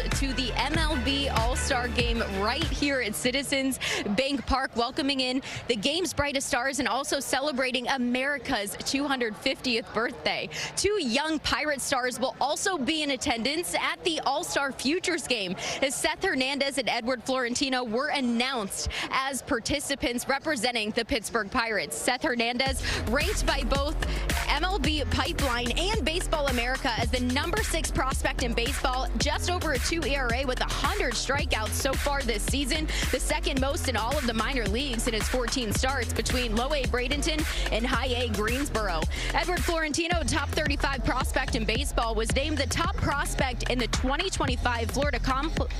to the MLB All-Star Game right here at Citizens Bank Park, welcoming in the game's brightest stars and also celebrating America's 250th birthday. Two young Pirate stars will also be in attendance at the All-Star Futures Game, as Seth Hernandez and Edward Florentino were announced as participants representing the Pittsburgh Pirates. Seth Hernandez ranked by both MLB Pipeline and Baseball America as the #6 prospect in baseball, just over a 2 ERA with 100 strikeouts so far this season, the second most in all of the minor leagues in his 14 starts between Low A Bradenton and High A Greensboro. Edward Florentino, top 35 prospect in baseball, was named the top prospect in the 2025 Florida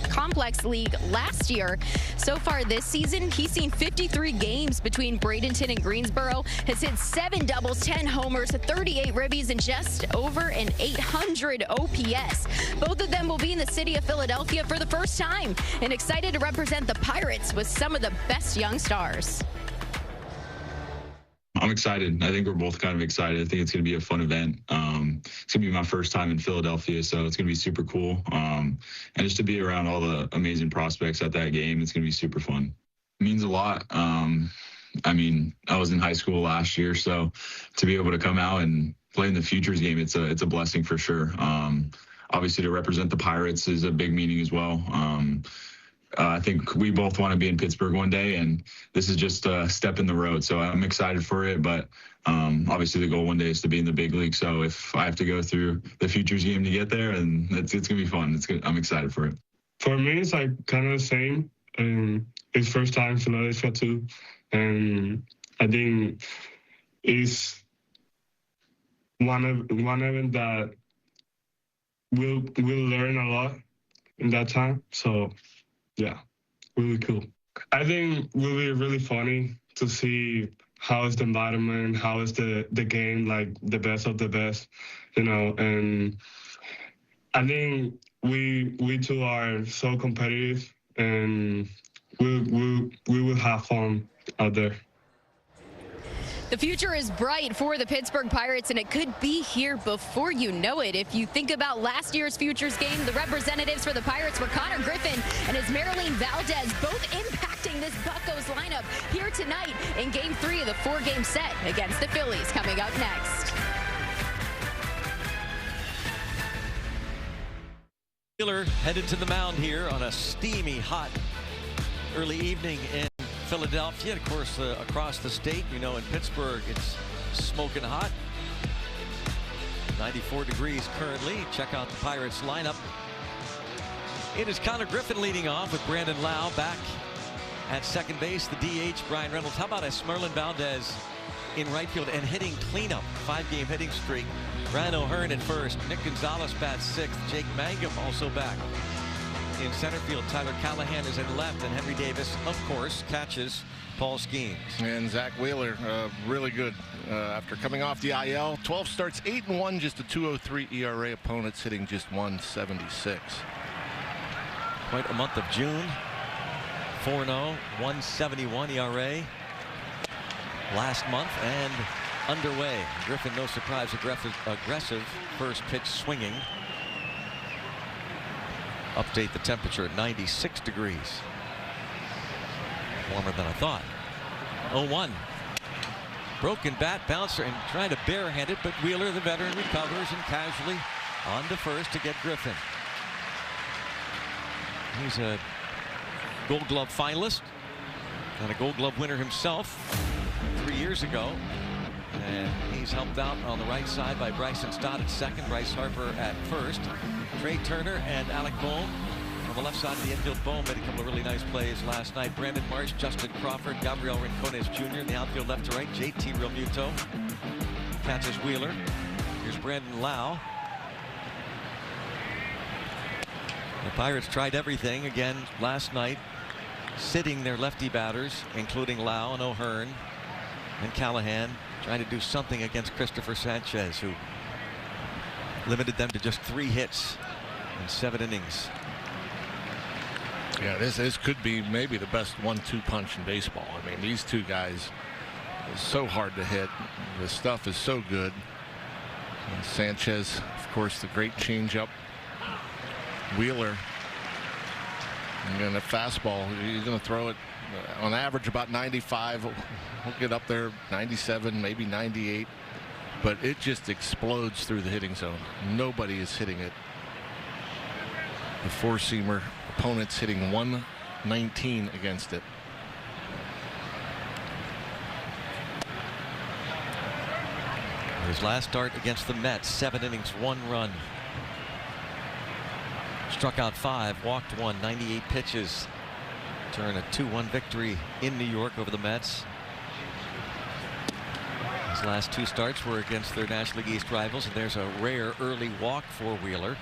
Complex League last year. So far this season, he's seen 53 games between Bradenton and Greensboro, has hit 7 doubles, 10 homers, 38 ribbies, and just over an 800 OPS. Both of them will be in the city of Philadelphia for the first time, and excited to represent the Pirates with some of the best young stars. I'm excited. I think we're both kind of excited. I think it's going to be a fun event. It's going to be my first time in Philadelphia, so it's going to be super cool. And just to be around all the amazing prospects at that game, it's going to be super fun. It means a lot. I mean, I was in high school last year, so to be able to come out and play in the Futures Game, it's a blessing for sure. Obviously, to represent the Pirates is a big meaning as well. I think we both want to be in Pittsburgh one day, and this is just a step in the road. So I'm excited for it, but obviously the goal one day is to be in the big league. So if I have to go through the Futures Game to get there, and it's going to be fun. I'm excited for it. For me, it's like kind of the same. It's first time in Philadelphia too, and I think it's one event that we'll learn a lot in that time. So yeah, really cool. I think it will be really funny to see how is the environment, how is the game, like the best of the best, you know. And I think we two are so competitive, and we will have fun out there. The future is bright for the Pittsburgh Pirates, and it could be here before you know it. If you think about last year's Futures Game, the representatives for the Pirates were Connor Griffin and his Marilyn Valdez, both impacting this Buccos lineup here tonight in Game 3 of the 4-game set against the Phillies, coming up next. Wheeler headed to the mound here on a steamy, hot early evening in Philadelphia. Of course, across the state, you know, in Pittsburgh, it's smoking hot. 94 degrees currently. Check out the Pirates lineup. It is Connor Griffin leading off with Brandon Lau back at second base. The DH, Brian Reynolds. How about Esmeralyn Valdez in right field and hitting cleanup? 5-game hitting streak. Brian O'Hearn at first. Nick Gonzalez bats 6th. Jake Mangum also back in center field. Tyler Callahan is in left, and Henry Davis, of course, catches Paul Skeens. And Zach Wheeler, really good after coming off the IL. 12 starts, 8-1, just a 2.03 ERA. Opponents hitting just 176. Quite a month of June. 4-0, 171 ERA last month, and underway. Griffin, no surprise, aggressive first pitch swinging. Update the temperature at 96 degrees. Warmer than I thought. 0-1. Broken bat, bouncer, and trying to barehand it, but Wheeler, the veteran, recovers and casually on to first to get Griffin. He's a Gold Glove finalist and a Gold Glove winner himself 3 years ago. And he's helped out on the right side by Bryson Stott at second, Bryce Harper at first. Trey Turner and Alec Bohm on the left side of the infield. Bohm made a couple of really nice plays last night. Brandon Marsh, Justin Crawford, Gabriel Rincones Jr. in the outfield left to right. JT Realmuto catches Wheeler. Here's Brandon Lau. The Pirates tried everything again last night, sitting their lefty batters, including Lau and O'Hearn and Callahan, trying to do something against Christopher Sanchez, who limited them to just 3 hits in 7 innings. Yeah, this could be maybe the best 1-2 punch in baseball. I mean, these two guys are so hard to hit. The stuff is so good. And Sanchez, of course, the great changeup. Wheeler And a fastball, he's going to throw it on average about 95. We'll get up there 97, maybe 98. But it just explodes through the hitting zone. Nobody is hitting it. The four-seamer, opponents hitting 119 against it. His last start against the Mets, 7 innings, 1 run. Struck out 5, walked 1, 98 pitches. Turn a 2-1 victory in New York over the Mets. His last 2 starts were against their National League East rivals, and there's a rare early walk for Wheeler.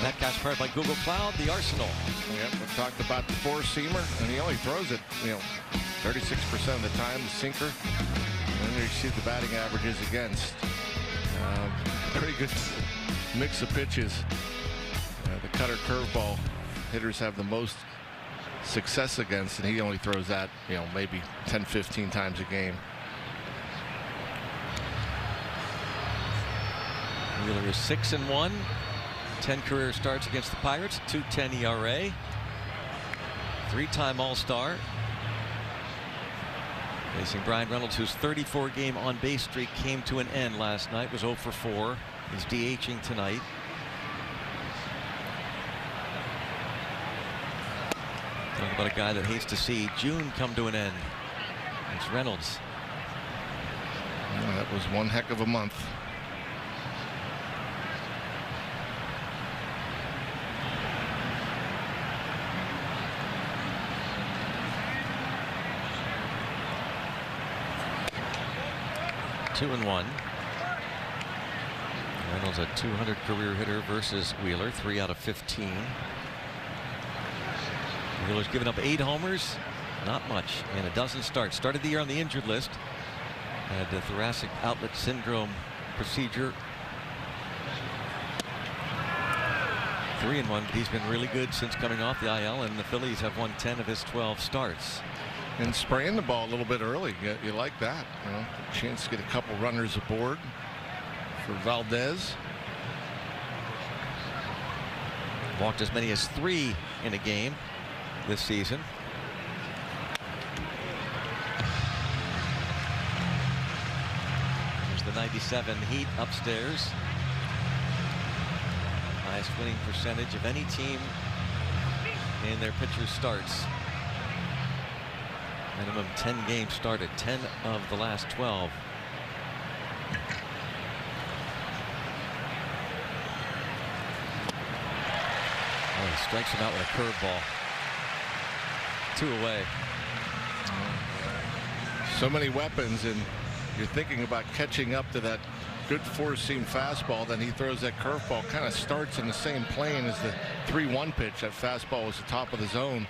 That catch fired by Google Cloud, the Arsenal. Yep, we talked about the four-seamer, and he only throws it, 36% of the time, the sinker. And then you see the batting averages against. Pretty good mix of pitches. The cutter curveball hitters have the most success against, and he only throws that, maybe 10-15 times a game. Wheeler is 6-1. 10 career starts against the Pirates, 2.10 ERA. 3-time All-Star. Facing Brian Reynolds, whose 34-game on-base streak came to an end last night, was 0 for 4. He's DHing tonight. Talk about a guy that hates to see June come to an end. It's Reynolds. Yeah, that was one heck of a month. Two and 1. Reynolds a 200 career hitter versus Wheeler, 3 out of 15. Wheeler's given up 8 homers, not much, and a dozen starts. Started the year on the injured list. Had a thoracic outlet syndrome procedure. 3-1, but he's been really good since coming off the IL, and the Phillies have won 10 of his 12 starts. And spraying the ball a little bit early. You like that. Chance to get a couple runners aboard for Valdez. Walked as many as 3 in a game this season. There's the 97 Heat upstairs. Highest winning percentage of any team in their pitcher's starts. Minimum 10 games started, 10 of the last 12. Oh, he strikes him out with a curveball. 2 away. So many weapons, and you're thinking about catching up to that good four-seam fastball. Then he throws that curveball, kind of starts in the same plane as the 3-1 pitch. That fastball was the top of the zone,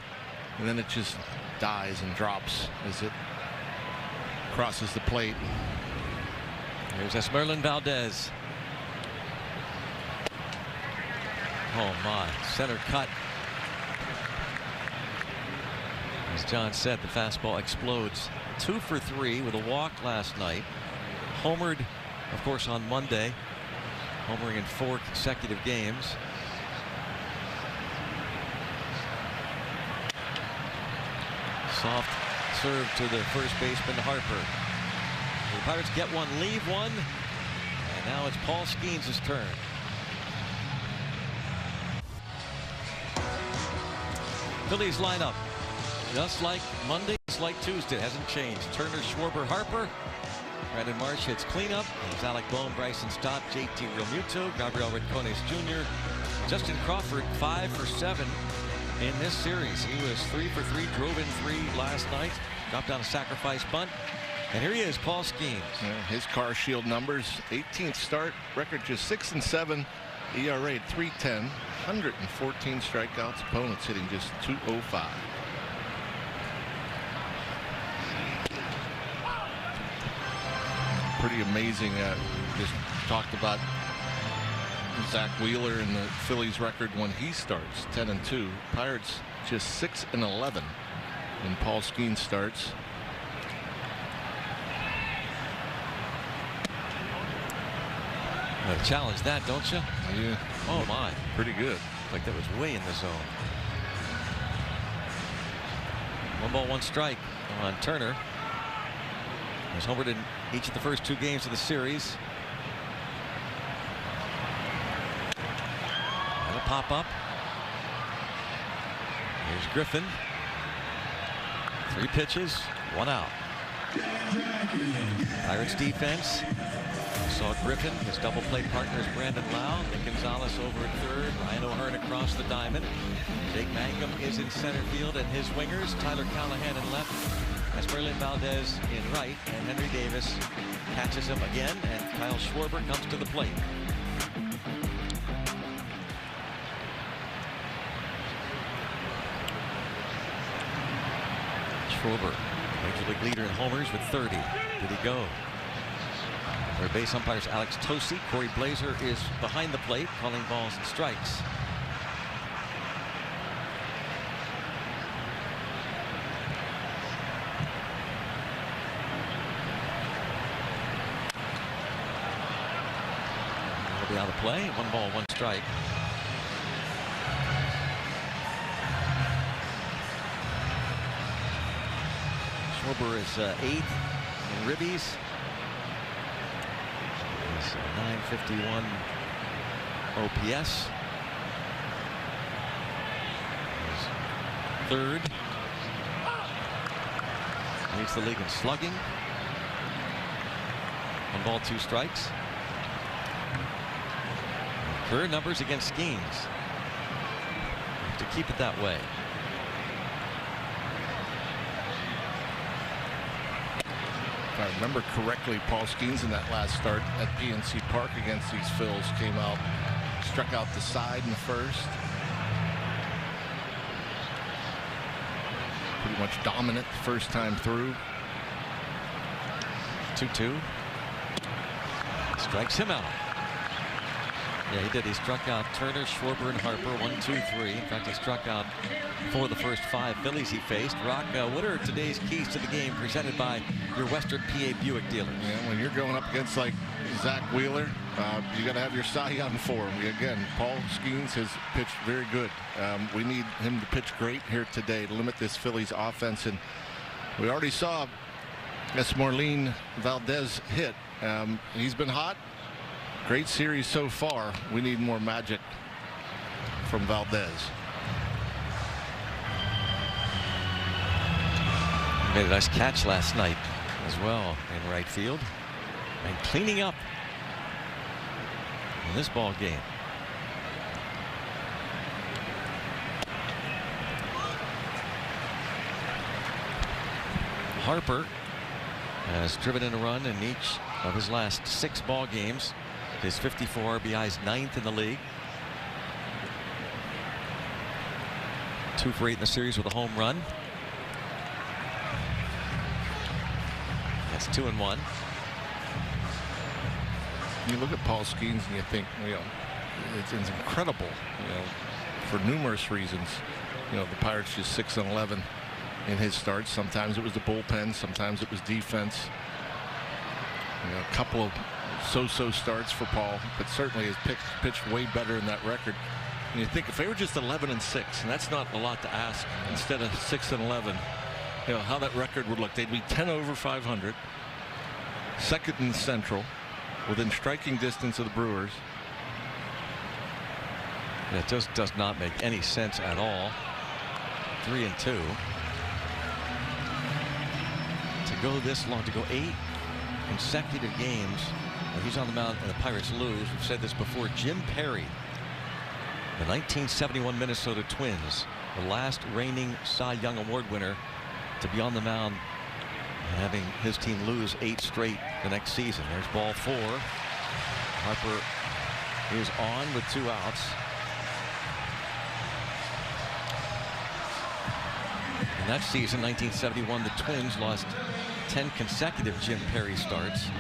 and then it just dies and drops as it crosses the plate. Here's Esmerlin Valdez. Oh my, center cut. As John said, the fastball explodes. 2 for 3 with a walk last night. Homered, of course, on Monday. Homering in 4 consecutive games. Soft serve to the first baseman Harper. The Pirates get one, leave one, and now it's Paul Skeens' turn. Phillies lineup, just like Monday, just like Tuesday, hasn't changed. Turner, Schwarber, Harper. Brandon Marsh hits cleanup. There's Alec Bohm, Bryson Stott, JT Realmuto, Gabriel Rincones Jr. Justin Crawford 5 for 7 in this series. He was 3 for 3, drove in 3 last night, dropped down a sacrifice bunt. And here he is, Paul Skeens. Yeah, his car shield numbers, 18th start, record just 6-7, ERA at 3.10, 114 strikeouts, opponents hitting just 205. Pretty amazing. Just talked about Zach Wheeler and the Phillies record when he starts, 10-2. Pirates just 6-11 when Paul Skeens starts. Gotta challenge that, don't you? Yeah. Oh my. Pretty good. Like that was way in the zone. 1 ball, 1 strike on Turner. He's homered in each of the first 2 games of the series. And a pop up. Here's Griffin. 3 pitches, 1 out. Pirates defense. Saw Griffin. His double play partner is Brandon Lau. Nick Gonzalez over at third. Ryan O'Hearn across the diamond. Jake Mangum is in center field, and his wingers, Tyler Callahan in left, Esmeralyn Valdez in right, and Henry Davis catches him again, and Kyle Schwarber comes to the plate. Schwarber, Major League leader in homers with 30. Did he go? Our base umpires Alex Tosi. Corey Blazer is behind the plate calling balls and strikes. He'll be out of play. 1 ball, 1 strike. Schwarber is 8th in ribbies. He's 951 OPS. He's 3rd. Leads the league in slugging. 1 ball, 2 strikes. Career numbers against Skeens. To keep it that way. If I remember correctly, Paul Skeens in that last start at PNC Park against these Phils came out, struck out the side in the first. Pretty much dominant the first time through. 2-2. Strikes him out. Yeah, he did. He struck out Turner, Schwarber, and Harper. 1, 2, 3. In fact, he struck out 4 of the first 5 Phillies he faced. Rock, what are today's keys to the game presented by your Western PA Buick dealers? Yeah, when you're going up against like Zach Wheeler, you got to have your Cy Young for him. Again, Paul Skeens has pitched very good. We need him to pitch great here today to limit this Phillies offense. And we already saw Esmeralyn Valdez hit. He's been hot. Great series so far. We need more magic from Valdez. He made a nice catch last night as well in right field. And cleaning up in this ball game. Harper has driven in a run in each of his last 6 ball games. His 54 RBIs, 9th in the league. 2 for 8 in the series with a home run. That's 2-1. You look at Paul Skeens and you think, it's incredible, for numerous reasons. The Pirates just 6-11 in his starts. Sometimes it was the bullpen, sometimes it was defense. A couple of so-so starts for Paul, but certainly has pitched way better in that record. And you think if they were just 11-6, and that's not a lot to ask, instead of 6-11, how that record would look. They'd be 10 over 500, 2nd in Central, within striking distance of the Brewers. It just does not make any sense at all. 3-2. To go this long, to go 8 consecutive games. He's on the mound and the Pirates lose. We've said this before. Jim Perry, the 1971 Minnesota Twins, the last reigning Cy Young Award winner, to be on the mound and having his team lose 8 straight the next season. There's ball 4. Harper is on with 2 outs. In that season, 1971, the Twins lost 10 consecutive Jim Perry starts.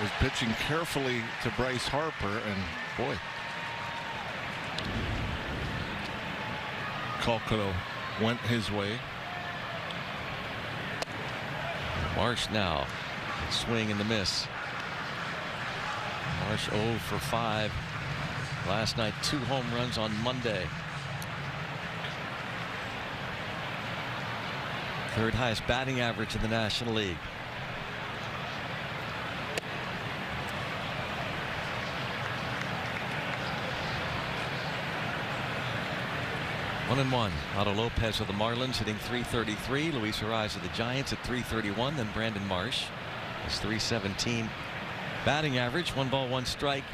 Was pitching carefully to Bryce Harper, and boy, call could have went his way. Marsh now. Swing and the miss. Marsh 0 for 5. Last night, 2 home runs on Monday. Third highest batting average in the National League. One and one. Otto Lopez of the Marlins hitting .333. Luis Arraez of the Giants at .331. Then Brandon Marsh has .317 batting average. 1 ball, 1 strike.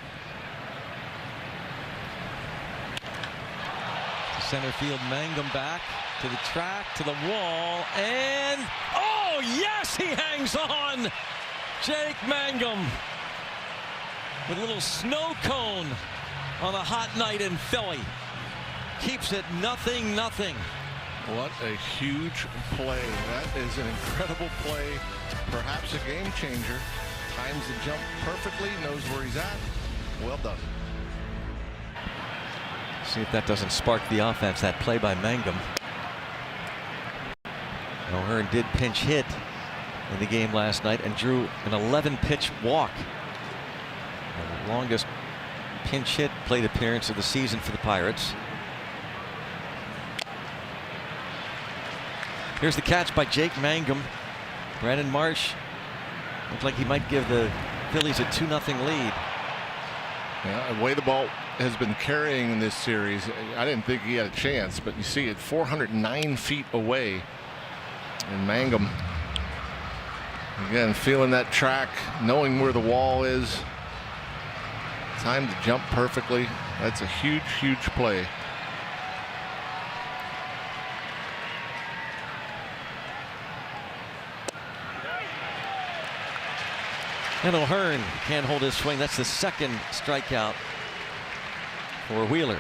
To center field, Mangum back to the track, to the wall, and oh yes, he hangs on. Jake Mangum with a little snow cone on a hot night in Philly. Keeps it 0-0. What a huge play. That is an incredible play. Perhaps a game changer. Times the jump perfectly. Knows where he's at. Well done. See if that doesn't spark the offense. That play by Mangum. O'Hearn did pinch hit in the game last night and drew an 11-pitch walk. The longest pinch hit plate appearance of the season for the Pirates. Here's the catch by Jake Mangum. Brandon Marsh looked like he might give the Phillies a 2-0 lead. Yeah, the way the ball has been carrying in this series, I didn't think he had a chance, but you see it 409 feet away. And Mangum, again, feeling that track, knowing where the wall is. Time to jump perfectly. That's a huge, huge play. And O'Hearn can't hold his swing. That's the second strikeout for Wheeler.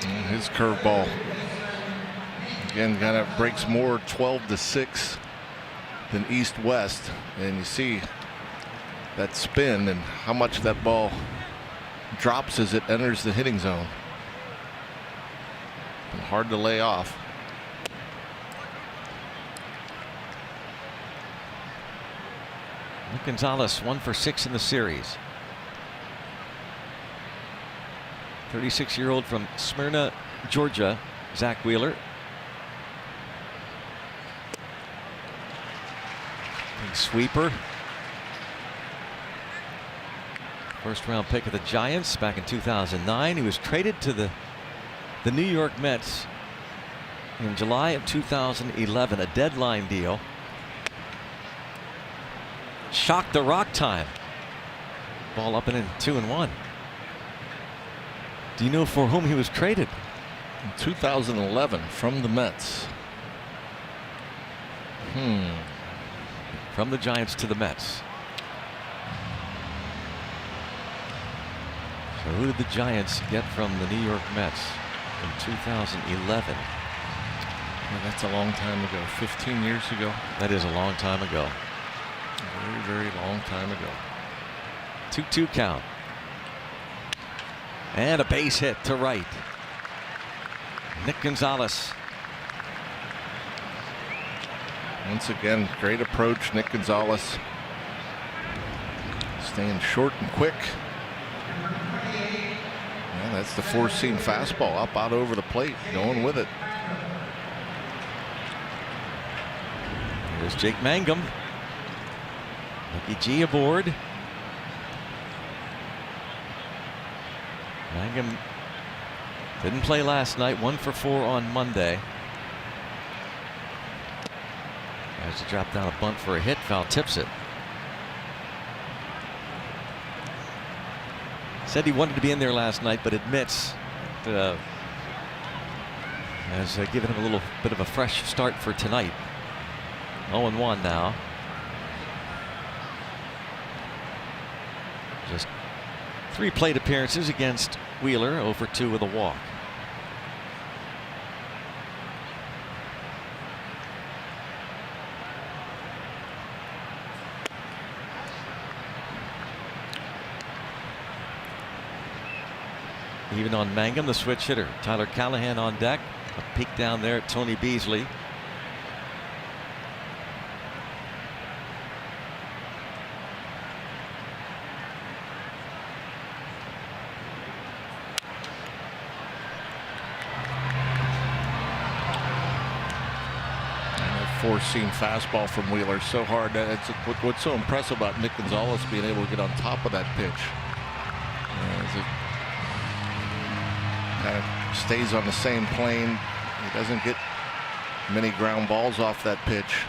And his curveball again kind of breaks more 12-6 than east-west, and you see that spin and how much that ball drops as it enters the hitting zone. And hard to lay off. Nick Gonzalez 1 for 6 in the series. 36-year-old from Smyrna, Georgia, Zach Wheeler. Big sweeper. First round pick of the Giants back in 2009. He was traded to the New York Mets in July of 2011, a deadline deal. Shocked the rock time. Ball up and in, 2-1. Do you know for whom he was traded? In 2011 from the Mets. From the Giants to the Mets. So who did the Giants get from the New York Mets in 2011? Well, that's a long time ago. 15 years ago. That is a long time ago. Very, very long time ago. 2-2 count. And a base hit to right. Nick Gonzalez. Once again, great approach, Nick Gonzalez. Staying short and quick. Yeah, that's the four-seam fastball up out over the plate, going with it. Here's Jake Mangum. Mickey G aboard. Mangum didn't play last night. 1 for 4 on Monday. As he dropped down a bunt for a hit, foul tips it. Said he wanted to be in there last night, but admits that has given him a little bit of a fresh start for tonight. 0-1 now. Just 3 plate appearances against Wheeler, 0 for 2 with a walk. Even on Mangum, the switch hitter. Tyler Callahan on deck. A peek down there at Tony Beasley. Four-seam fastball from Wheeler so hard. That's what's so impressive about Nick Gonzalez being able to get on top of that pitch. As it kind of stays on the same plane. He doesn't get many ground balls off that pitch.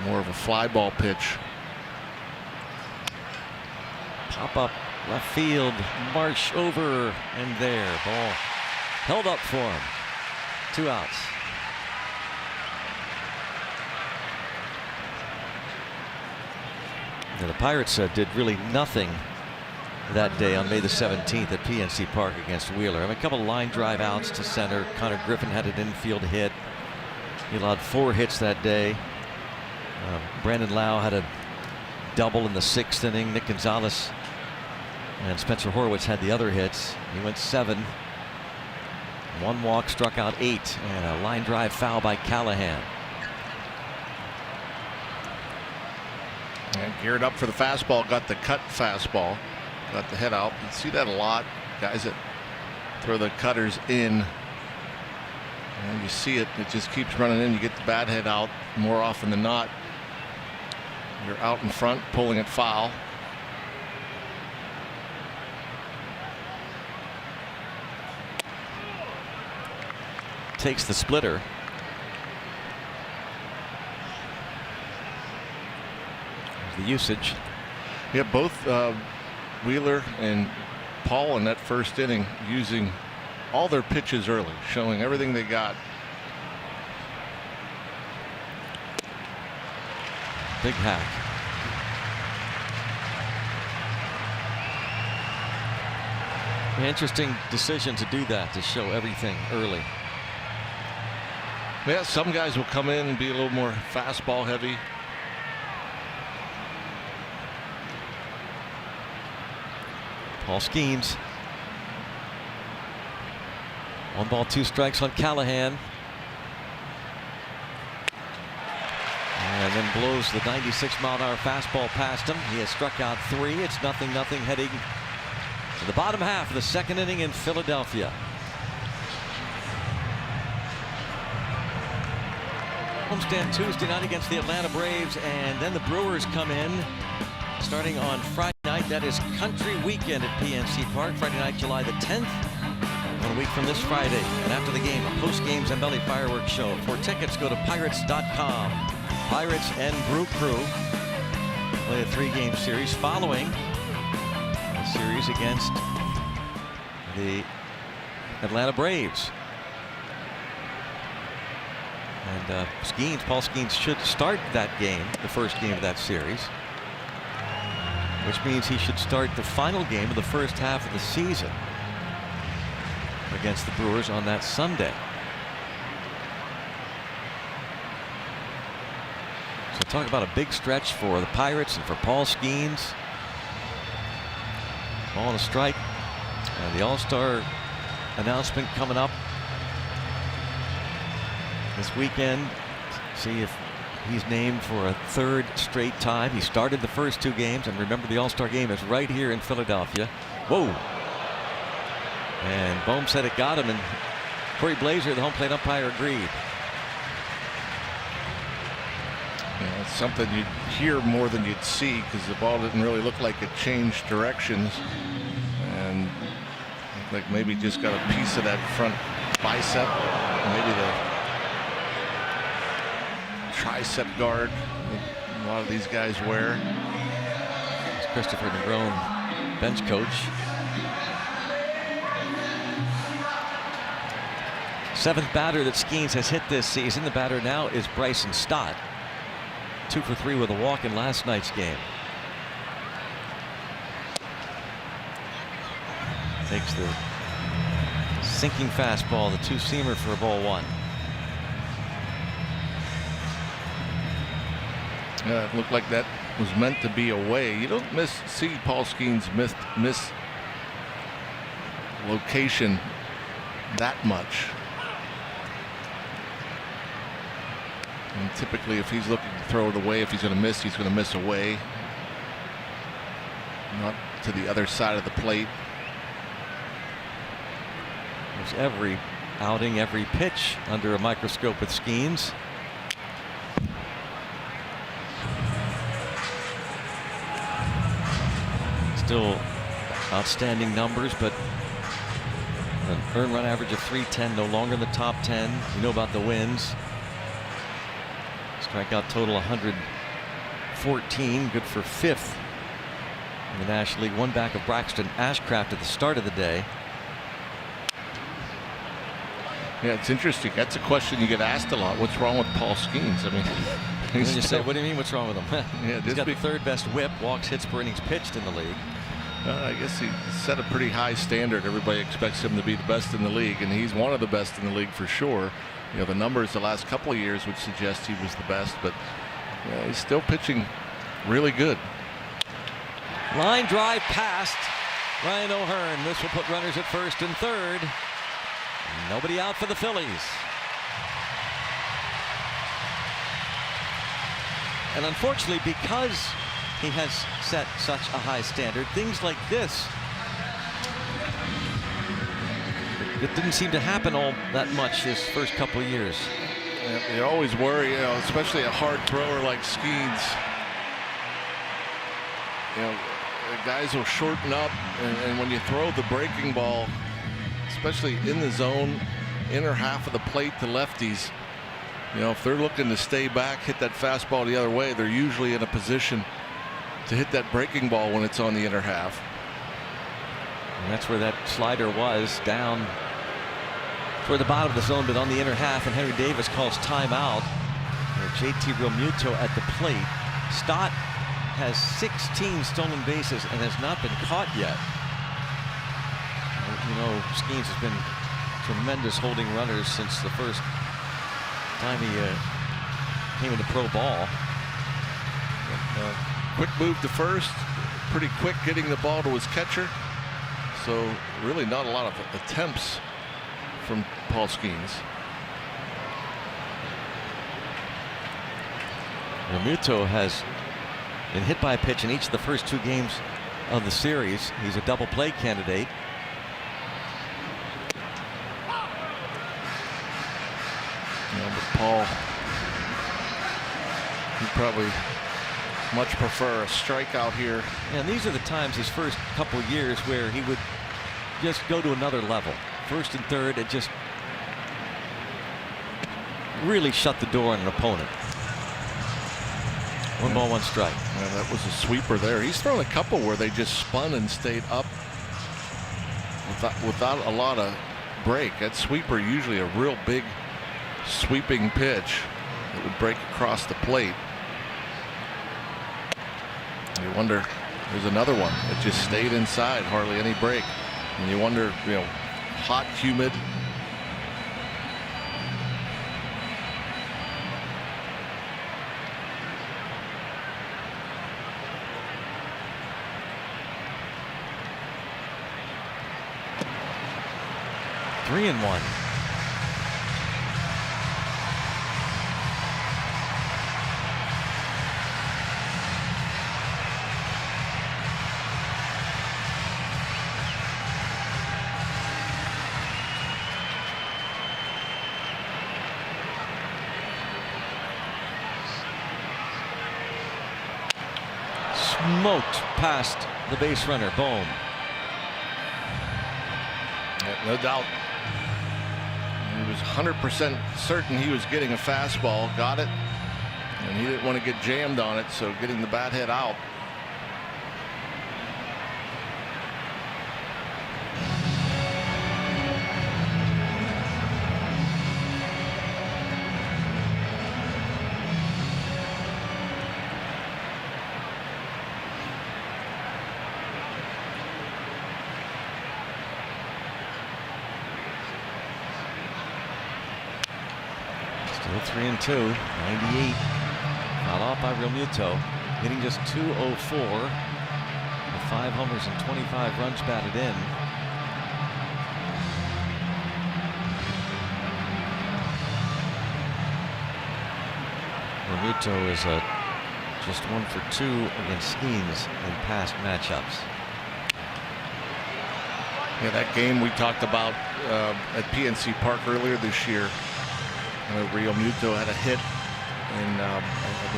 More of a fly ball pitch. Pop up left field. Marsh over and there. Ball held up for him. 2 outs. Now the Pirates did really nothing that day on May the 17th at PNC Park against Wheeler. I mean, a couple line drive outs to center. Connor Griffin had an infield hit. He allowed 4 hits that day. Brandon Lau had a double in the 6th inning. Nick Gonzalez and Spencer Horwitz had the other hits. He went 7. 1 walk, struck out 8, and a line drive foul by Callahan. And geared up for the fastball, got the cut fastball, got the head out. You see that a lot, guys that throw the cutters in. And you see it, it just keeps running in. You get the bad head out more often than not. You're out in front, pulling it foul. Takes the splitter. There's the usage. Yeah, both Wheeler and Paul in that first inning using all their pitches early, showing everything they got. Big hack. Interesting decision to do that, to show everything early. Yeah, some guys will come in and be a little more fastball heavy. Paul Skeens. 1 ball, 2 strikes on Callahan. And then blows the 96-mile-an-hour fastball past him. He has struck out 3. It's 0-0 heading to the bottom half of the 2nd inning in Philadelphia. Homestand Tuesday night against the Atlanta Braves, and then the Brewers come in starting on Friday night. That is Country Weekend at PNC Park, Friday night, July the 10th. 1 week from this Friday, and after the game, a post-game Zambelli fireworks show. For tickets, go to pirates.com. Pirates and Brew Crew play a 3-game series following a series against the Atlanta Braves. And Paul Skeens should start that game, the first game of that series, which means he should start the final game of the first half of the season against the Brewers on that Sunday. So talk about a big stretch for the Pirates and for Paul Skeens. Ball and a strike, and the All-Star announcement coming up this weekend. See if he's named for a 3rd straight time. He started the first 2 games, and remember, the All-Star game is right here in Philadelphia. Whoa! And Bohm said it got him, and Corey Blazer, the home plate umpire, agreed. Yeah, it's something you'd hear more than you'd see, because the ball didn't really look like it changed directions, and looked like maybe just got a piece of that front bicep, maybe the tricep guard that a lot of these guys wear. It's Christopher Negron, bench coach. 7th batter that Skeens has hit this season. The batter now is Bryson Stott. 2 for 3 with a walk in last night's game. Takes the sinking fastball, the 2-seamer for a ball 1. It looked like that was meant to be away. You don't see Paul Skeens miss location that much. And typically, if he's looking to throw it away, if he's going to miss, he's going to miss away, not to the other side of the plate. There's every outing, every pitch under a microscope with Skeens. Still outstanding numbers, but an earned run average of .310, no longer in the top 10. You know about the wins. Strikeout total 114, good for 5th in the National League, one back of Braxton Ashcraft at the start of the day. Yeah, it's interesting. That's a question you get asked a lot. What's wrong with Paul Skeens? I mean, and you say, what do you mean, what's wrong with him? Yeah, he's got the 3rd best whip, walks, hits per innings pitched in the league. I guess he set a pretty high standard. Everybody expects him to be the best in the league, and he's one of the best in the league for sure. You know, the numbers the last couple of years would suggest he was the best, but he's still pitching really good. Line drive past Ryan O'Hearn. This will put runners at 1st and 3rd. Nobody out for the Phillies. And unfortunately, because he has set such a high standard, things like this, it didn't seem to happen all that much his first couple of years. You always worry, especially a hard thrower like Skeens. The guys will shorten up, and when you throw the breaking ball, especially in the zone, inner half of the plate to lefties, if they're looking to stay back, hit that fastball the other way, they're usually in a position to hit that breaking ball when it's on the inner half. And that's where that slider was, down toward the bottom of the zone, but on the inner half, and Henry Davis calls timeout. JT Realmuto at the plate. Stott has 16 stolen bases and has not been caught yet. Skeens has been tremendous holding runners since the first time he came into pro ball. Quick move to first, pretty quick getting the ball to his catcher. So really not a lot of attempts from Paul Skeens. Realmuto has been hit by a pitch in each of the first 2 games of the series. He's a double play candidate. But Paul, he'd probably much prefer a strikeout here. And these are the times his first couple of years where he would just go to another level. 1st and 3rd, it just really shut the door on an opponent. 1 ball, 1 strike. Yeah, that was a sweeper there. He's thrown a couple where they just spun and stayed up without a lot of break. That sweeper, usually a real big sweeping pitch that would break across the plate. You wonder, there's another one that just stayed inside, hardly any break. And you wonder, hot, humid. Three and 1. Smoked past the base runner. Boom. No doubt. He was 100% certain he was getting a fastball, got it, and he didn't want to get jammed on it, so getting the bat head out. Still 3 and 2. 98. Fouled off by Realmuto. Hitting just .204 with 5 homers and 25 runs batted in. Realmuto is just 1 for 2 against Skeens in past matchups. Yeah, that game we talked about at PNC Park earlier this year. Realmuto had a hit, and I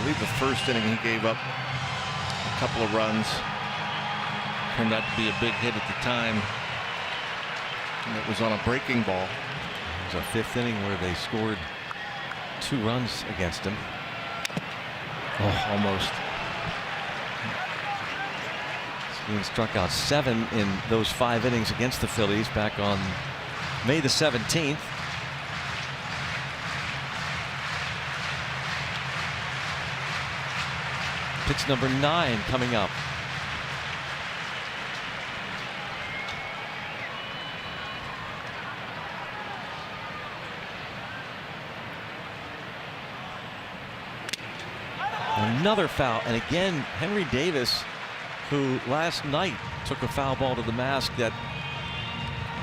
believe the first inning he gave up a couple of runs. Turned out to be a big hit at the time. And it was on a breaking ball. It was a 5th inning where they scored 2 runs against him. Oh, almost. He struck out 7 in those 5 innings against the Phillies back on May the 17th. Pitch number 9 coming up. Another foul, and again Henry Davis, who last night took a foul ball to the mask that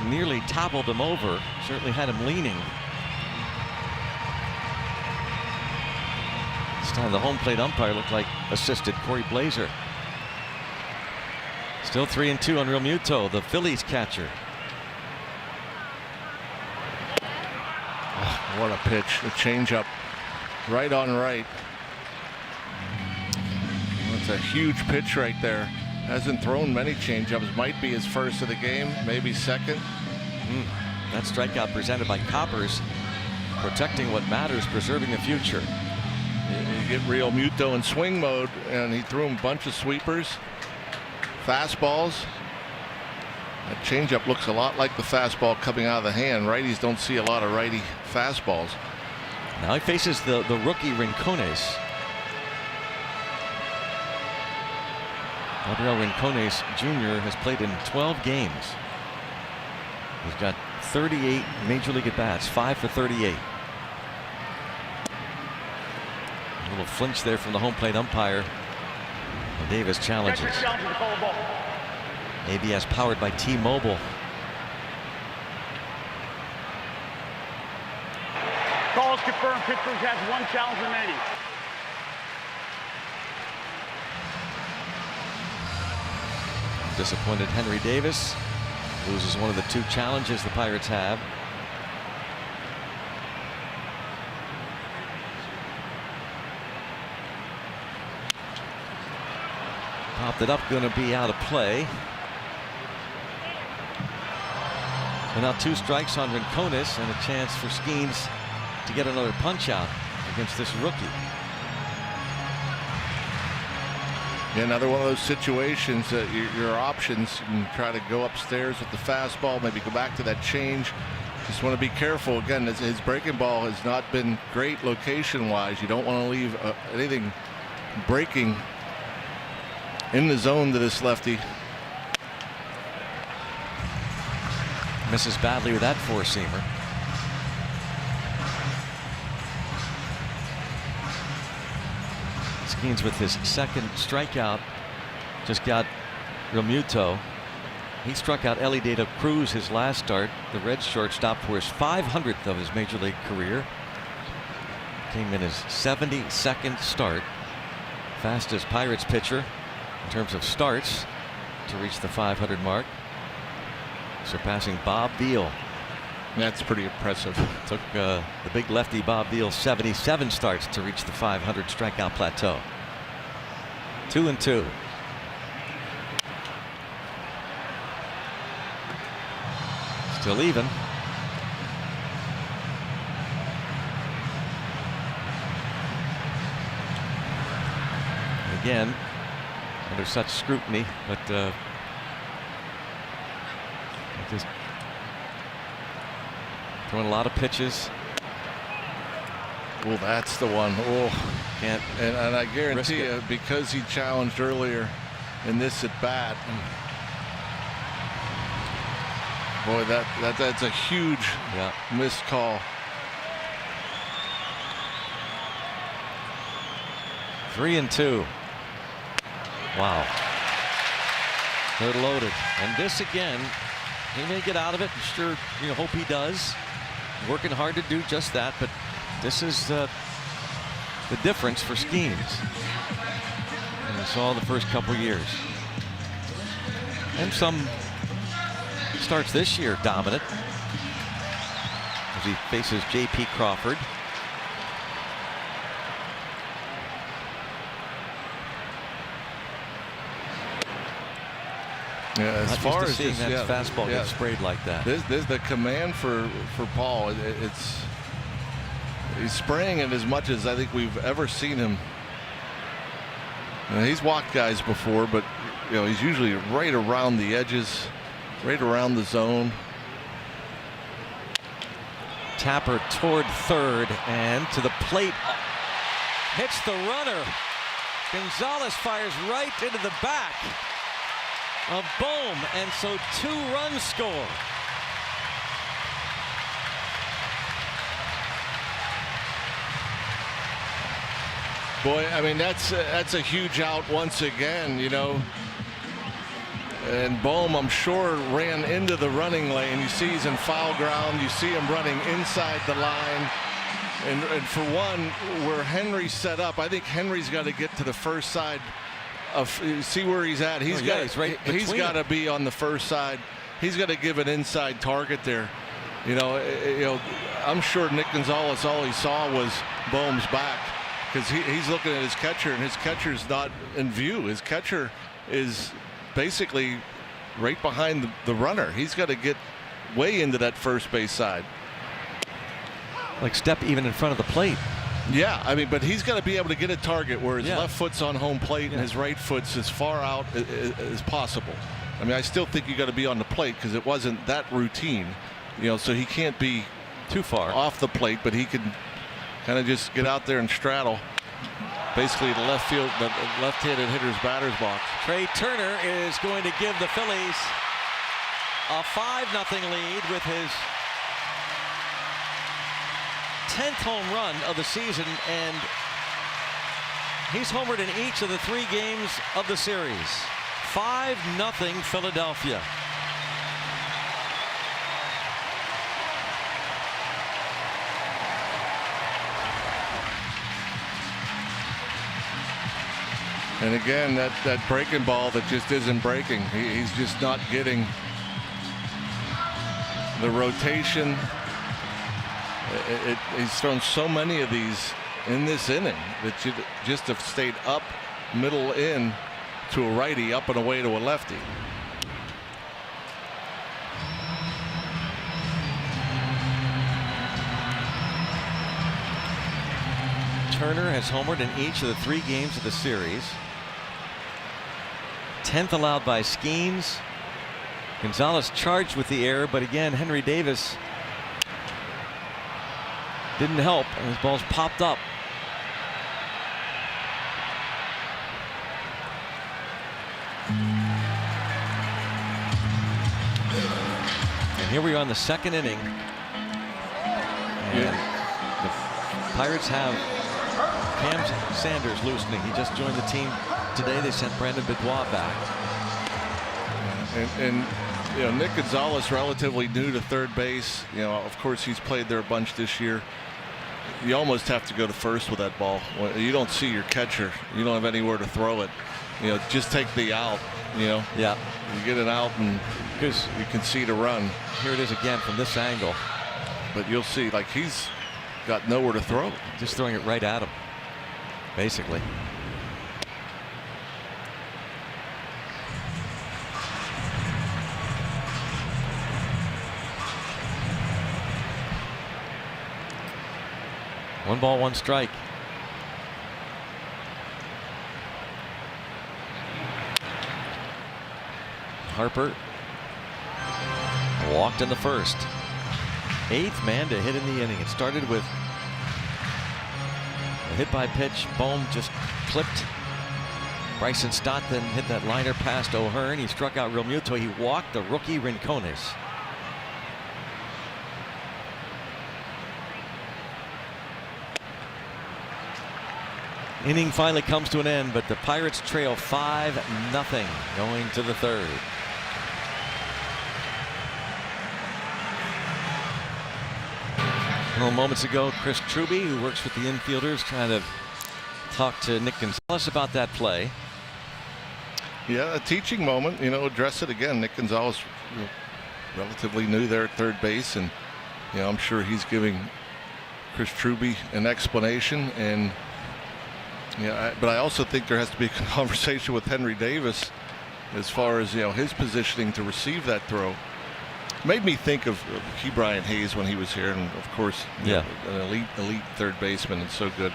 nearly toppled him over, certainly had him leaning. This time the home plate umpire looked like assisted Corey Blazer. Still 3-2 on Realmuto, the Phillies catcher. Oh, what a pitch, a changeup, right on right. It's a huge pitch right there. Hasn't thrown many changeups. Might be his first of the game, maybe second. That strikeout presented by Coppers, protecting what matters, preserving the future. You get Realmuto in swing mode, and he threw him a bunch of sweepers, fastballs. That changeup looks a lot like the fastball coming out of the hand. Righties don't see a lot of righty fastballs. Now he faces the rookie Rincones. Gabriel Rincones Jr. has played in 12 games. He's got 38 major league at bats, 5 for 38. A little flinch there from the home plate umpire. And Davis challenges. ABS powered by T-Mobile. Calls confirmed. Pittsburgh has 1 challenge remaining. Disappointed Henry Davis loses one of the 2 challenges the Pirates have. Popped it up, going to be out of play. So now 2 strikes on Rincones and a chance for Skeens to get another punch out against this rookie. Yeah, another one of those situations that your options, you can try to go upstairs with the fastball, maybe go back to that change. Just want to be careful. Again, his breaking ball has not been great location wise. You don't want to leave anything breaking in the zone to this lefty. Misses badly with that 4-seamer. Skeens with his 2nd strikeout just got Realmuto. He struck out Elly De La Cruz his last start, the Reds shortstop, for his 500th of his major league career. Came in his 72nd start. Fastest Pirates pitcher in terms of starts to reach the 500 mark, surpassing Bob Beal. That's pretty impressive. Took the big lefty Bob Beal 77 starts to reach the 500 strikeout plateau. 2-2. Still even. Again, under such scrutiny, but just throwing a lot of pitches. Well, that's the one. Oh, can't. And I guarantee you, because he challenged earlier in this at bat, boy, that's a huge missed call. 3-2. Wow. They're loaded, and this again, he may get out of it. Sure, hope he does. Working hard to do just that, but this is the difference for Skeens. And we saw the first couple years. And some starts this year dominant as he faces J.P. Crawford. Yeah, as far as seeing that fastball get sprayed like that. This the command for Paul. He's spraying it as much as I think we've ever seen him. He's walked guys before, but he's usually right around the edges, right around the zone. Tapper toward third and to the plate. Hits the runner. Gonzalez fires right into the back of Bohm, and so 2 runs score. Boy, I mean that's a huge out once again, And Bohm, I'm sure, ran into the running lane. You see he's in foul ground. You see him running inside the line. And for one, where Henry's set up, I think Henry's got to get to the first side. See where he's at. He's got to be on the first side. He's got to give an inside target there. I'm sure Nick Gonzalez, all he saw was Bohm's back, because he's looking at his catcher, and his catcher's not in view. His catcher is basically right behind the runner. He's got to get way into that first base side. Like step even in front of the plate. Yeah, I mean, but he's got to be able to get a target where his left foot's on home plate and his right foot's as far out as possible. I mean, I still think you got to be on the plate because it wasn't that routine, so he can't be too far off the plate, but he can kind of just get out there and straddle basically the left-handed hitter's batter's box. Trey Turner is going to give the Phillies a 5-0 lead with his 10th home run of the season, and he's homered in each of the 3 games of the series. 5-0 Philadelphia. And again, that breaking ball that just isn't breaking. He's just not getting the rotation. He's thrown so many of these in this inning that you just have stayed up, middle in to a righty, up and away to a lefty. Turner has homered in each of the 3 games of the series. 10th allowed by Skeens. Gonzalez charged with the error, but again, Henry Davis didn't help, and his ball's popped up. And here we are in the 2nd inning. And the Pirates have Cam Sanders loosening. He just joined the team today. They sent Brandon Beddois back. And Nick Gonzalez, relatively new to third base. Of course, he's played there a bunch this year. You almost have to go to first with that ball. You don't see your catcher. You don't have anywhere to throw it. Just take the out. Yeah. You get it out, and because you can see the run. Here it is again from this angle. But you'll see, like, he's got nowhere to throw. Just throwing it right at him, basically. One ball, one strike. Harper walked in the first. 8th man to hit in the inning. It started with a hit by pitch. Bohm just clipped. Bryson Stott then hit that liner past O'Hearn. He struck out Realmuto. He walked the rookie Rincones. Inning finally comes to an end, but the Pirates trail 5-0 going to the 3rd. Well, moments ago, Chris Truby, who works with the infielders, trying to talk to Nick Gonzalez about that play. Yeah, a teaching moment. Address it again. Nick Gonzalez, relatively new there at third base, and I'm sure he's giving Chris Truby an explanation. And but I also think there has to be a conversation with Henry Davis as far as his positioning to receive that throw. Made me think of Ke'Bryan Hayes when he was here, and of course, an elite third baseman, and so good.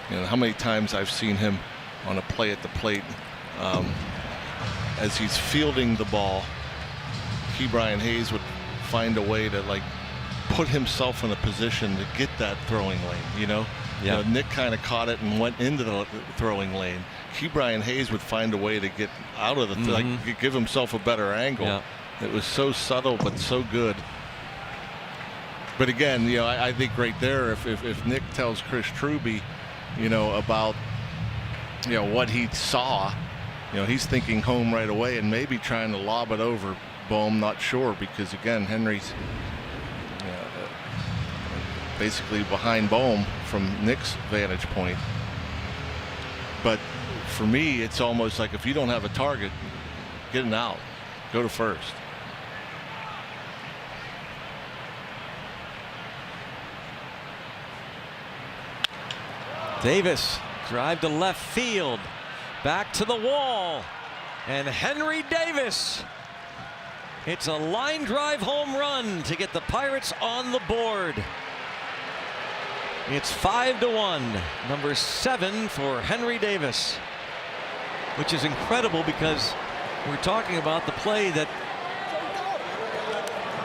And how many times I've seen him on a play at the plate as he's fielding the ball. Ke'Bryan Hayes would find a way to put himself in a position to get that throwing lane. Nick kind of caught it and went into the throwing lane. Ke'Bryan Hayes would find a way to get out of the give himself a better angle. Yeah. It was so subtle but so good. But again, I think right there, if Nick tells Chris Truby, about what he saw, he's thinking home right away and maybe trying to lob it over Bohm. Not sure, because again, Henry's basically behind Bohm from Nick's vantage point. But for me, it's almost like if you don't have a target, get an out, go to first. Davis drive to left field, back to the wall, and Henry Davis. It's a line drive home run to get the Pirates on the board. It's 5-1, number 7 for Henry Davis, which is incredible because we're talking about the play that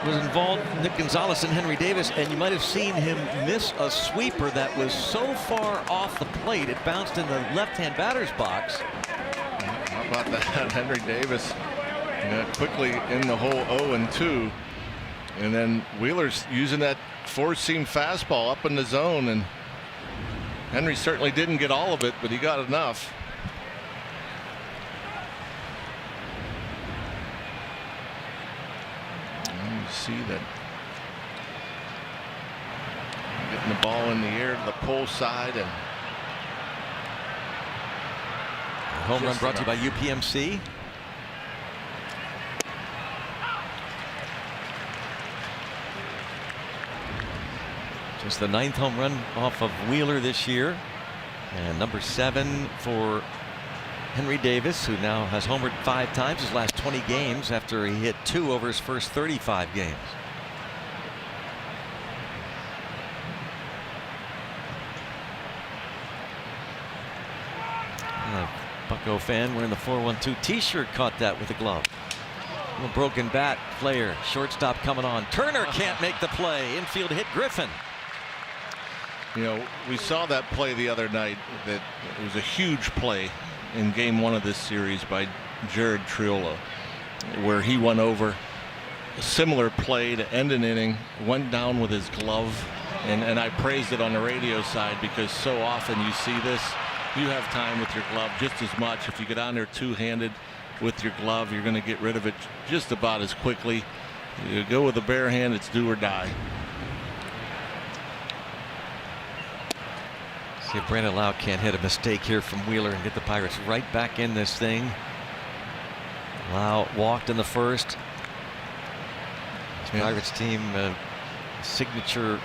was involved Nick Gonzalez and Henry Davis, and you might have seen him miss a sweeper that was so far off the plate it bounced in the left-hand batter's box. How about that? Henry Davis quickly in the hole, 0-2, and then Wheeler's using that four-seam fastball up in the zone, and Henry certainly didn't get all of it, but he got enough. See that getting the ball in the air to the pull side, and home run brought to you by UPMC. Just the 9th home run off of Wheeler this year, and number 7 for Henry Davis, who now has homered 5 times his last 20 games after he hit 2 over his first 35 games. A Bucco fan wearing the 412 t-shirt caught that with a glove. A little broken bat player. Shortstop coming on. Turner can't make the play. Infield hit Griffin. We saw that play the other night. That it was a huge play in game 1 of this series by Jared Triola, where he went over a similar play to end an inning, went down with his glove, and I praised it on the radio side because so often you see this. You have time with your glove just as much. If you get on there two-handed with your glove, you're going to get rid of it just about as quickly. You go with a bare hand, it's do or die. See if Brandon Lau can't hit a mistake here from Wheeler and get the Pirates right back in this thing. Lau walked in the first. This Pirates team signature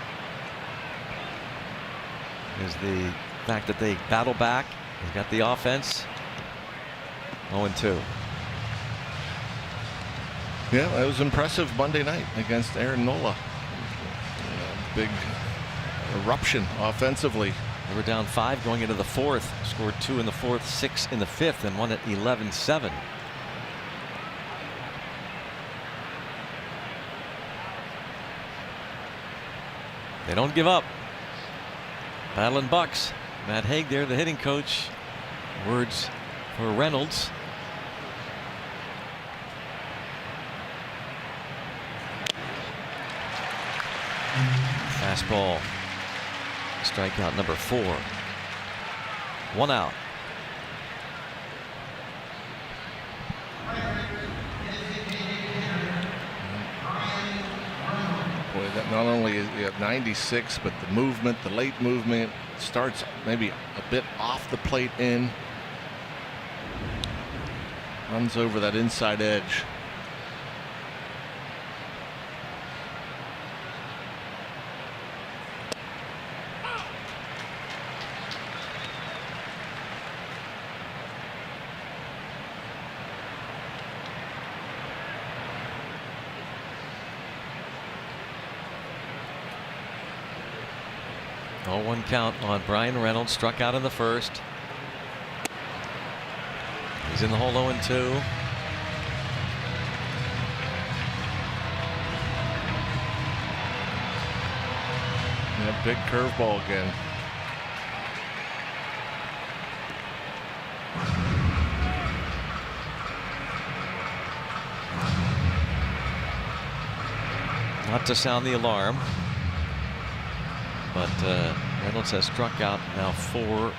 is the fact that they battle back. They've got the offense. 0-2. Yeah, it was impressive Monday night against Aaron Nola. Big eruption offensively. They were down 5 going into the 4th. Scored 2 in the 4th, 6 in the 5th, and won at 11-7. They don't give up. Battling Bucks. Matt Haig there, the hitting coach. Words for Reynolds. Fastball. Strikeout number 4. 1 out. Boy, that not only is he at 96, but the movement, the late movement, starts maybe a bit off the plate in. Runs over that inside edge. Oh, 1 count on Brian Reynolds, struck out in the first. He's in the hole 0-2. Yeah, big curveball again. Not to sound the alarm, but Reynolds has struck out now 4 of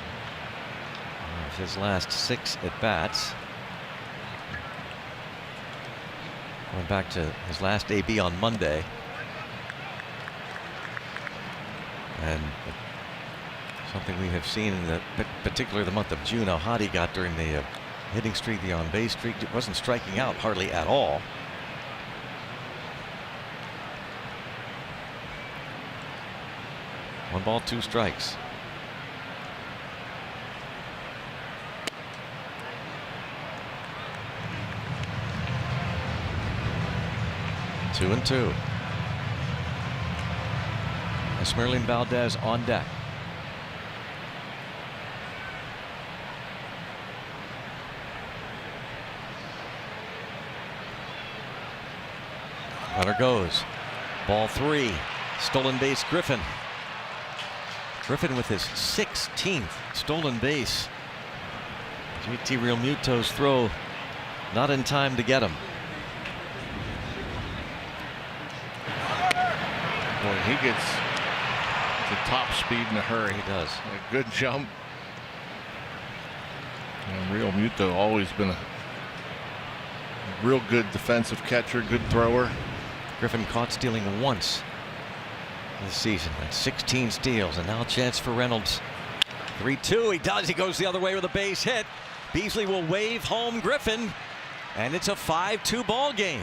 his last 6 at bats. Going back to his last AB on Monday. And something we have seen in particularly the month of June, how hot he got during the hitting streak, the on-base streak. It wasn't striking out hardly at all. One ball, 2 strikes. Two and 2. Esmerlin Valdez on deck. Runner goes. Ball 3. Stolen base, Griffin. Griffin with his 16th stolen base. JT Realmuto's throw not in time to get him. Boy, he gets the top speed in a hurry. He does. A good jump. And Realmuto always been a real good defensive catcher, good thrower. Griffin caught stealing once this season. That's 16 steals, and now a chance for Reynolds. 3-2. He does. He goes the other way with a base hit. Beasley will wave home Griffin, and it's a 5-2 ball game.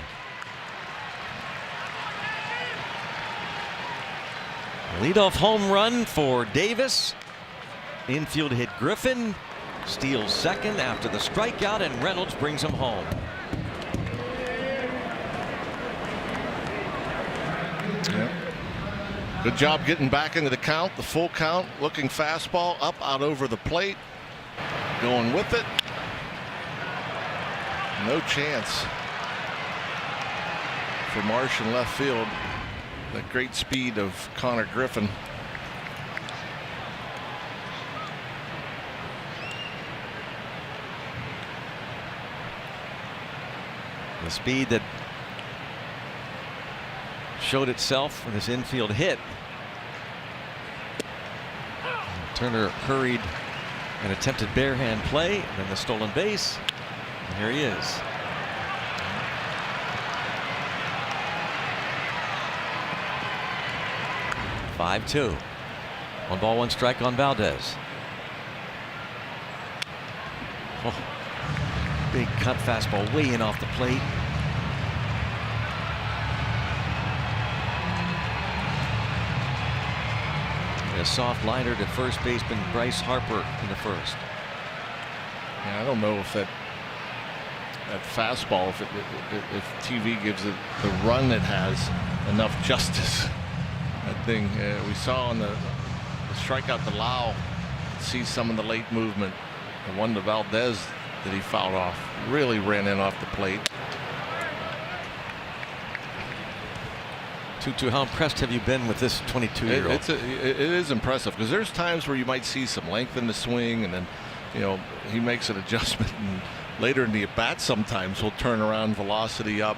Leadoff home run for Davis. Infield hit Griffin. Steals second after the strikeout, and Reynolds brings him home. Yep. Good job getting back into the count, the full count, looking fastball up out over the plate, going with it. No chance for Marsh in left field. The great speed of Connor Griffin. The speed that showed itself with this infield hit. Turner hurried and attempted barehand play, and then the stolen base. And here he is. (5-2). 1 ball, 1 strike on Valdez. Oh, big cut fastball way in off the plate. A soft liner to first baseman Bryce Harper in the first. Yeah, I don't know if that fastball, if TV gives it the run it has, enough justice. That thing we saw on the strikeout to Lau, see some of the late movement. The one to Valdez that he fouled off really ran in off the plate. 2-2. How impressed have you been with this 22-year-old? It is impressive, because there's times where you might see some length in the swing, and then he makes an adjustment, and later in the at bat sometimes he'll turn around, velocity up.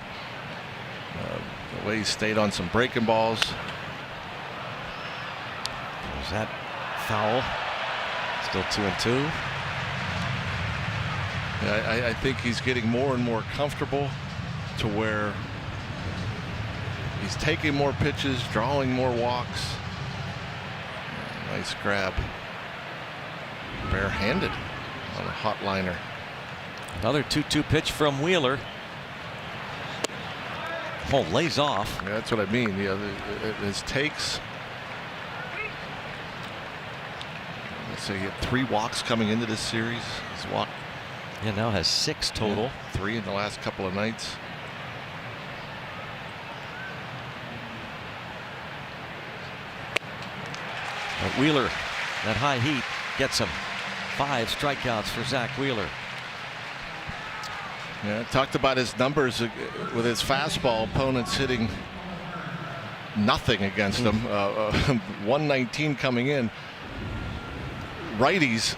The way he stayed on some breaking balls. Was that foul? Still 2-2. I think he's getting more and more comfortable to where He's taking more pitches, drawing more walks. Nice grab. Barehanded on a hot liner. Another 2-2 pitch from Wheeler. Oh, lays off. Yeah, that's what I mean. Yeah, his takes. Let's say he had 3 walks coming into this series. He's walked. Yeah, now has 6 total. 3 in the last couple of nights. But Wheeler, that high heat gets him. 5 strikeouts for Zach Wheeler. Yeah, talked about his numbers with his fastball. Opponents hitting nothing against him. 119 coming in. Righties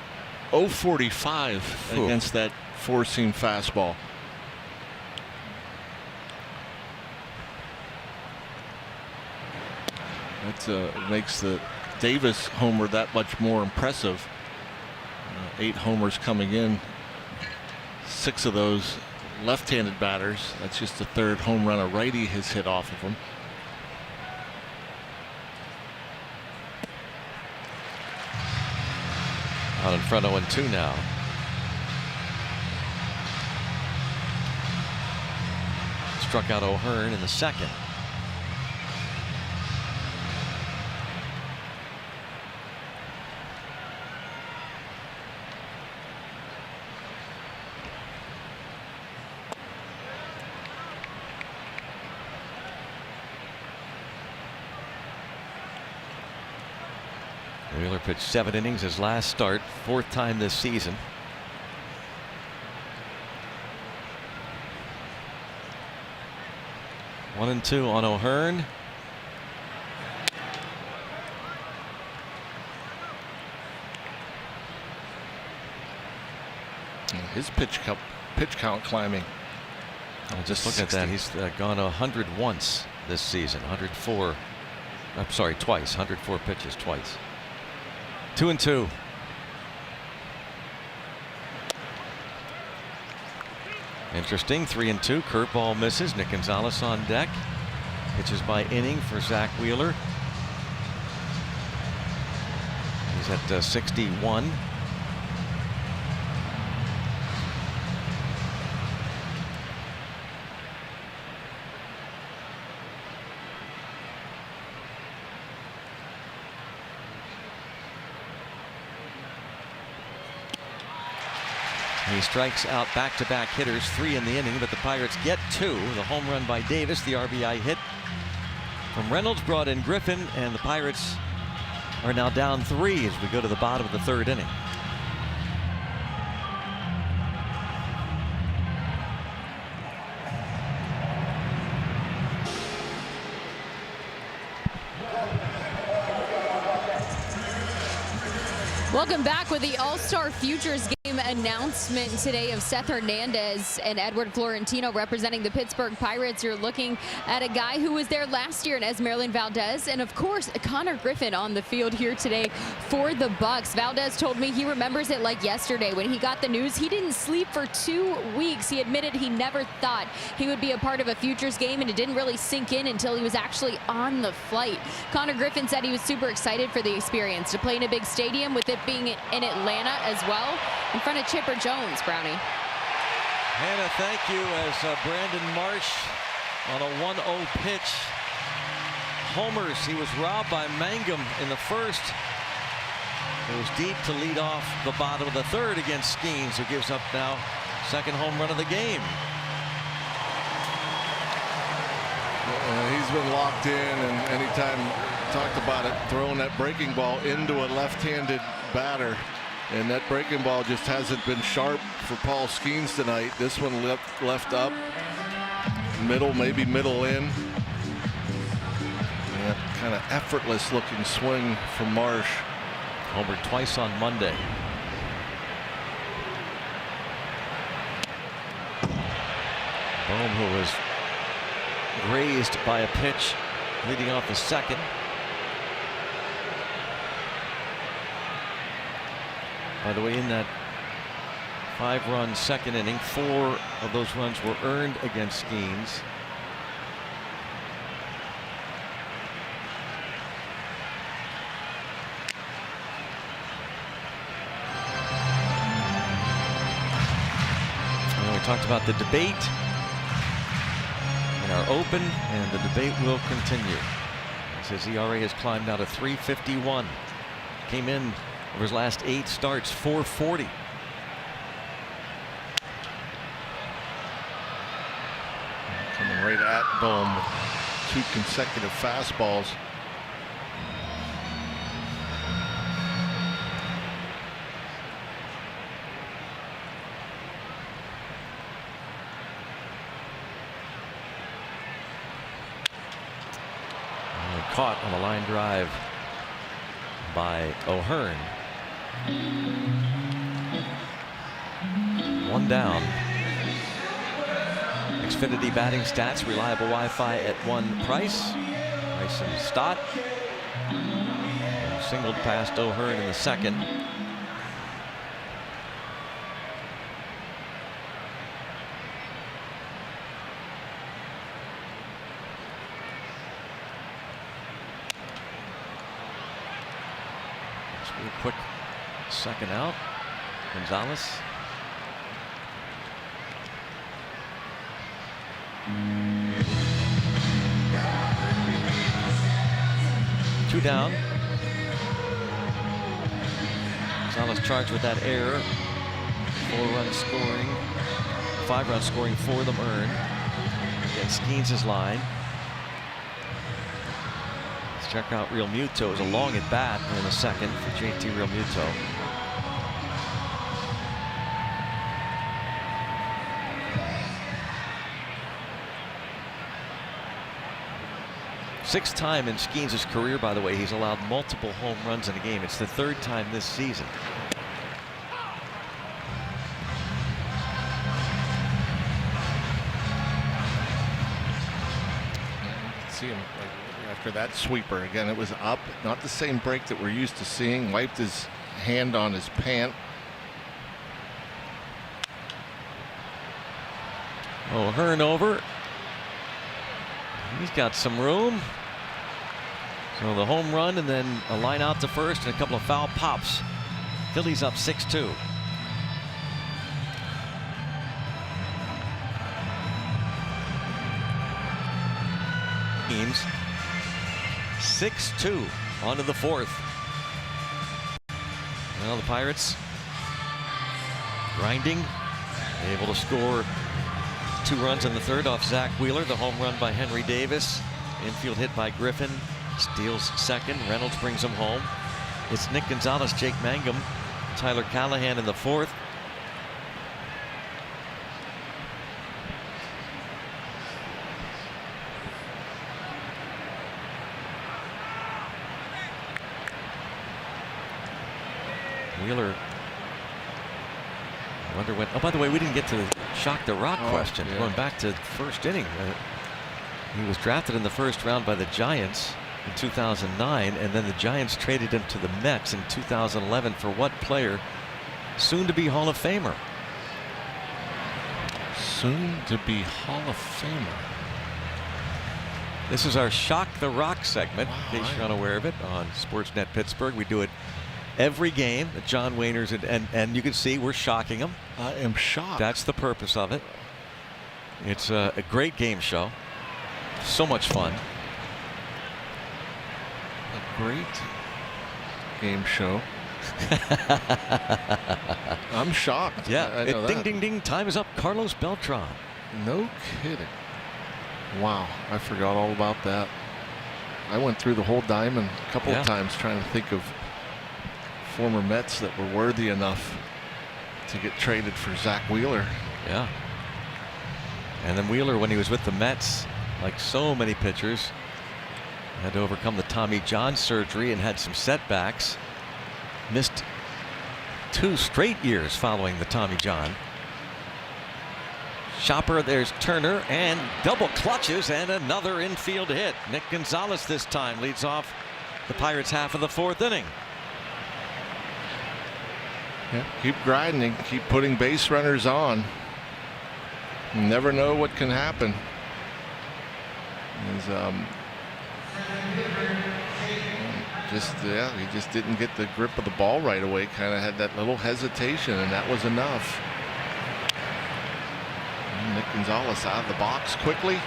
045 against that 4-seam fastball. That makes the Davis homer that much more impressive. 8 homers coming in. 6 of those left-handed batters. That's just the 3rd home run a righty has hit off of him. Out in front 0-2 now. Struck out O'Hearn in the 2nd. Wheeler pitched 7 innings his last start, 4th time this season. One and 2 on O'Hearn. His pitch count climbing. Oh, just look at that. He's gone 100 once this season. 104. I'm sorry, twice. 104 pitches twice. 2 and 2. Interesting. 3 and 2. Curveball misses. Nick Gonzalez on deck. Pitches by inning for Zach Wheeler. He's at 61. He strikes out back-to-back hitters, 3 in the inning, but the Pirates get 2. The home run by Davis, the RBI hit from Reynolds brought in Griffin, and the Pirates are now down 3 as we go to the bottom of the 3rd inning. Welcome back with the All-Star Futures game announcement today of Seth Hernandez and Edward Florentino representing the Pittsburgh Pirates. You're looking at a guy who was there last year, and Esmeralyn Valdez, and of course Connor Griffin on the field here today for the Bucks. Valdez told me he remembers it like yesterday when he got the news. He didn't sleep for 2 weeks. He admitted he never thought he would be a part of a Futures game, and it didn't really sink in until he was actually on the flight. Connor Griffin said he was super excited for the experience to play in a big stadium, with it being in Atlanta as well, in front of Chipper Jones. Brownie. Hannah, thank you, as Brandon Marsh on a 1-0 pitch homers. He was robbed by Mangum in the 1st. Goes deep to lead off the bottom of the 3rd against Skeens, who gives up now 2nd home run of the game. He's been locked in, and anytime talked about it, throwing that breaking ball into a left-handed batter, and that breaking ball just hasn't been sharp for Paul Skeens tonight. This one left up, middle, maybe middle in. Yeah, kind of effortless looking swing from Marsh. Homered twice on Monday. Bohm, who was grazed by a pitch leading off the 2nd. By the way, in that 5-run 2nd inning, 4 of those runs were earned against Skeens. talked about the debate in our open, and the debate will continue. His ERA has climbed now to 3.51. Came in over his last 8 starts, 4.40. Coming right at Bohm with 2 consecutive fastballs. Caught on a line drive by O'Hearn. 1 down. Xfinity batting stats, reliable Wi-Fi at 1 price. Price and Stott. Singled past O'Hearn in the second. Quick second out. Gonzalez. Two down. Gonzalez charged with that error. 4-run scoring. 5-run scoring, 4 of them earned. Against Skeens' line. Check out Real Muto. It was a long at bat in the second for JT Real Muto. Sixth time in Skeens' career, by the way, he's allowed multiple home runs in a game. It's the 3rd time this season. See him after that sweeper again. It was up, not the same break that we're used to seeing. Wiped his hand on his pant. O'Hearn over. He's got some room. So the home run and then a line out to first and a couple of foul pops. Phillies up 6-2. Teams 6-2 on to the 4th. Well, the Pirates grinding, able to score 2 runs in the 3rd off Zach Wheeler. The home run by Henry Davis. Infield hit by Griffin. Steals second. Reynolds brings him home. It's Nick Gonzalez, Jake Mangum, Tyler Callahan in the 4th. Wheeler, I wonder when. Oh, by the way, we didn't get to the Shock the Rock question. Yeah. Going back to the first inning. He was drafted in the 1st round by the Giants in 2009, and then the Giants traded him to the Mets in 2011 for what player? Soon to be Hall of Famer. Soon to be Hall of Famer. This is our Shock the Rock segment, Wow, in case you're unaware of it, on Sportsnet Pittsburgh. We do it every game that John Wainers and you can see we're shocking them. I am shocked. That's the purpose of it. It's a great game show. So much fun. A great game show. I'm shocked. Yeah. I know Ding, that. ding, ding. Time is up. Carlos Beltran. No kidding. Wow, I forgot all about that. I went through the whole diamond a couple of times trying to think of former Mets that were worthy enough to get traded for Zach Wheeler. Yeah. And then Wheeler, when he was with the Mets, like so many pitchers, had to overcome the Tommy John surgery and had some setbacks. Missed 2 straight years following the Tommy John. Chopper, there's Turner, and double clutches and another infield hit. Nick Gonzalez this time leads off the Pirates' half of the 4th inning. Yeah, keep grinding, keep putting base runners on. You never know what can happen. He just didn't get the grip of the ball right away. Kind of had that little hesitation, and that was enough. Nick Gonzalez out of the box quickly.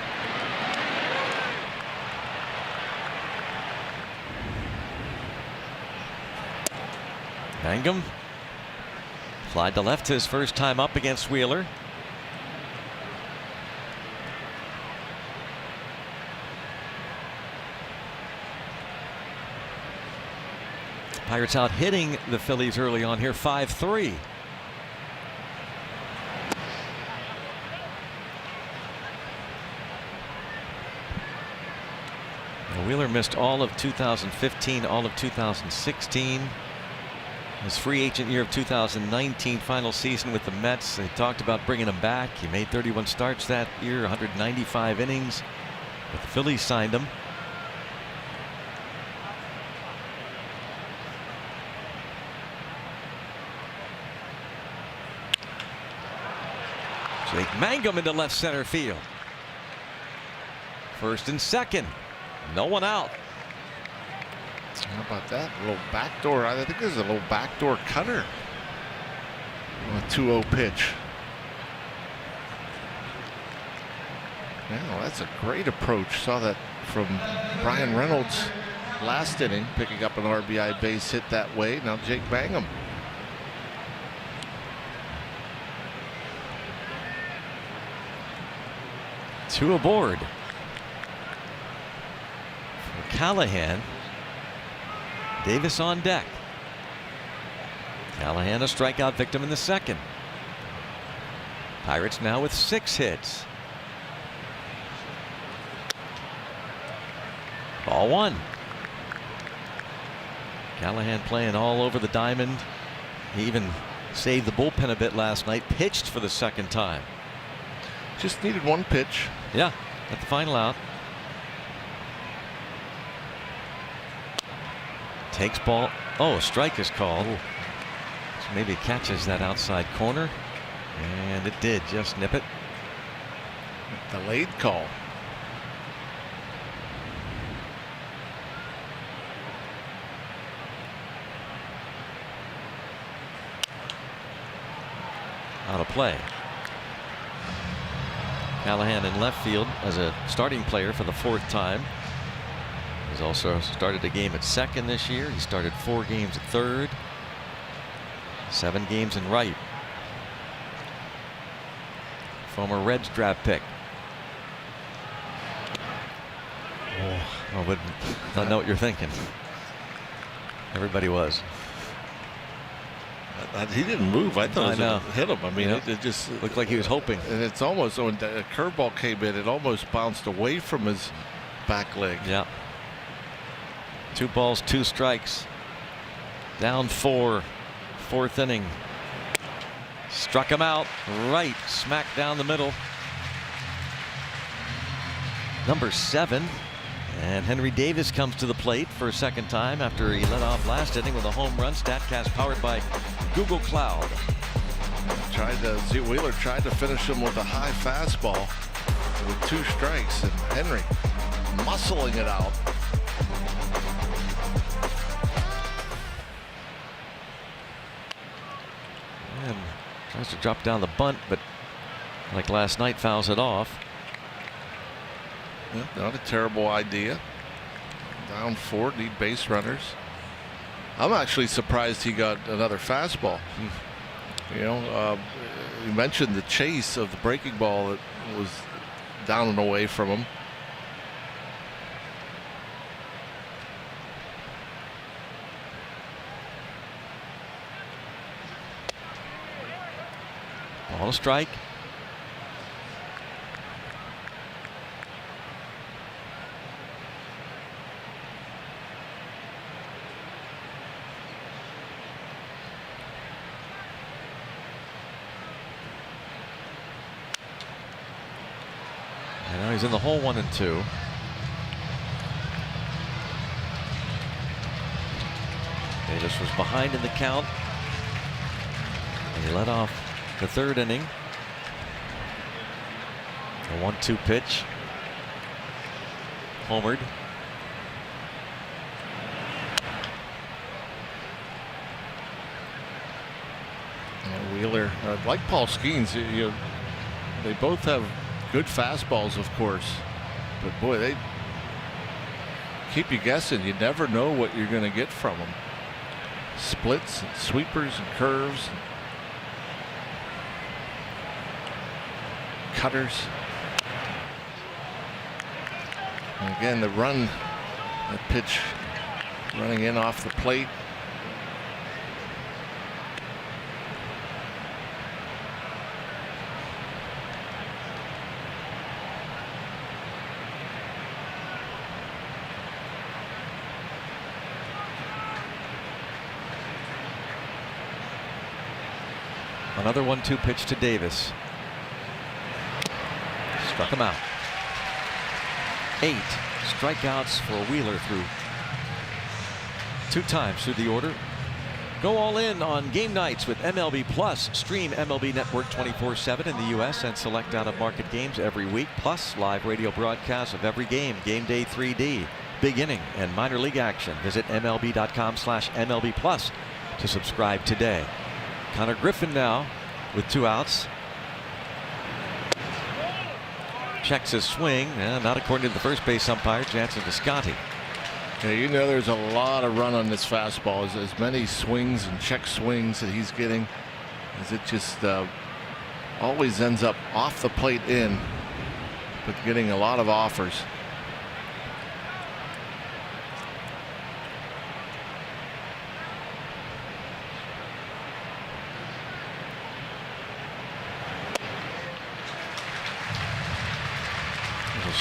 Mangum flied to left his first time up against Wheeler. Pirates out hitting the Phillies early on here, 5-3. Wheeler missed all of 2015, all of 2016. His free agent year of 2019, final season with the Mets. They talked about bringing him back. He made 31 starts that year, 195 innings. But the Phillies signed him. Jake Mangum into left center field. First and second. No one out. How about that? A little backdoor. I think this is a little backdoor cutter. A 2-0 pitch. Now that's a great approach. Saw that from Brian Reynolds last inning, picking up an RBI base hit that way. Now Jake Mangum. Two aboard. For Callahan. Davis on deck. Callahan a strikeout victim in the second. Pirates now with 6 hits. Ball 1. Callahan playing all over the diamond. He even saved the bullpen a bit last night. Pitched for the second time. Just needed one pitch. Yeah, at the final out. Takes ball. Oh, a strike is called. So maybe catches that outside corner. And it did just nip it. Delayed call. Out of play. Callahan in left field as a starting player for the 4th time. He's also started a game at second this year. He started 4 games at third. 7 games in right. Former Reds draft pick. Oh, I know what you're thinking. Everybody was. He didn't move. I thought it was hit him. I mean, yeah. it just looked like he was hoping. And it's almost, when a curveball came in, it almost bounced away from his back leg. Yeah. 2 balls, 2 strikes. Down 4. 4th inning. Struck him out right smack down the middle. Number 7. And Henry Davis comes to the plate for a second time after he led off last inning with a home run. StatCast powered by Google Cloud. Wheeler tried to finish him with a high fastball with 2 strikes, and Henry muscling it out. And tries to drop down the bunt, but like last night, fouls it off. Yeah, not a terrible idea. Down 4, need base runners. I'm actually surprised he got another fastball. You know, you mentioned the chase of the breaking ball that was down and away from him. Ball strike. And now he's in the hole, 1-2. Davis was behind in the count. And he led off the 3rd inning. A 1-2 pitch. Homered. Wheeler, like Paul Skeens, They both have good fastballs, of course, but boy, they keep you guessing. You never know what you're going to get from them. Splits and sweepers and curves, and cutters. And again, the run, that pitch running in off the plate. Another 1-2 pitch to Davis. Struck him out. 8 strikeouts for Wheeler through 2 times through the order. Go all in on game nights with MLB Plus. Stream MLB Network 24/7 in the U.S. and select out-of-market games every week. Plus live radio broadcasts of every game. Game Day 3D, big inning, and minor league action. Visit MLB.com/MLB Plus to subscribe today. Connor Griffin now with 2 outs. Checks his swing, not according to the first base umpire, Jansen Visconti. Yeah, you know there's a lot of run on this fastball. As many swings and check swings that he's getting, as it just always ends up off the plate in, but getting a lot of offers.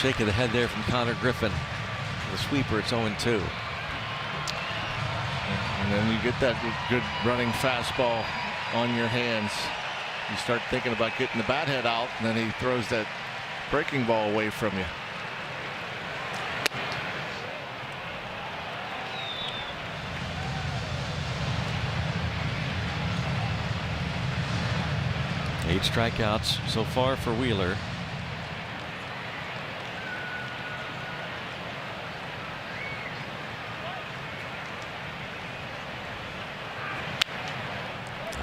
Shake of the head there from Connor Griffin. The sweeper, it's 0-2. And then you get that good running fastball on your hands. You start thinking about getting the bat head out, and then he throws that breaking ball away from you. Eight strikeouts so far for Wheeler.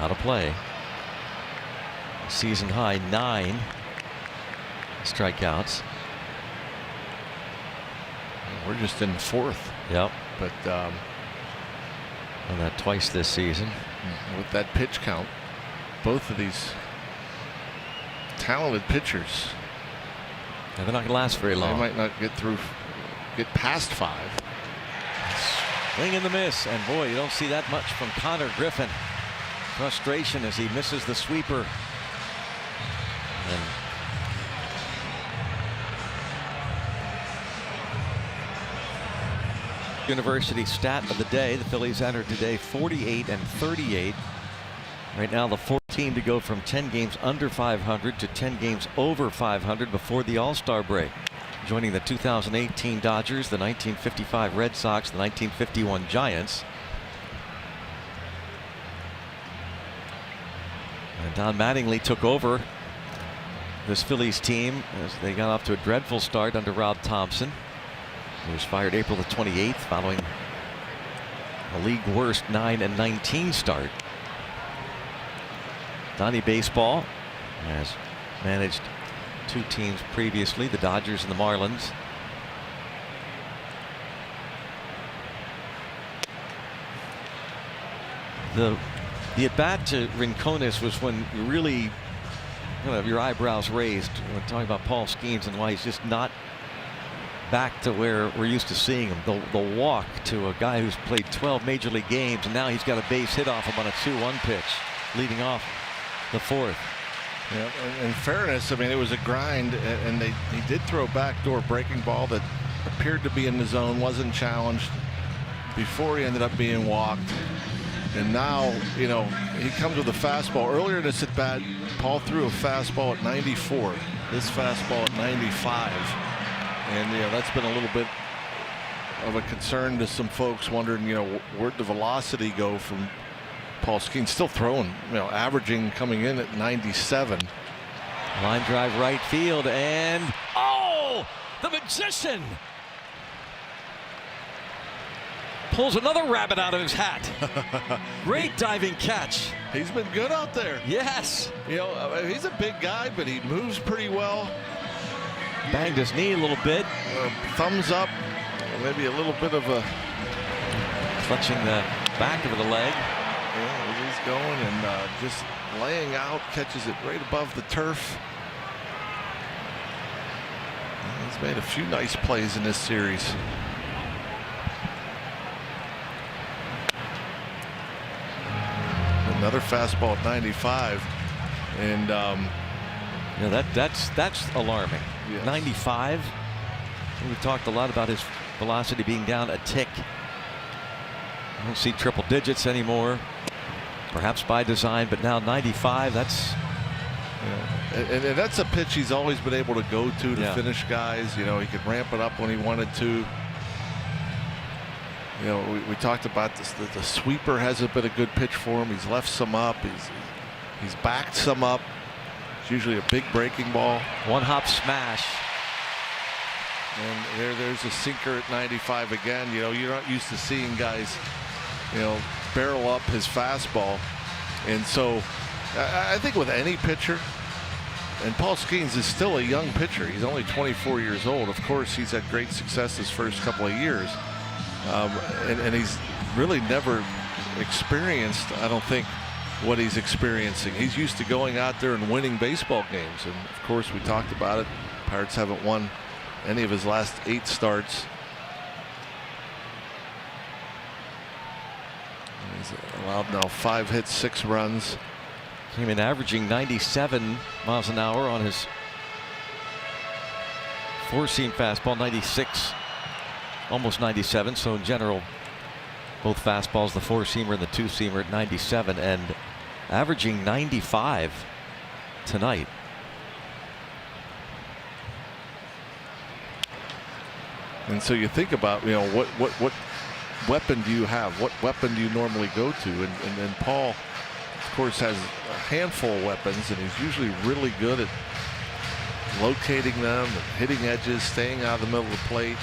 Out of play. Season high 9 strikeouts. We're just in 4th. Yep. But done that twice this season. With that pitch count, both of these talented pitchers. Yeah, they're not going to last very long. They might not get past 5. Swing and the miss, and boy, you don't see that much from Connor Griffin. Frustration as he misses the sweeper. And University stat of the day, the Phillies entered today 48-38. Right now the 4th team to go from 10 games under 500 to 10 games over 500 before the All-Star break. Joining the 2018 Dodgers, the 1955 Red Sox, the 1951 Giants. And Don Mattingly took over this Phillies team as they got off to a dreadful start under Rob Thompson. He was fired April the 28th following a league worst 9-19 start. Donnie Baseball has managed 2 teams previously, the Dodgers and the Marlins. The at-bat to Rincones was when you really have your eyebrows raised when talking about Paul Skeens and why he's just not back to where we're used to seeing him. The walk to a guy who's played 12 major league games, and now he's got a base hit off him on a 2-1 pitch leading off the 4th. Yeah, in fairness, I mean, it was a grind, and he did throw a backdoor breaking ball that appeared to be in the zone, wasn't challenged before he ended up being walked. And now, you know, he comes with a fastball. Earlier in this at bat, Paul threw a fastball at 94. This fastball at 95. And, you know, that's been a little bit of a concern to some folks wondering, you know, where'd the velocity go from Paul Skeens? Still throwing, you know, averaging coming in at 97. Line drive right field, and oh, the magician. pulls another rabbit out of his hat. Great diving catch. He's been good out there. Yes. You know, he's a big guy, but he moves pretty well. Banged his knee a little bit. Thumbs up. Maybe a little bit of a clutching the back of the leg. Yeah, he's going and just laying out, catches it right above the turf. He's made a few nice plays in this series. Another fastball at 95, and you know, that's alarming. Yes. 95. We've talked a lot about his velocity being down a tick. I don't see triple digits anymore, perhaps by design, but now 95. That's and that's a pitch he's always been able to go to finish guys. You know, he could ramp it up when he wanted to. You know, we talked about this. The sweeper hasn't been a good pitch for him. He's left some up. He's backed some up. It's usually a big breaking ball. One hop smash. And there's a sinker at 95 again. You know, you're not used to seeing guys, you know, barrel up his fastball. And so I think with any pitcher, and Paul Skeens is still a young pitcher. He's only 24 years old. Of course, he's had great success his first couple of years. And he's really never experienced, I don't think, what he's experiencing. He's used to going out there and winning baseball games. And of course, we talked about it. Pirates haven't won any of his last 8 starts. He's allowed now 5 hits, 6 runs. Came in averaging 97 miles an hour on his 4-seam fastball, 96, almost 97. So in general, both fastballs, the 4-seamer and the 2-seamer at 97, and averaging 95 tonight. And so you think about, you know, what weapon do you have? What weapon do you normally go to? And Paul, of course, has a handful of weapons, and he's usually really good at locating them, and hitting edges, staying out of the middle of the plate.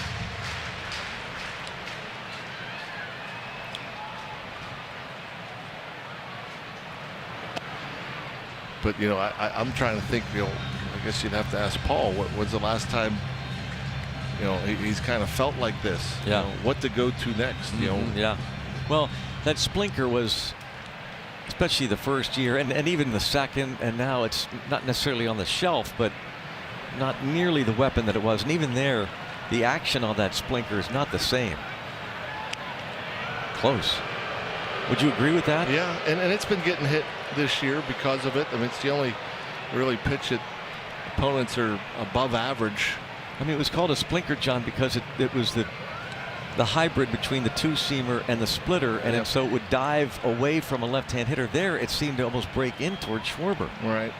But, you know, I'm trying to think, you know, I guess you'd have to ask Paul, when's the last time, you know, he's kind of felt like this. Yeah. You know, what to go to next, you know. Yeah. Well, that splinker was, especially the first year and even the second, and now it's not necessarily on the shelf, but not nearly the weapon that it was. And even there, the action on that splinker is not the same. Close. Would you agree with that? Yeah, and it's been getting hit this year because of it. I mean, it's the only really pitch that opponents are above average. I mean, it was called a splinker, John, because it was the hybrid between the 2-seamer and the splitter, and so it would dive away from a left-hand hitter. There, it seemed to almost break in towards Schwarber. Right.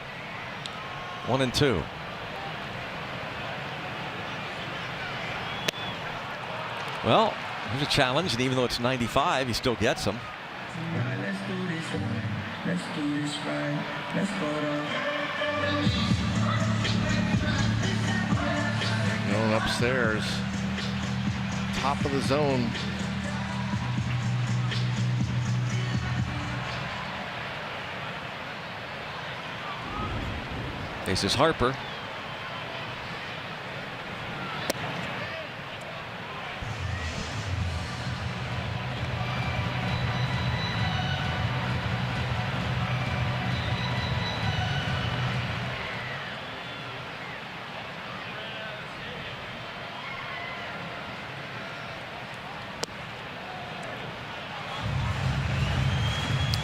1-2. Well, there's a challenge, and even though it's 95, he still gets them. Let's do this right. Let's do this right. Let's go down. Going upstairs. Top of the zone. Faces Harper.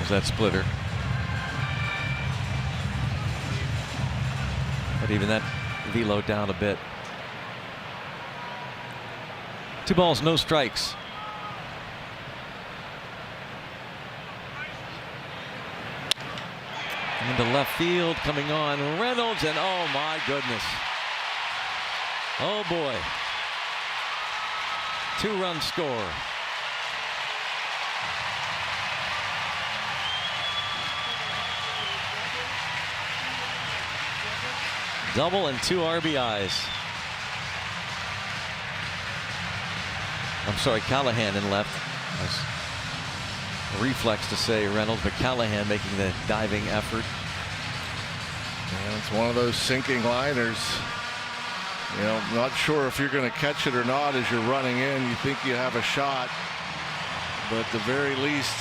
That splitter, but even that velo down a bit. 2 balls, no strikes. Into left field, coming on Reynolds, and oh my goodness, oh boy, 2-run score. Double and 2 RBIs. I'm sorry, Callahan in left. Nice reflex to say Reynolds, but Callahan making the diving effort. And it's one of those sinking liners. You know, not sure if you're going to catch it or not as you're running in. You think you have a shot, but at the very least,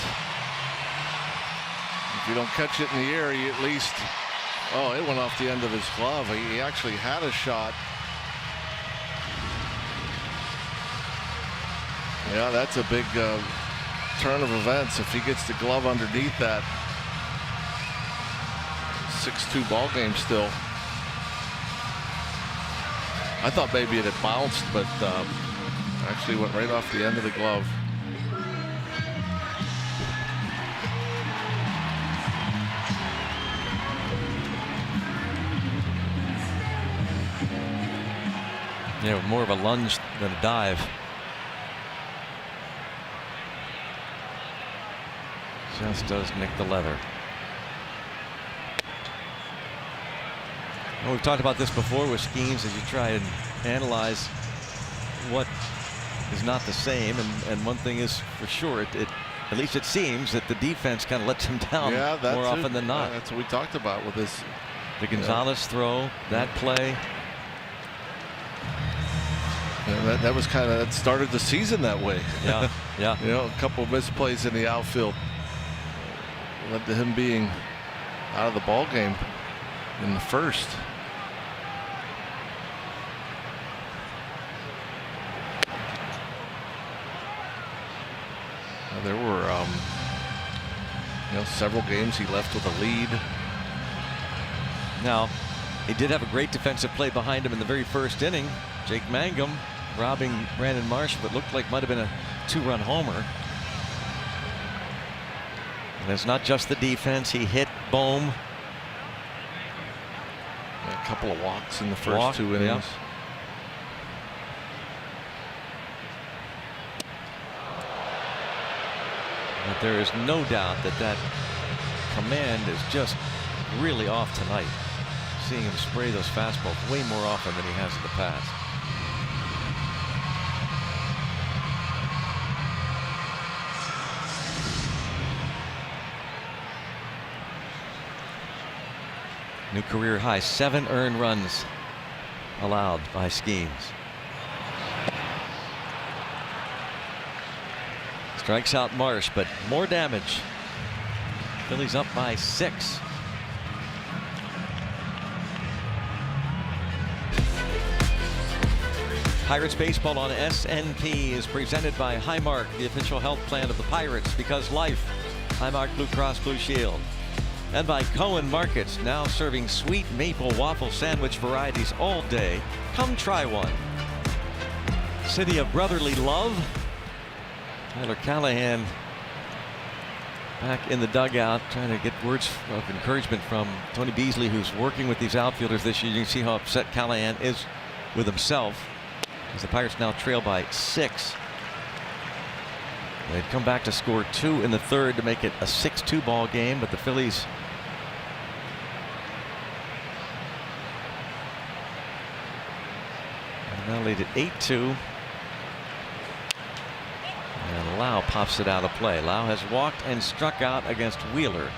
if you don't catch it in the air, you at least, oh, it went off the end of his glove. He actually had a shot. Yeah, that's a big turn of events if he gets the glove underneath that. 6-2 ball game still. I thought maybe it had bounced, but actually went right off the end of the glove. Yeah, more of a lunge than a dive. Just does nick the leather. Well, we've talked about this before with schemes as you try and analyze what is not the same, and one thing is for sure, at least it seems that the defense kind of lets them down more often than not. That's what we talked about with this. The Gonzalez throw, that play. Yeah, that was kind of, that started the season that way. Yeah, yeah. You know, a couple of misplays in the outfield led to him being out of the ball game in the first. There were several games he left with a lead. Now, he did have a great defensive play behind him in the very first inning. Jake Mangum robbing Brandon Marsh, but looked like might have been a 2-run homer. And it's not just the defense. He hit Bohm. A couple of walks in the first 2 innings. Yeah. But there is no doubt that command is just really off tonight. Seeing him spray those fastballs way more often than he has in the past. New career high, 7 earned runs allowed by Schemes. Strikes out Marsh, but more damage. Phillies up by 6. Pirates baseball on SNP is presented by Highmark, the official health plan of the Pirates, because life. Highmark Blue Cross Blue Shield. And by Cohen Markets, now serving sweet maple waffle sandwich varieties all day. Come try one. City of brotherly love. Tyler Callahan back in the dugout trying to get words of encouragement from Tony Beasley, who's working with these outfielders this year. You can see how upset Callahan is with himself as the Pirates now trail by 6. They'd come back to score 2 in the third to make it a 6-2 ball game, but the Phillies now lead at 8-2. And Lau pops it out of play. Lau has walked and struck out against Wheeler.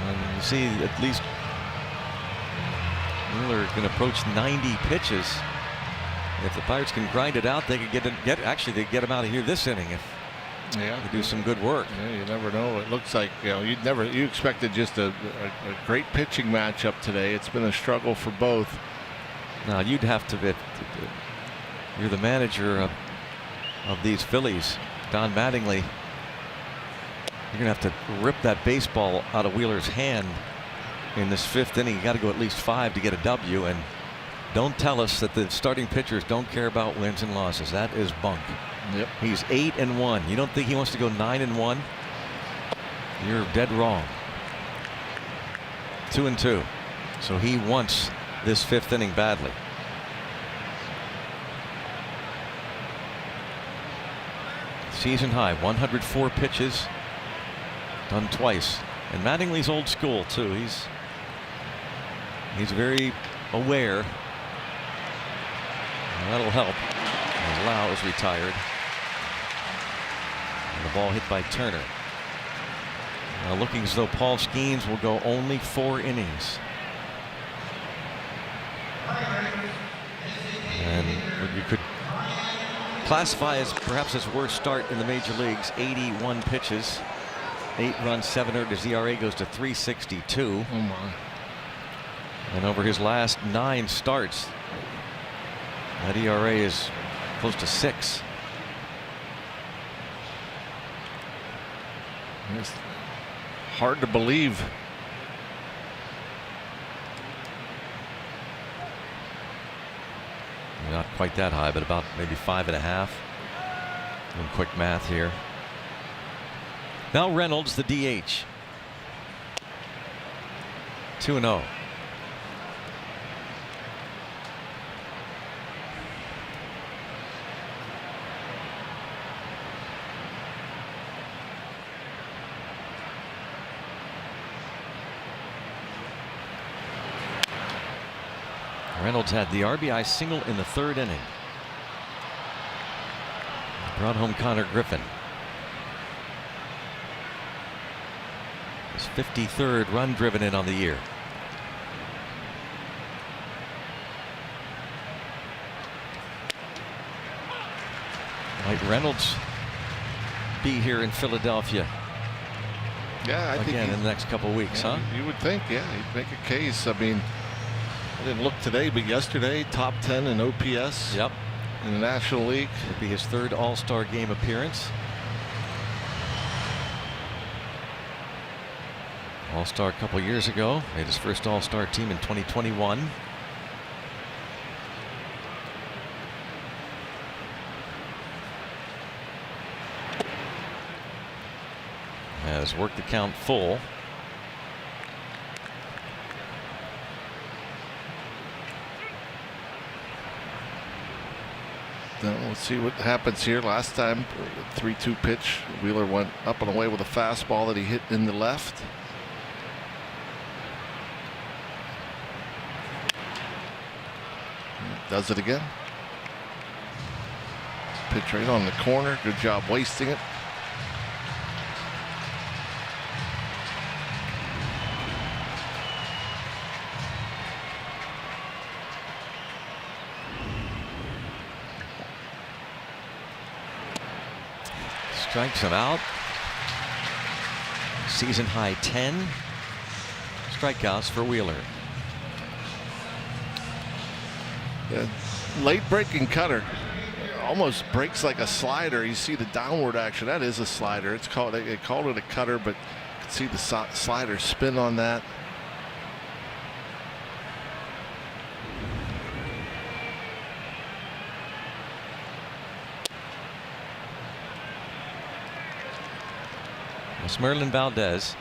And you see at least Wheeler can approach 90 pitches. If the Pirates can grind it out, they could get him out of here this inning if they do some good work. Yeah, you never know. It looks like you expected just a great pitching matchup today. It's been a struggle for both. Now you'd have to you're the manager of these Phillies, Don Mattingly. You're gonna have to rip that baseball out of Wheeler's hand in this 5th inning. You got to go at least 5 to get a W, and don't tell us that the starting pitchers don't care about wins and losses. That is bunk. Yep. He's 8-1. You don't think he wants to go 9-1? You're dead wrong. 2-2. So he wants this 5th inning badly. Season high 104 pitches done twice, and Mattingly's old school too. He's very aware. That'll help. As Lau is retired. And the ball hit by Turner. Now looking as though Paul Skeens will go only 4 innings. And what you could classify as perhaps his worst start in the major leagues. 81 pitches, 8 runs, 7 earned. His ERA goes to 3.62. Oh my. And over his last 9 starts, that ERA is close to 6. It's hard to believe. Not quite that high, but about maybe 5.5. Doing quick math here. Now Reynolds, the DH. 2-0. Reynolds had the RBI single in the 3rd inning. Brought home Connor Griffin. His 53rd run driven in on the year. Might Reynolds be here in Philadelphia? Yeah, I think again in the next couple of weeks, yeah, huh? You would think, yeah, he'd make a case. I mean, I didn't look today, but yesterday, top 10 in OPS. Yep. In the National League. It'd be his 3rd All-Star game appearance. All-Star a couple years ago. Made his first All-Star team in 2021. Has worked the count full. Then we'll see what happens here. Last time, 3-2 pitch. Wheeler went up and away with a fastball that he hit in the left. Does it again. Pitch right on the corner. Good job wasting it. Strikes him out. Season high 10 strikeouts for Wheeler. Yeah, late breaking cutter. Almost breaks like a slider. You see the downward action. That is a slider. It's called. They called it a cutter, but you can see the slider spin on that. It's Merlin Valdez.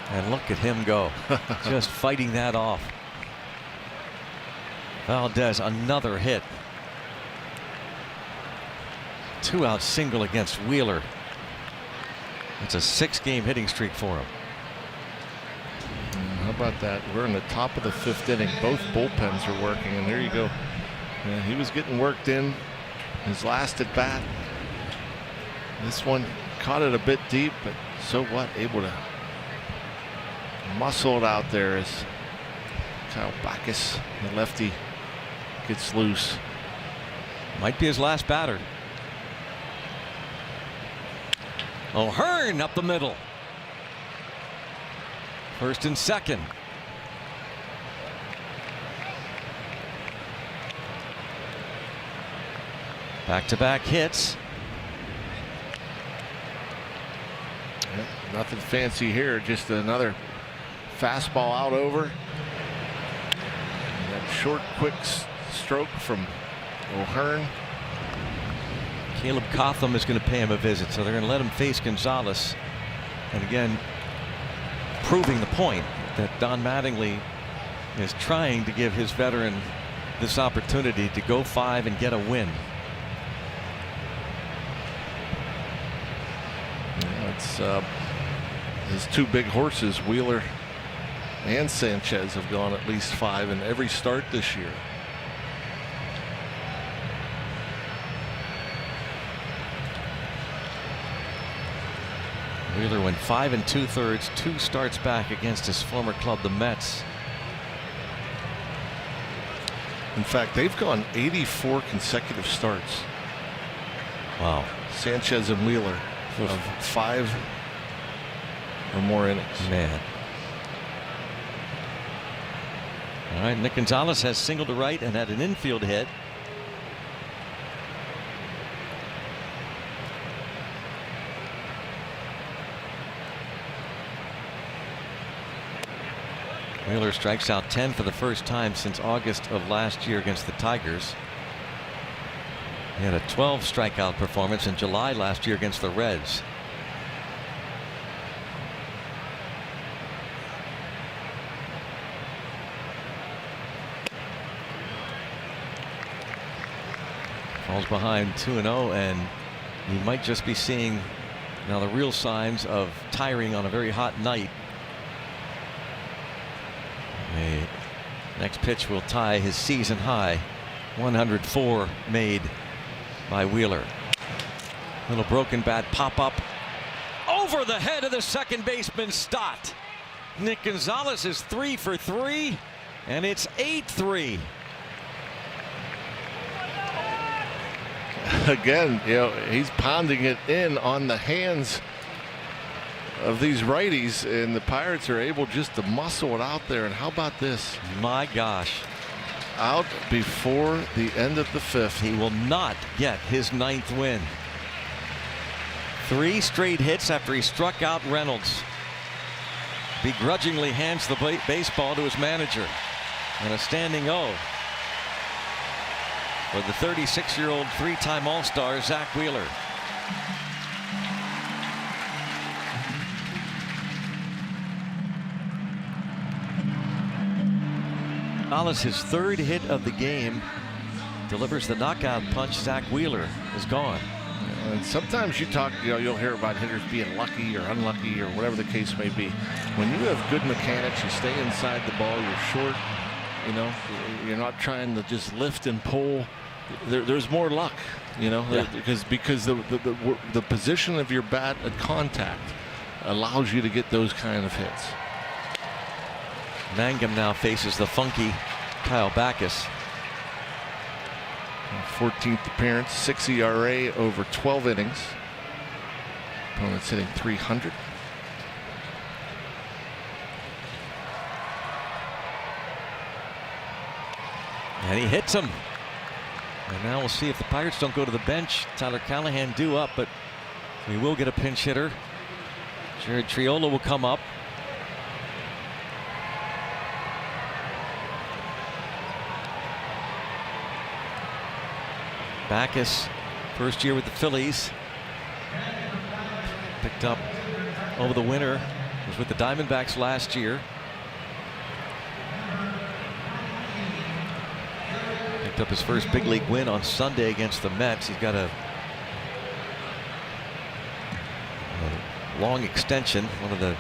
And look at him go. Just fighting that off. Valdez, another hit. 2-out single against Wheeler. It's a 6-game hitting streak for him. How about that? We're in the top of the 5th inning. Both bullpens are working, and there you go. Yeah, he was getting worked in his last at bat. This one caught it a bit deep, but so what? Able to muscle it out there as Kyle Backus, the lefty, gets loose. Might be his last batter. O'Hearn up the middle. First and second. Back-to-back hits. Yep, nothing fancy here, just another fastball out over. And that short, quick stroke from O'Hearn. Caleb Cotham is going to pay him a visit, so they're going to let him face Gonzalez. And again, proving the point that Don Mattingly is trying to give his veteran this opportunity to go 5 and get a win. It's his two big horses, Wheeler and Sanchez, have gone at least 5 in every start this year. Wheeler went 5 2/3, 2 starts back against his former club, the Mets. In fact, they've gone 84 consecutive starts. Wow. Sanchez and Wheeler of 5 or more innings. Man. All right, Nick Gonzalez has singled to right and had an infield hit. Wheeler strikes out 10 for the first time since August of last year against the Tigers. He had a 12 strikeout performance in July last year against the Reds. Falls behind 2-0, and you might just be seeing now the real signs of tiring on a very hot night. The next pitch will tie his season high. 104 made by Wheeler. Little broken bat pop up over the head of the second baseman Stott. Nick Gonzalez is 3 for 3, and it's 8-3. Again, he's pounding it in on the hands of these righties, and the Pirates are able just to muscle it out there. And how about this? My gosh. Out before the end of the 5th. He will not get his 9th win. 3 straight hits after he struck out Reynolds. Begrudgingly hands the baseball to his manager. And a standing O for the 36-year-old 3-time All-Star Zach Wheeler. Gonzalez, his 3rd hit of the game, delivers the knockout punch. Zach Wheeler is gone. And sometimes you'll hear about hitters being lucky or unlucky or whatever the case may be. When you have good mechanics, you stay inside the ball, you're short, you're not trying to just lift and pull. There's more luck, Yeah. because the position of your bat at contact allows you to get those kind of hits. Mangum now faces the funky Kyle Backus. 14th appearance, 6 ERA over 12 innings. Opponent's hitting .300. And he hits him. And now we'll see if the Pirates don't go to the bench. Tyler Callahan due up, but we will get a pinch hitter. Jared Triolo will come up. Backus, first year with the Phillies, picked up over the winter, was with the Diamondbacks last year. Picked up his first big league win on Sunday against the Mets. He's got a long extension, one of the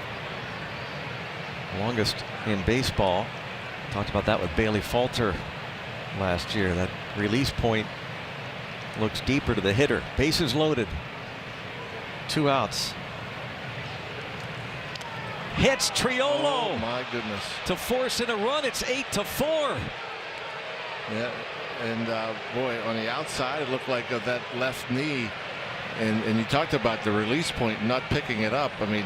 longest in baseball. Talked about that with Bailey Falter last year. That release point looks deeper to the hitter. Bases loaded. 2 outs. Hits Triolo. Oh my goodness. To force in a run. It's 8-4. Yeah, and boy, on the outside it looked like that left knee, and you talked about the release point not picking it up. I mean,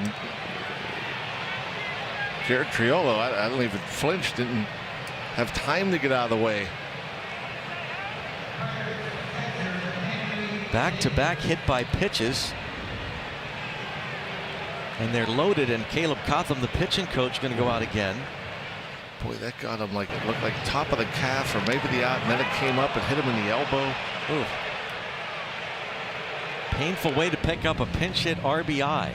Jared Triolo, I don't even flinch, didn't have time to get out of the way. Back-to-back hit by pitches, and they're loaded, and Caleb Cotham, the pitching coach, going to go out again. Boy, that got him like, it looked like top of the calf or maybe the out, and then it came up and hit him in the elbow. Ooh. Painful way to pick up a pinch hit RBI.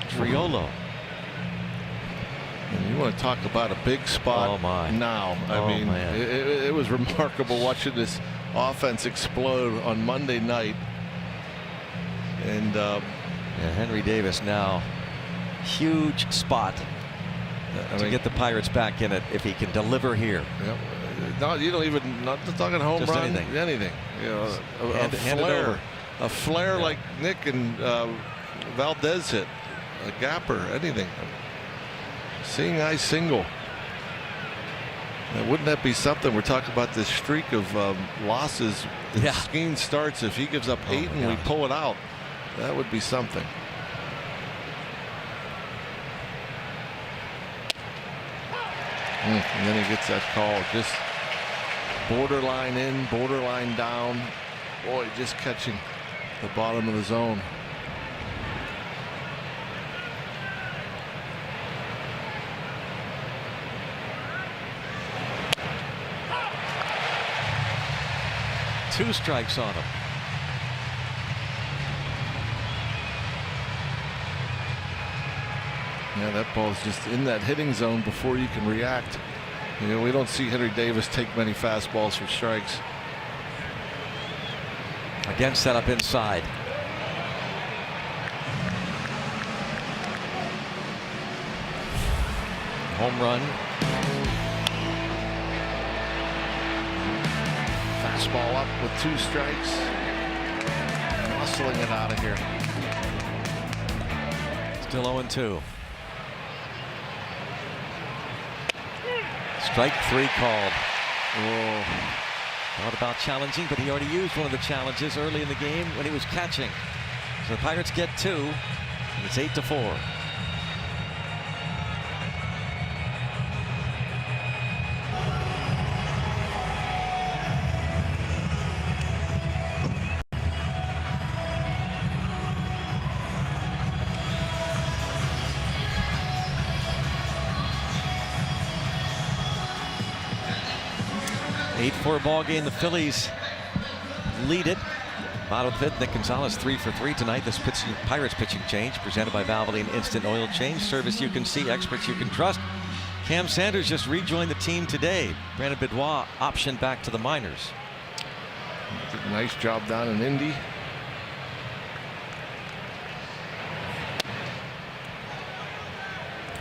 Triolo. And you want to talk about a big spot. Oh my. Now. I mean, it was remarkable watching this offense explode on Monday night. And Yeah, Henry Davis now, huge spot to get the Pirates back in it if he can deliver here. Yep. No, you don't even, not talking home Just run, anything. You know, Hand it over. A flare like Nick and Valdez hit, a gapper, anything. Seeing eye single. Now, wouldn't that be something? We're talking about this streak of losses. Yeah. Skeen starts. If he gives up 8 and we pull it out, that would be something. And then he gets that call. Just borderline in, borderline down. Boy, just catching the bottom of the zone. Two strikes on him. Yeah, that ball's just in that hitting zone before you can react. You know, we don't see Henry Davis take many fastballs for strikes. Again, set up inside. Home run. Fastball up with 2 strikes. Muscling it out of here. Still 0-2. Strike 3 called. Oh. Thought about challenging, but he already used one of the challenges early in the game when he was catching. So the Pirates get 2, and it's 8-4. Eight-4 ball game. The Phillies lead it. Bottom of the 5th. Nick Gonzalez 3 for 3 tonight. This Pirates pitching change presented by Valvoline Instant Oil Change. Service you can see, experts you can trust. Cam Sanders just rejoined the team today. Brandon Benoit optioned back to the minors. Did a nice job down in Indy.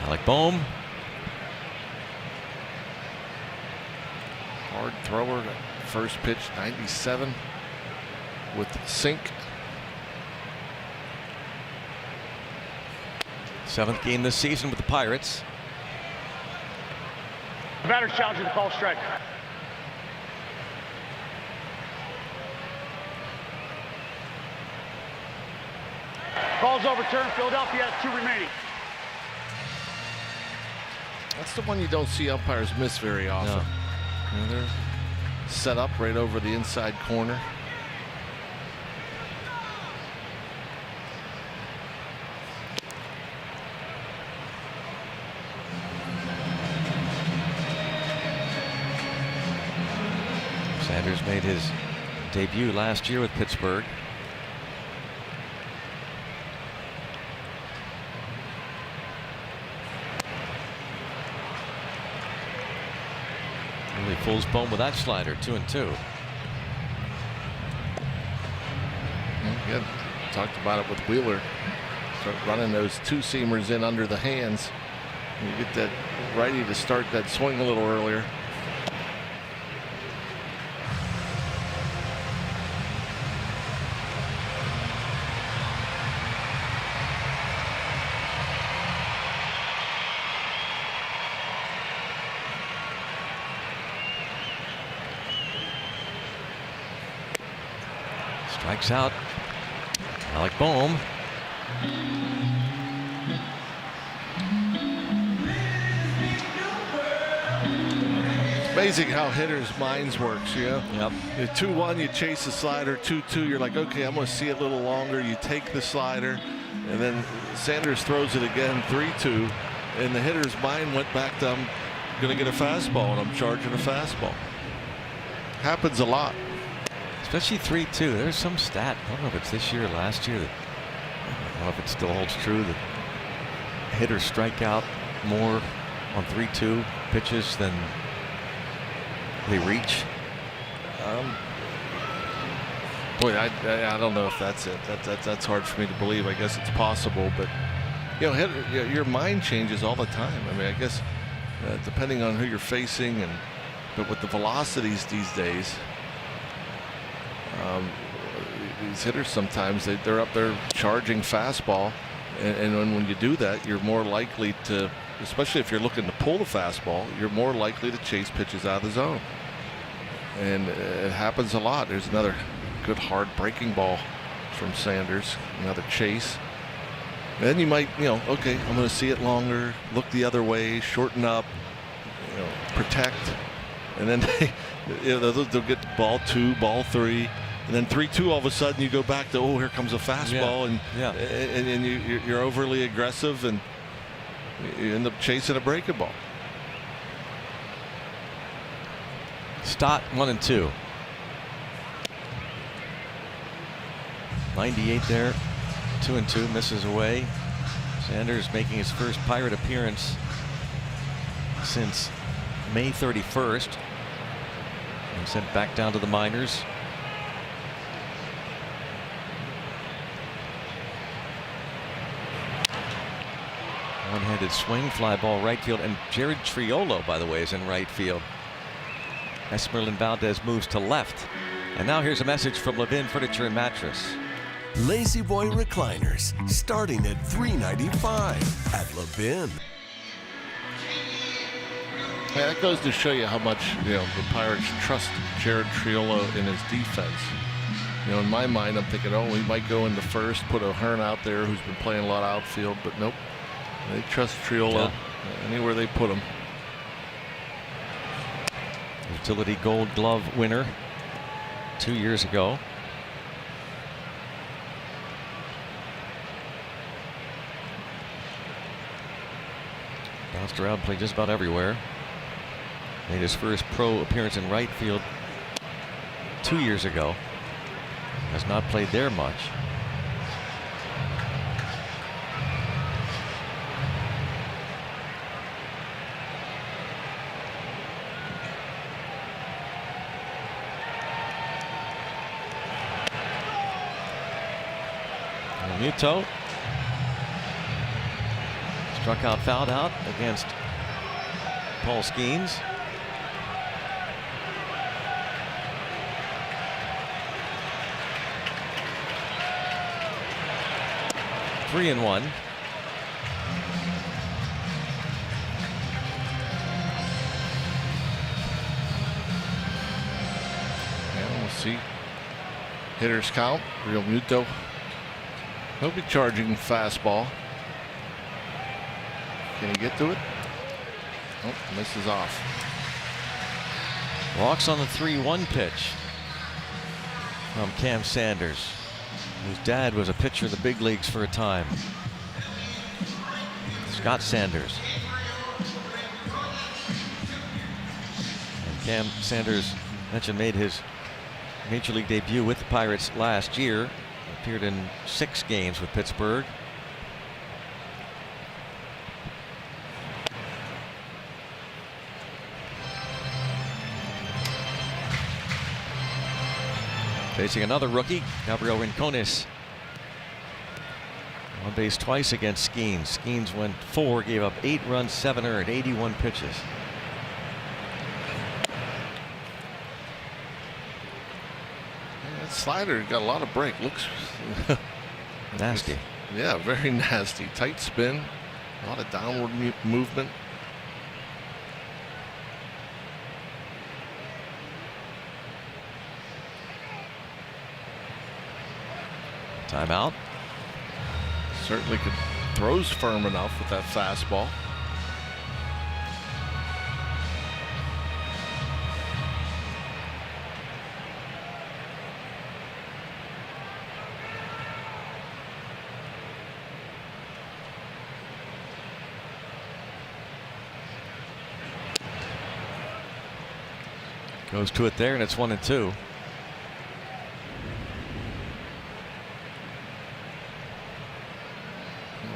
Alec Boehm. Hard thrower. First pitch 97 with sink. 7th game this season with the Pirates. The batter's challenging the call strike. Call's overturned. Philadelphia has 2 remaining. That's the one you don't see umpires miss very often. No. You know, they're set up right over the inside corner. Sanders made his debut last year with Pittsburgh. Really fools Boehm with that slider. 2-2. Yeah, talked about it with Wheeler. Start running those 2-seamers in under the hands. You get that righty to start that swing a little earlier. Strikes out Alec Boehm. It's amazing how hitters' minds works, you know? Yep. 2-1, you chase the slider. 2-2, you're like, okay, I'm going to see it a little longer. You take the slider, and then Sanders throws it again, 3-2, and the hitter's mind went back to, I'm going to get a fastball, and I'm charging a fastball. Happens a lot. Especially 3-2. There's some stat. I don't know if it's this year or last year. I don't know if it still holds true that hitters strike out more on 3-2 pitches than they reach. Boy, I don't know if that's it. That's hard for me to believe. I guess it's possible, but your mind changes all the time. I mean, I guess depending on who you're facing, but with the velocities these days, these hitters sometimes they're up there charging fastball, and when you do that, you're more likely to, especially if you're looking to pull the fastball, you're more likely to chase pitches out of the zone, and it happens a lot. There's another good hard breaking ball from Sanders, another chase. And then you might, okay, I'm going to see it longer, look the other way, shorten up, protect, and then they'll get ball 2, ball 3, and then 3-2. All of a sudden, you go back to, oh, here comes a fastball, and you're overly aggressive, and you end up chasing a breaking ball. Stott 1-2. 98 there. 2-2, misses away. Sanders making his first Pirate appearance since May 31st. And sent back down to the minors. One-handed swing, fly ball right field, and Jared Triolo, by the way, is in right field. Esmeralyn Valdez moves to left. And now here's a message from Levin Furniture and Mattress. Lazy Boy recliners starting at $395 at Levin. Yeah, that goes to show you how much the Pirates trust Jared Triolo in his defense. In my mind, I'm thinking, oh, he might go into first, put O'Hearn out there who's been playing a lot of outfield, but nope. They trust Triolo anywhere they put him. Utility Gold Glove winner 2 years ago. Bounced around, played just about everywhere. Made his first pro appearance in right field 2 years ago. Has not played there much. Muto struck out, fouled out against Paul Skeens. Three and one. And we'll see. Hitters count. Real Muto. He'll be charging fastball. Can he get to it? Oh, misses off. Walks on the 3-1 pitch from Cam Sanders, whose dad was a pitcher in the big leagues for a time. Scott Sanders. And Cam Sanders, mentioned, made his major league debut with the Pirates last year. Appeared in 6 games with Pittsburgh. Facing another rookie, Gabriel Rincones. On base twice against Skeens. Skeens went 4, gave up 8 runs, 7 earned, 81 pitches. That slider got a lot of break. Looks nasty. Yeah, very nasty. Tight spin, a lot of downward movement. Timeout. Certainly throws firm enough with that fastball. Goes to it there, and it's 1-2.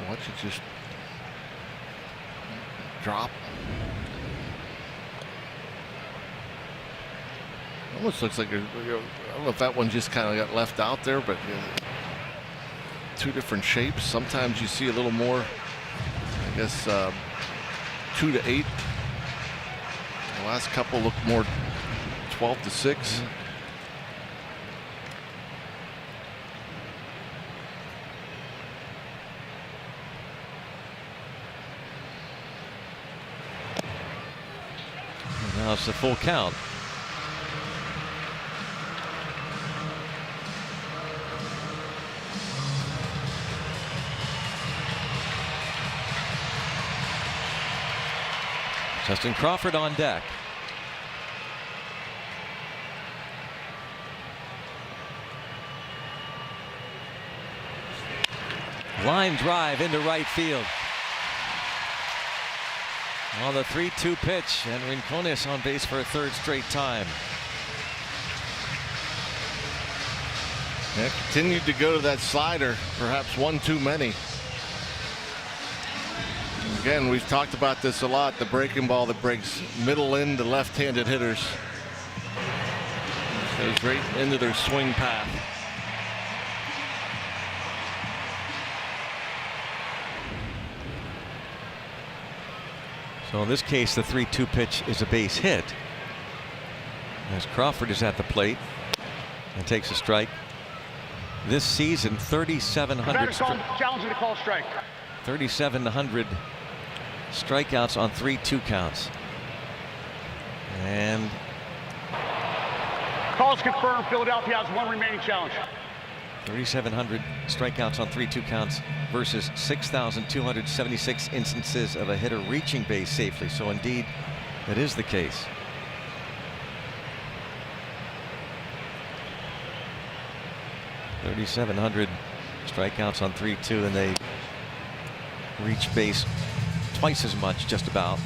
Watch it just drop. almost looks like I don't know if that one just kind of got left out there, but two different shapes. Sometimes you see a little more, I guess, 2 to 8. The last couple look more 12 to 6. Now it's a full count. Justin Crawford on deck. Line drive into right field. On the 3-2 pitch, and Rincones on base for a third straight time. Yeah, continued to go to that slider, perhaps one too many. Again, we've talked about this a lot, the breaking ball that breaks middle in to left-handed hitters. Goes right into their swing path. So in this case, the 3-2 pitch is a base hit, as Crawford is at the plate and takes a strike. This season, 3,700 challenging to call strike. 3,700 strikeouts on 3-2 counts. And Calls confirmed. Philadelphia has one remaining challenge. 3,700 strikeouts on 3-2 counts versus 6,276 instances of a hitter reaching base safely. So indeed, that is the case. .3,700 strikeouts on 3-2, and they reach base twice as much, just about.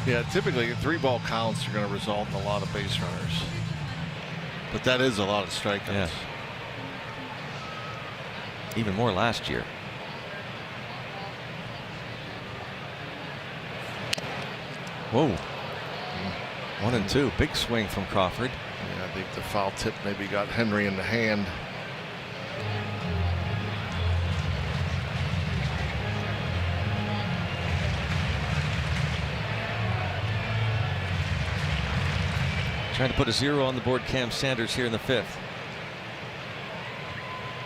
Yeah, typically 3-ball counts are going to result in a lot of base runners. But that is a lot of strikeouts. Yeah. Even more last year. Whoa. 1-2. Big swing from Crawford. Yeah, I think the foul tip maybe got Henry in the hand. Trying to put a 0 on the board, Cam Sanders here in the 5th.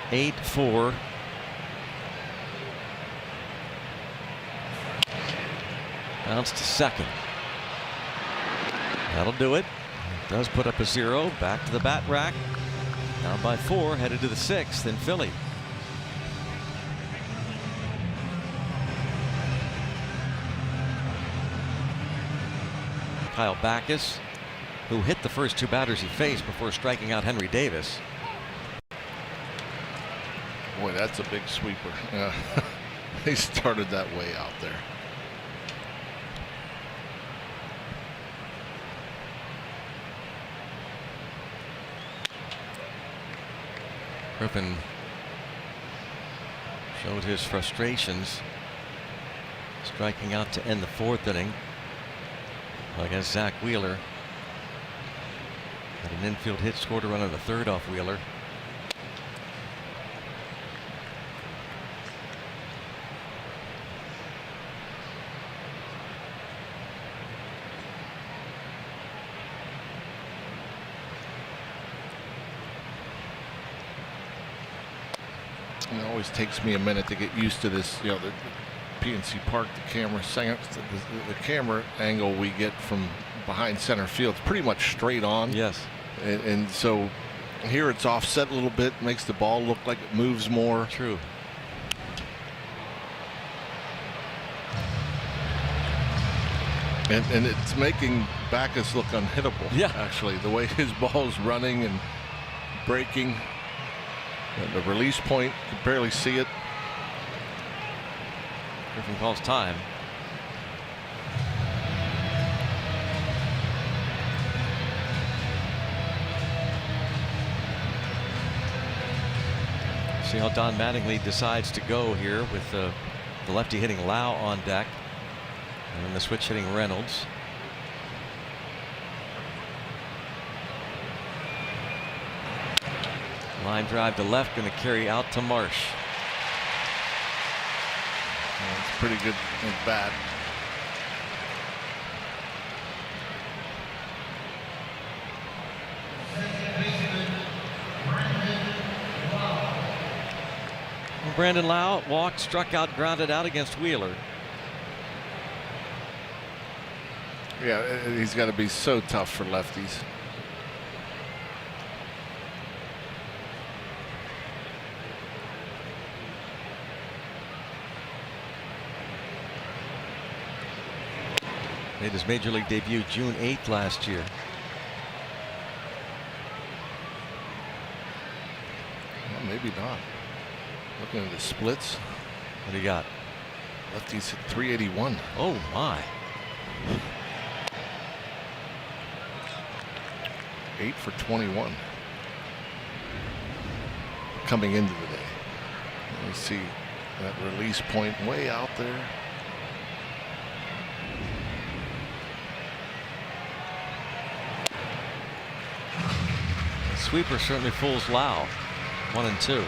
8-4. Bounce to second. That'll do it. Does put up a 0. Back to the bat rack. Down by 4, headed to the 6th in Philly. Kyle Backus, who hit the first 2 batters he faced before striking out Henry Davis. Boy, that's a big sweeper. Yeah. He started that way out there. Griffin showed his frustrations, striking out to end the 4th inning against Zach Wheeler. Had an infield hit, scored a run on the 3rd off Wheeler. It always takes me a minute to get used to this. You know, the PNC Park, the camera angle we get from behind center field is pretty much straight on. Yes. And so here it's offset a little bit, makes the ball look like it moves more. True. And it's making Backus look unhittable. Yeah. Actually, the way his ball's running and breaking. And the release point, you can barely see it. Griffin calls time. See how Don Mattingly decides to go here with the lefty hitting Lau on deck and the switch hitting Reynolds. Line drive to left, going to carry out to Marsh. It's pretty good at bat. Brandon Lau walked, struck out, grounded out against Wheeler. Yeah, he's got to be so tough for lefties. Made his major league debut June 8th last year. Well, maybe not. Looking at the splits. What do you got? Lefties at 381. Oh my. 8 for 21. Coming into the day. Let me see that release point way out there. The sweeper certainly fools Lau. 1-2.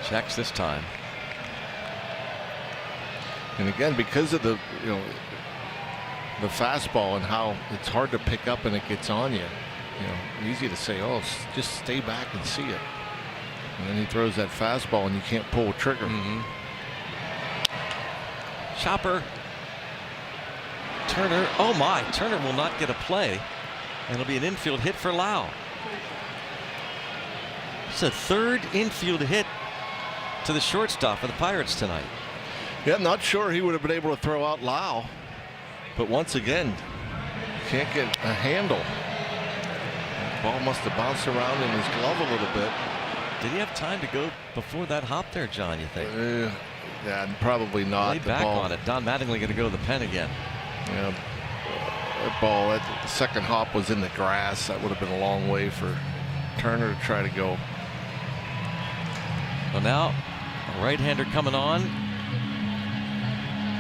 Checks this time. And again, because of the the fastball and how it's hard to pick up and it gets on you, easy to say, oh, just stay back and see it. And then he throws that fastball and you can't pull a trigger. Chopper. Turner. Oh my, Turner will not get a play. And it'll be an infield hit for Lau. It's a third infield hit to the shortstop for the Pirates tonight. Yeah, I'm not sure he would have been able to throw out Lau. But once again, can't get a handle. The ball must have bounced around in his glove a little bit. Did he have time to go before that hop there, John, you think? Yeah, probably not. Lay back on it. Don Mattingly going to go to the pen again. Yeah, that ball, the second hop was in the grass. That would have been a long way for Turner to try to go. Well, now a right-hander coming on.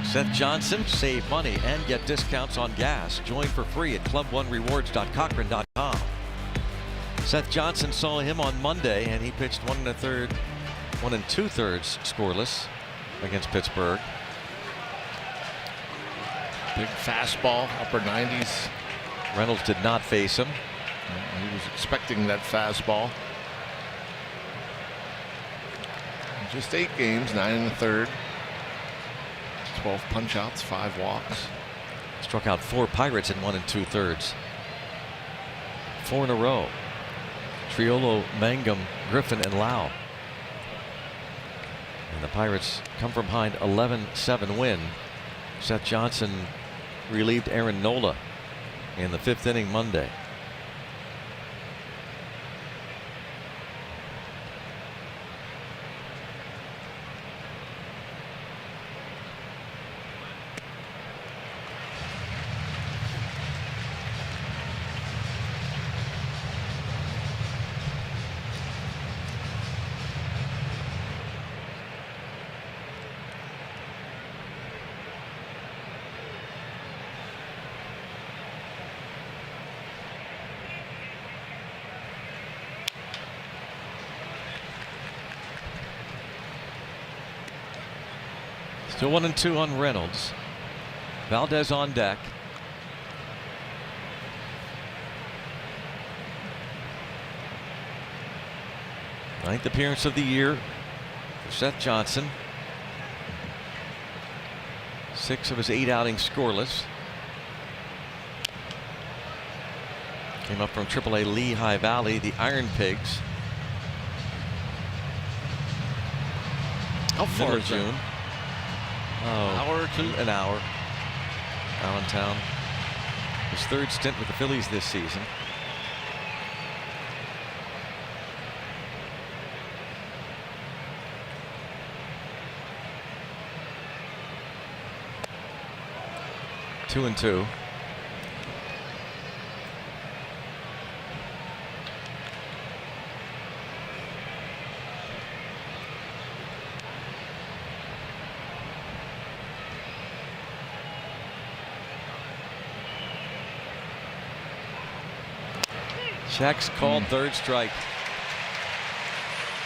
Seth Johnson. Save money and get discounts on gas. Join for free at club1rewards.cochrane.com. Seth Johnson saw him on Monday, and he pitched 1 2/3 scoreless against Pittsburgh. Big fastball, upper 90s. Reynolds did not face him. He was expecting that fastball. Just 8 games, 9 1/3. 12 punch outs, 5 walks. Struck out 4 Pirates in 1 2/3. 4 in a row. Triolo, Mangum, Griffin, and Lau. And the Pirates come from behind 11-7 win. Seth Johnson relieved Aaron Nola in the 5th inning Monday. Still 1-2 on Reynolds. Valdez on deck. Ninth appearance of the year for Seth Johnson. 6 of his 8 outings scoreless. Came up from AAA Lehigh Valley, the Iron Pigs. How far is June? Hour or two? An hour. Allentown. His 3rd stint with the Phillies this season. 2-2. Checks called, third strike.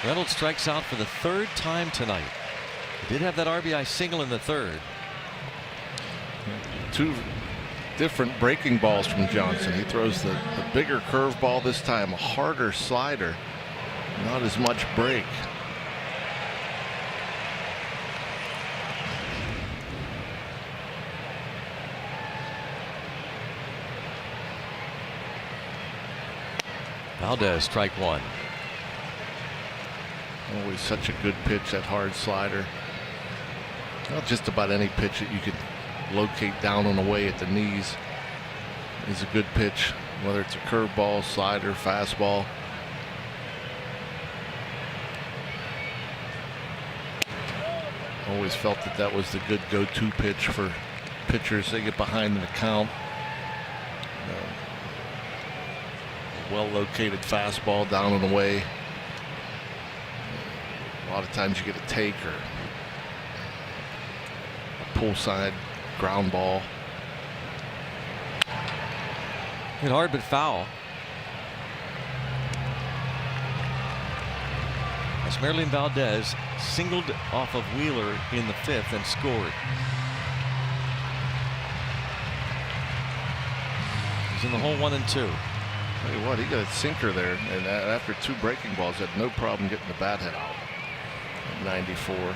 Reynolds strikes out for the third time tonight. He did have that RBI single in the third. Two different breaking balls from Johnson. He throws the bigger curveball this time, a harder slider, not as much break. Valdez, strike one. Always such a good pitch, that hard slider. Well, just about any pitch that you could locate down and away at the knees is a good pitch, whether it's a curveball, slider, fastball. Always felt that was the good go-to pitch for pitchers. They get behind in the count. Well-located fastball down and away. A lot of times you get a take or a pull side ground ball. Hit hard but foul. As Merlin Valdez singled off of Wheeler in the fifth and scored. He's in the hole 1-2. Tell you what, he got a sinker there, and after two breaking balls, had no problem getting the bat head out. At 94.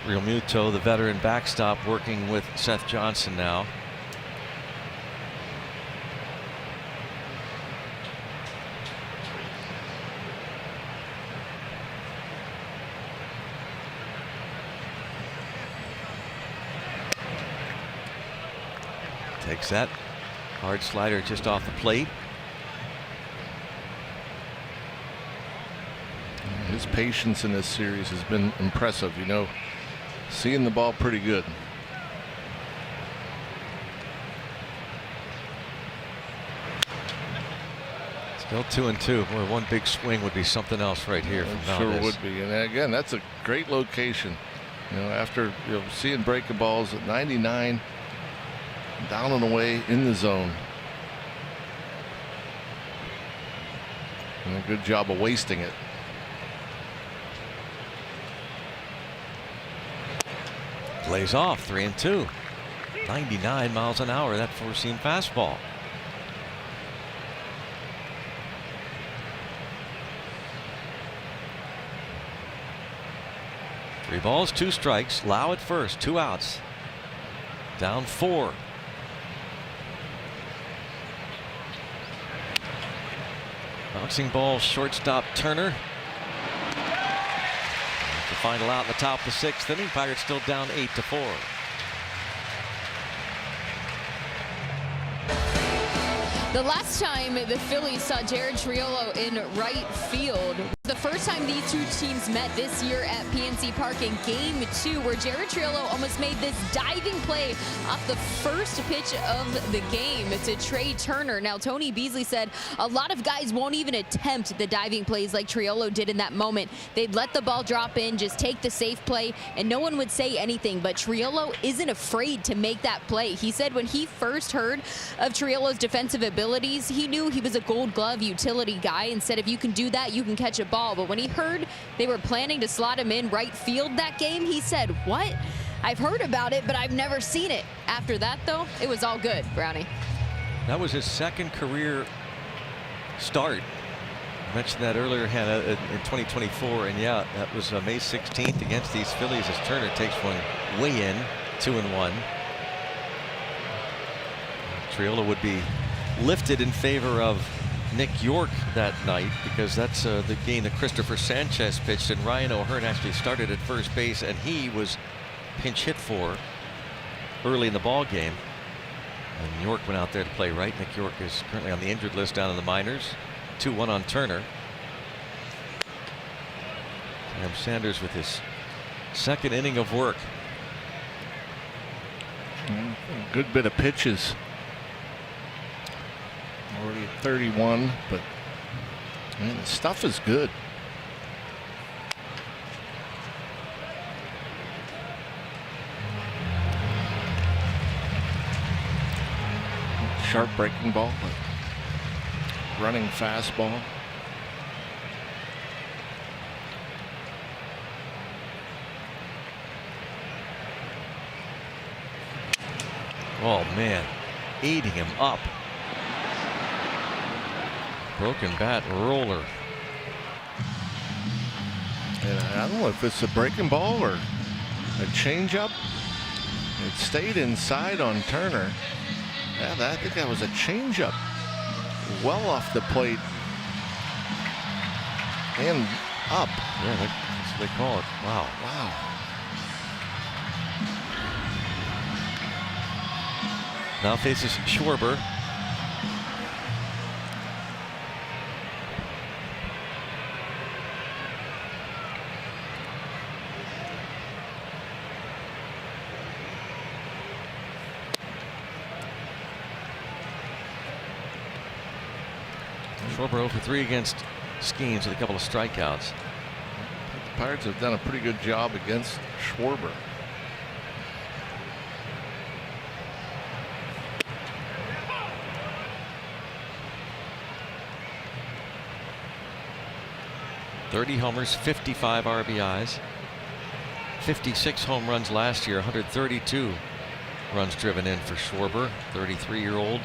Real Muto, the veteran backstop, working with Seth Johnson now. Takes that hard slider just off the plate. His patience in this series has been impressive. You know, seeing the ball pretty good. Still 2-2. Boy, one big swing would be something else right here from Valdez. Sure would be. And again, that's a great location. You know, after seeing breaking balls at 99. Down and away in the zone. And a good job of wasting it. Plays off, 3-2. 99 miles an hour, that four-seam fastball. Three balls, two strikes. Lau at first, two outs. Down 4. Bouncing ball, shortstop Turner. The final out in the top of the 6th inning. Pirates still down 8-4. The last time the Phillies saw Jared Triolo in right field, the first time these two teams met this year at PNC Park in Game 2, where Jared Triolo almost made this diving play off the first pitch of the game to Trey Turner. Now, Tony Beasley said a lot of guys won't even attempt the diving plays like Triolo did in that moment. They'd let the ball drop in, just take the safe play, and no one would say anything. But Triolo isn't afraid to make that play. He said when he first heard of Triolo's defensive abilities, he knew he was a Gold Glove utility guy and said if you can do that, you can catch a ball. But when he heard they were planning to slot him in right field that game, he said, what? I've heard about it, but I've never seen it. After that, though, it was all good, Brownie. That was his second career start. I mentioned that earlier, Hannah, in 2024. And yeah, that was May 16th against these Phillies as Turner takes one way in, 2-1. Triolo would be lifted in favor of Nick York that night because that's the game that Christopher Sanchez pitched, and Ryan O'Hearn actually started at first base, and he was pinch hit for early in the ball game. And York went out there to play right. Nick York is currently on the injured list down in the minors. 2-1 on Turner. Sam Sanders with his Second inning of work. Good bit of pitches. Already at 31, but man, the stuff is good. Sharp breaking ball, but running fastball. Oh man, eating him up. Broken bat roller. And I don't know if it's a breaking ball or a changeup. It stayed inside on Turner. Yeah, I think that was a changeup. Well off the plate and up. Yeah, that's what they call it. Wow. Wow. Now faces Schwarber. Schwarber 0 for 3 against Skeens with a couple of strikeouts. The Pirates have done a pretty good job against Schwarber. .30 homers, 55 RBIs, 56 home runs last year, 132 runs driven in for Schwarber, 33-year-old.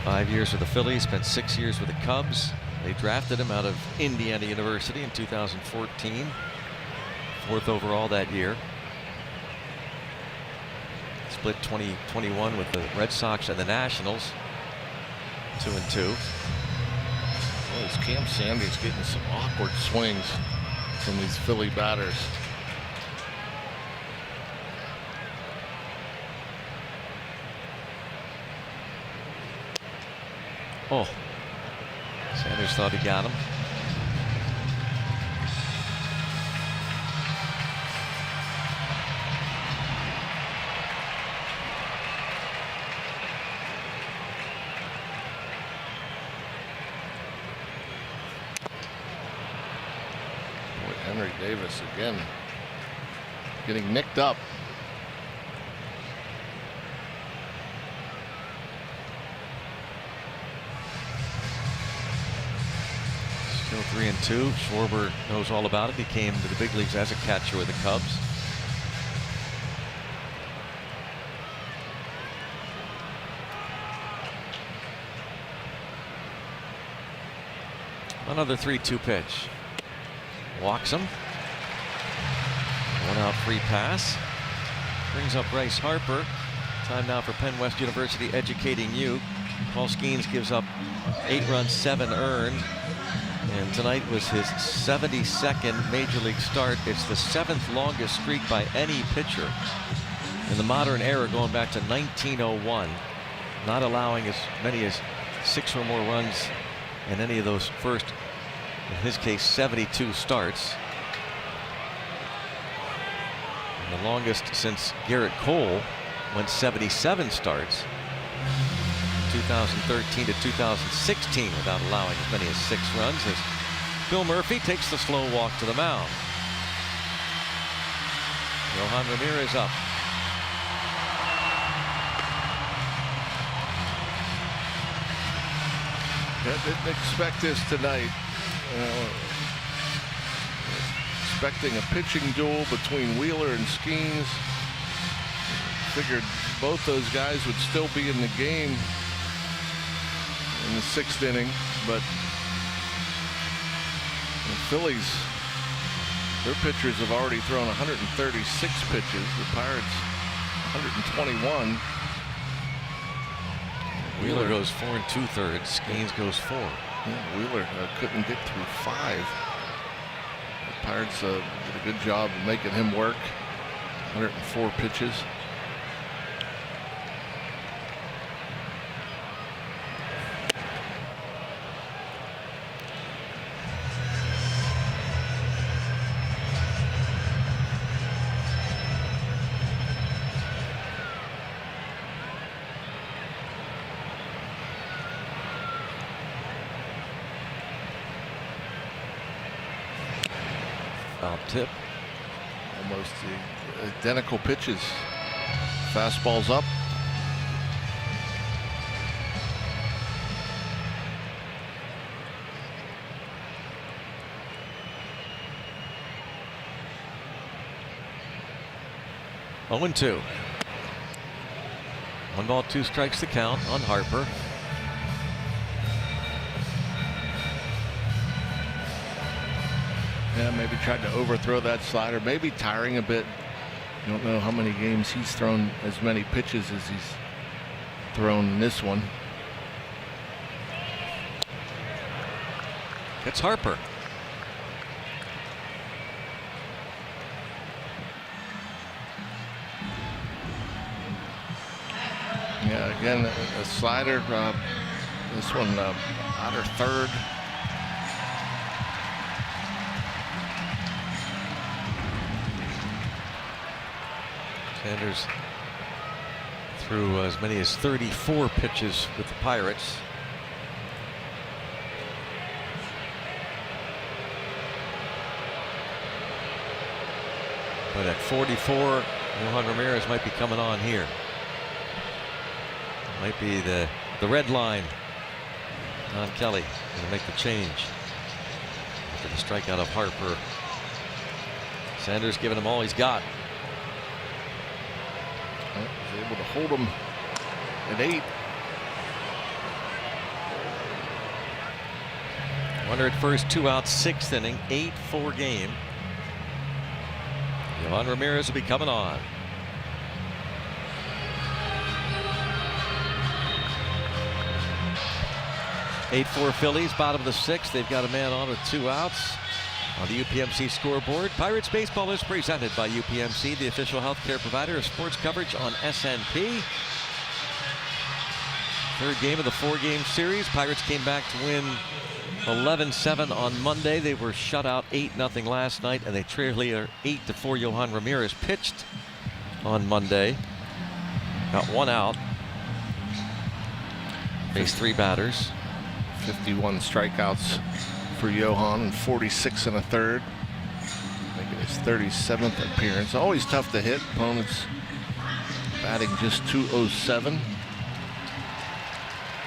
Five years with the Phillies, spent 6 years with the Cubs. They drafted him out of Indiana University in 2014, 4th overall that year. Split 2021 with the Red Sox and the Nationals, 2-2. Well, this Cam Sandy's getting some awkward swings from these Philly batters. Oh, Sanders thought he got him. Boy, Henry Davis again getting nicked up. Still 3-2. Schwarber knows all about it. He came to the big leagues as a catcher with the Cubs. Another 3-2 pitch. Walks him. 1 out free pass. Brings up Bryce Harper. Time now for Penn West University educating you. Paul Skeens gives up 8 runs, 7 earned. And tonight was his 72nd Major League start. It's the 7th longest streak by any pitcher in the modern era, going back to 1901. Not allowing as many as 6 or more runs in any of those first, in his case, 72 starts. And the longest since Garrett Cole went 77 starts. 2013 to 2016 without allowing as many as 6 runs, as Bill Murphy takes the slow walk to the mound. Johan Ramirez up. Didn't expect this tonight. Expecting a pitching duel between Wheeler and Skeens. Figured both those guys would still be in the game in the 6th inning, but the Phillies, their pitchers have already thrown 136 pitches. The Pirates 121. Wheeler goes 4 2/3. Skeens goes 4. Yeah, Wheeler couldn't get through 5. The Pirates did a good job of making him work. 104 pitches. Off tip. Almost identical pitches. Fastball's up. Oh, 0-2. 1 ball, 2 strikes to count on Harper. Yeah, maybe tried to overthrow that slider. Maybe tiring a bit. You don't know how many games he's thrown as many pitches as he's thrown in this one. It's Harper. Yeah, again, a slider. This one outer third. Sanders threw as many as 34 pitches with the Pirates. But at 44, Johan Ramirez might be coming on here. Might be the red line. Don Kelly going to make the change after the strikeout of Harper. Sanders giving him all he's got. He's able to hold him at 8. Runner at first, 2 outs, 6th inning, 8-4 game. Johan Ramirez will be coming on. (8-4) Phillies, bottom of the 6th. They've got a man on with 2 outs. On the UPMC scoreboard, Pirates baseball is presented by UPMC, the official healthcare provider of sports coverage on SNP. Third game of the 4-game series. Pirates came back to win 11-7 on Monday. They were shut out 8-0 last night, and they trailed 8-4. Johan Ramirez pitched on Monday. Got 1 out. Faced 3 batters. 51 strikeouts for Johan and 46 1/3. Making his 37th appearance. Always tough to hit. Opponents batting just .207.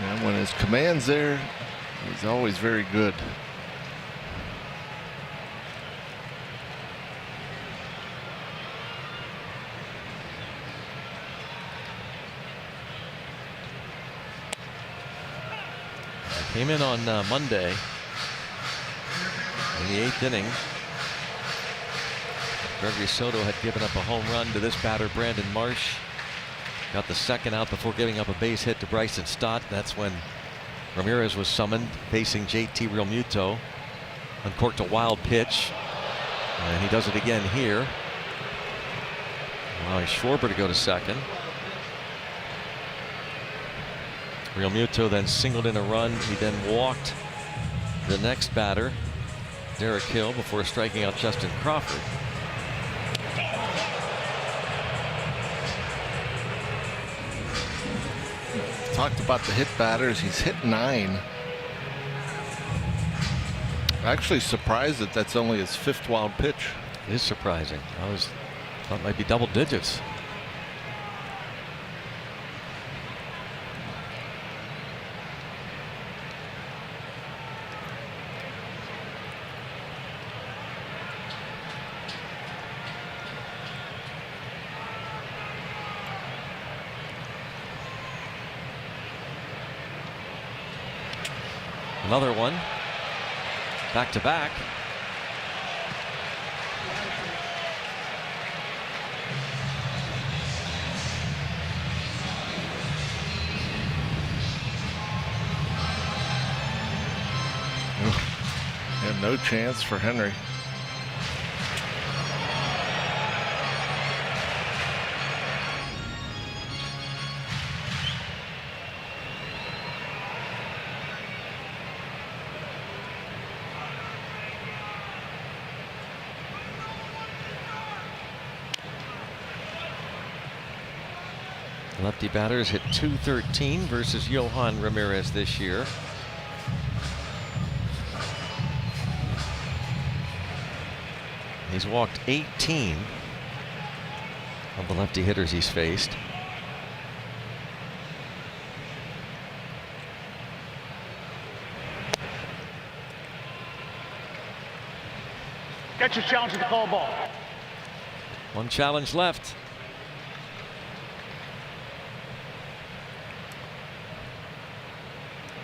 And when his command's there, he's always very good. Came in on Monday in the 8th inning. Gregory Soto had given up a home run to this batter, Brandon Marsh. Got the 2nd out before giving up a base hit to Bryson Stott. That's when Ramirez was summoned, facing JT Realmuto. Uncorked a wild pitch, and he does it again here, allowing Schwarber to go to 2nd. Realmuto then singled in a run. He then walked the next batter, Derek Hill, before striking out Justin Crawford. Talked about the hit batters. He's hit 9. Actually surprised that that's only his 5th wild pitch. It is surprising. Thought it might be double digits. Another one, back to back. And no chance for Henry. Lefty batters hit .213 versus Johan Ramirez this year. He's walked 18 of the lefty hitters he's faced. Catcher's challenge at the call ball. One challenge left.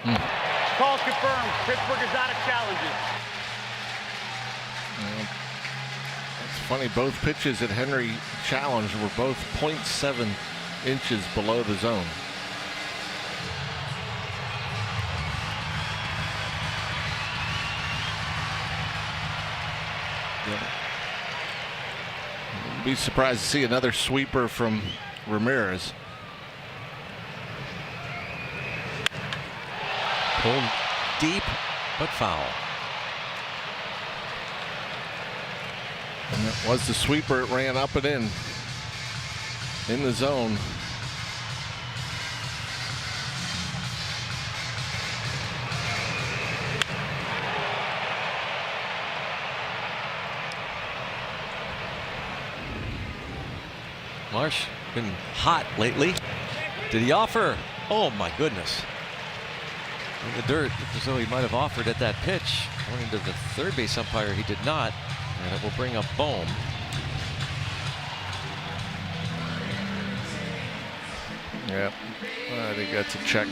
Call confirmed. Pittsburgh is out of challenges. It's funny, both pitches that Henry challenged were both 0.7 inches below the zone. Be surprised to see another sweeper from Ramirez. Pulled deep, but foul. And it was the sweeper. It ran up and in the zone. Marsh been hot lately. Did he offer? Oh my goodness. In the dirt, as though he might have offered at that pitch. According to the third base umpire, he did not. And it will bring up Bohm. Yeah, I think that's a check.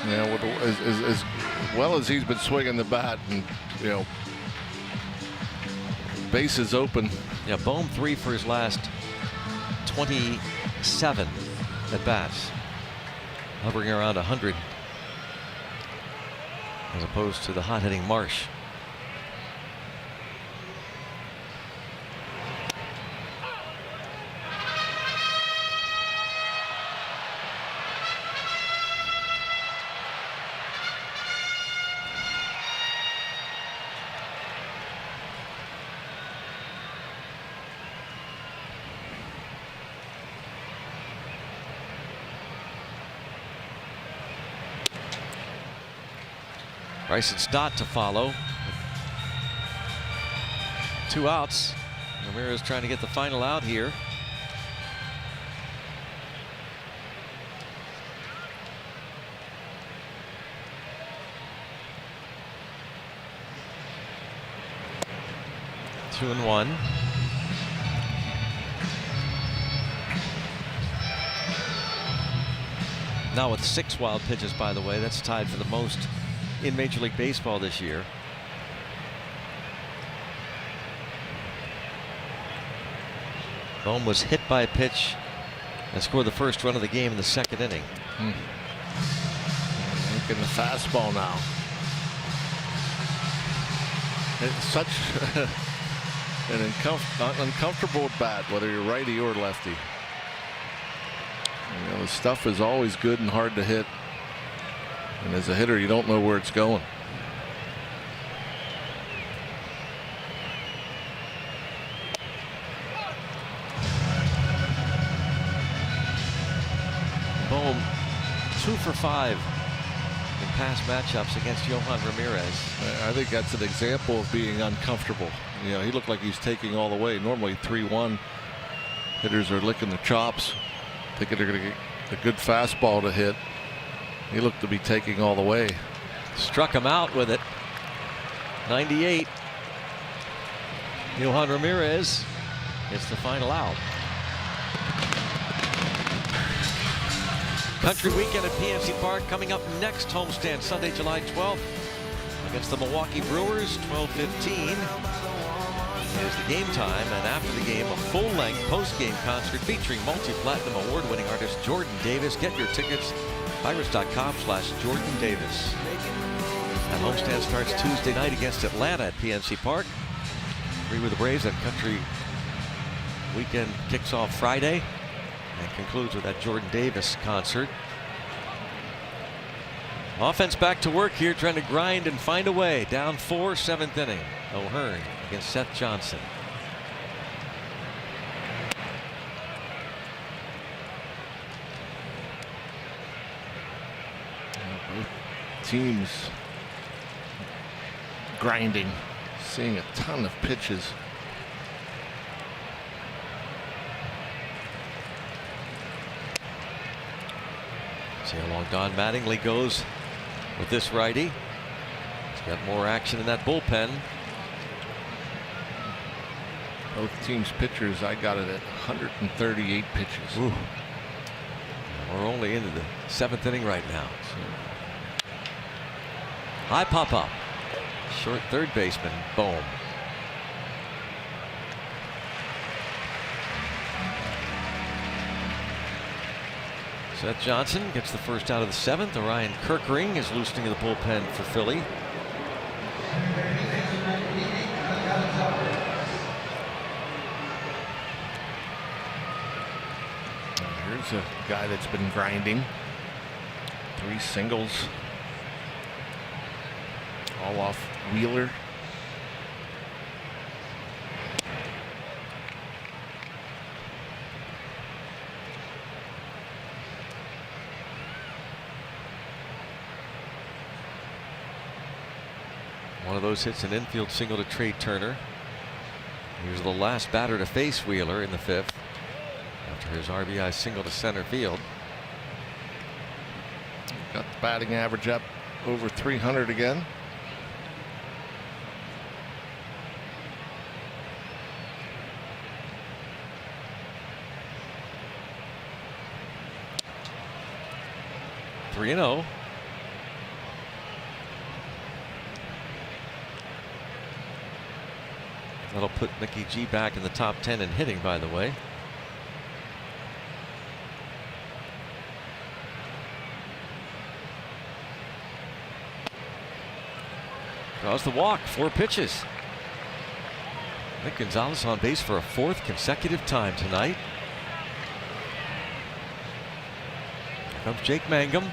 Yeah, as well as he's been swinging the bat, and you know, bases open. Yeah, Bohm 3 for his last 27 at bats, hovering around 100, as opposed to the hot-hitting Marsh. Bryson Stott to follow. 2 outs. Ramirez trying to get the final out here. Two and one. Now with 6 wild pitches, by the way, that's tied for the most in Major League Baseball this year. Bohm was hit by a pitch and scored the first run of the game in the 2nd inning. Look at the fastball now. It's such an uncomfortable bat, whether you're righty or lefty. You know, the stuff is always good and hard to hit. And as a hitter, you don't know where it's going. Bohm 2 for 5 in past matchups against Johan Ramirez. I think that's an example of being uncomfortable. You know, he looked like he's taking all the way. Normally 3-1 hitters are licking the chops, thinking they're going to get a good fastball to hit. He looked to be taking all the way. Struck him out with it. 98. Johan Ramirez gets the final out. Country Weekend at PNC Park coming up next homestand Sunday, July 12th against the Milwaukee Brewers. 12:15 is the game time, and after the game, a full-length post-game concert featuring multi-platinum award-winning artist Jordan Davis. Get your tickets. Pirates.com/Jordan Davis. That homestand starts Tuesday night against Atlanta at PNC Park. 3 with the Braves, and Country Weekend kicks off Friday and concludes with that Jordan Davis concert. Offense back to work here, trying to grind and find a way. Down 4, 7th inning. O'Hearn against Seth Johnson. Teams grinding, seeing a ton of pitches. See how long Don Mattingly goes with this righty. He's got more action in that bullpen. Both teams' pitchers, I got it at 138 pitches. Ooh. We're only into the 7th inning right now. High pop up. Short third baseman, Bohm. Seth Johnson gets the first out of the 7th. Orion Kirkering is loosening the bullpen for Philly. Here's a guy that's been grinding. 3 singles. All off Wheeler. One of those hits an infield single to Trey Turner. He was the last batter to face Wheeler in the 5th after his RBI single to center field. Got the batting average up over 300 again. (3-0). That'll put Mickey G back in the top 10 in hitting, by the way. Draws the walk, 4 pitches. Nick Gonzalez on base for a 4th consecutive time tonight. Here comes Jake Mangum.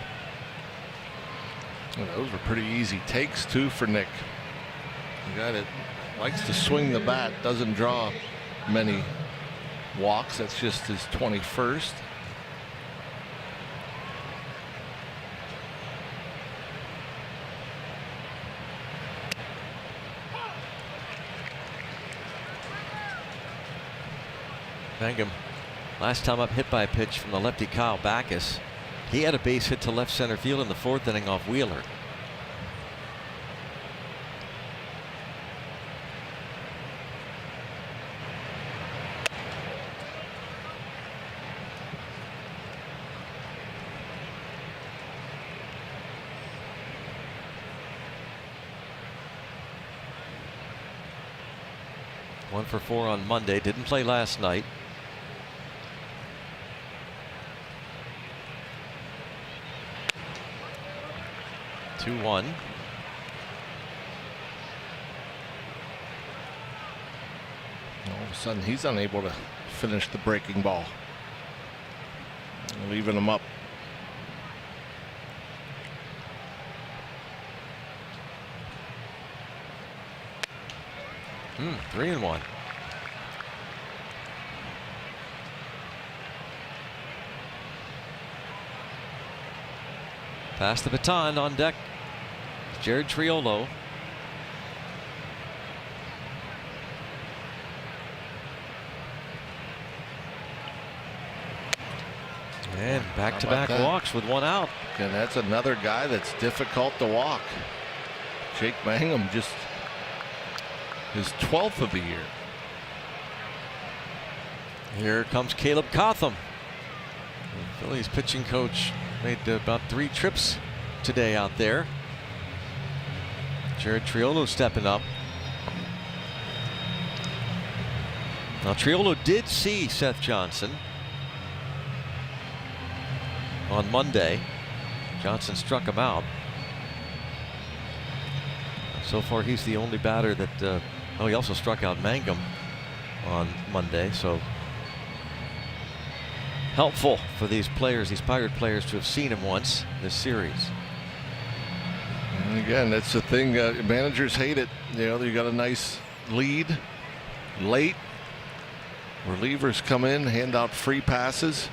Well, those were pretty easy takes too for Nick. The guy that likes to swing the bat, doesn't draw many walks. That's just his 21st. Mangum, last time up, hit by a pitch from the lefty Kyle Backus. He had a base hit to left center field in the 4th inning off Wheeler. One for 4 on Monday. Didn't play last night. All of a sudden he's unable to finish the breaking ball, leaving him up. Hmm, 3-1. Pass the baton on deck. Jared Triolo. And back-to-back walks with 1 out. And that's another guy that's difficult to walk. Jake Mangum, just his 12th of the year. Here comes Caleb Cotham. The Phillies pitching coach made about 3 trips today out there. Jared Triolo stepping up. Now Triolo did see Seth Johnson on Monday. Johnson struck him out. So far he's the only batter that he also struck out Mangum on Monday, so helpful for these players, these Pirate players, to have seen him once this series. And again, that's the thing, managers hate it. You know, you got a nice lead late, relievers come in, hand out free passes.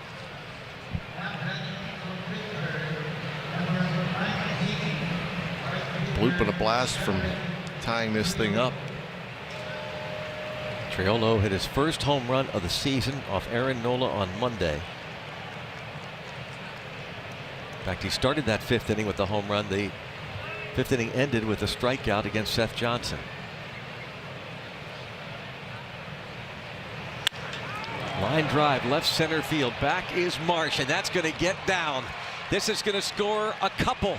Bloop and a blast from tying this thing up. Triolo hit his first home run of the season off Aaron Nola on Monday. In fact, he started that 5th inning with the home run. The 5th inning ended with a strikeout against Seth Johnson. Line drive, left center field. Back is Marsh, and that's going to get down. This is going to score a couple.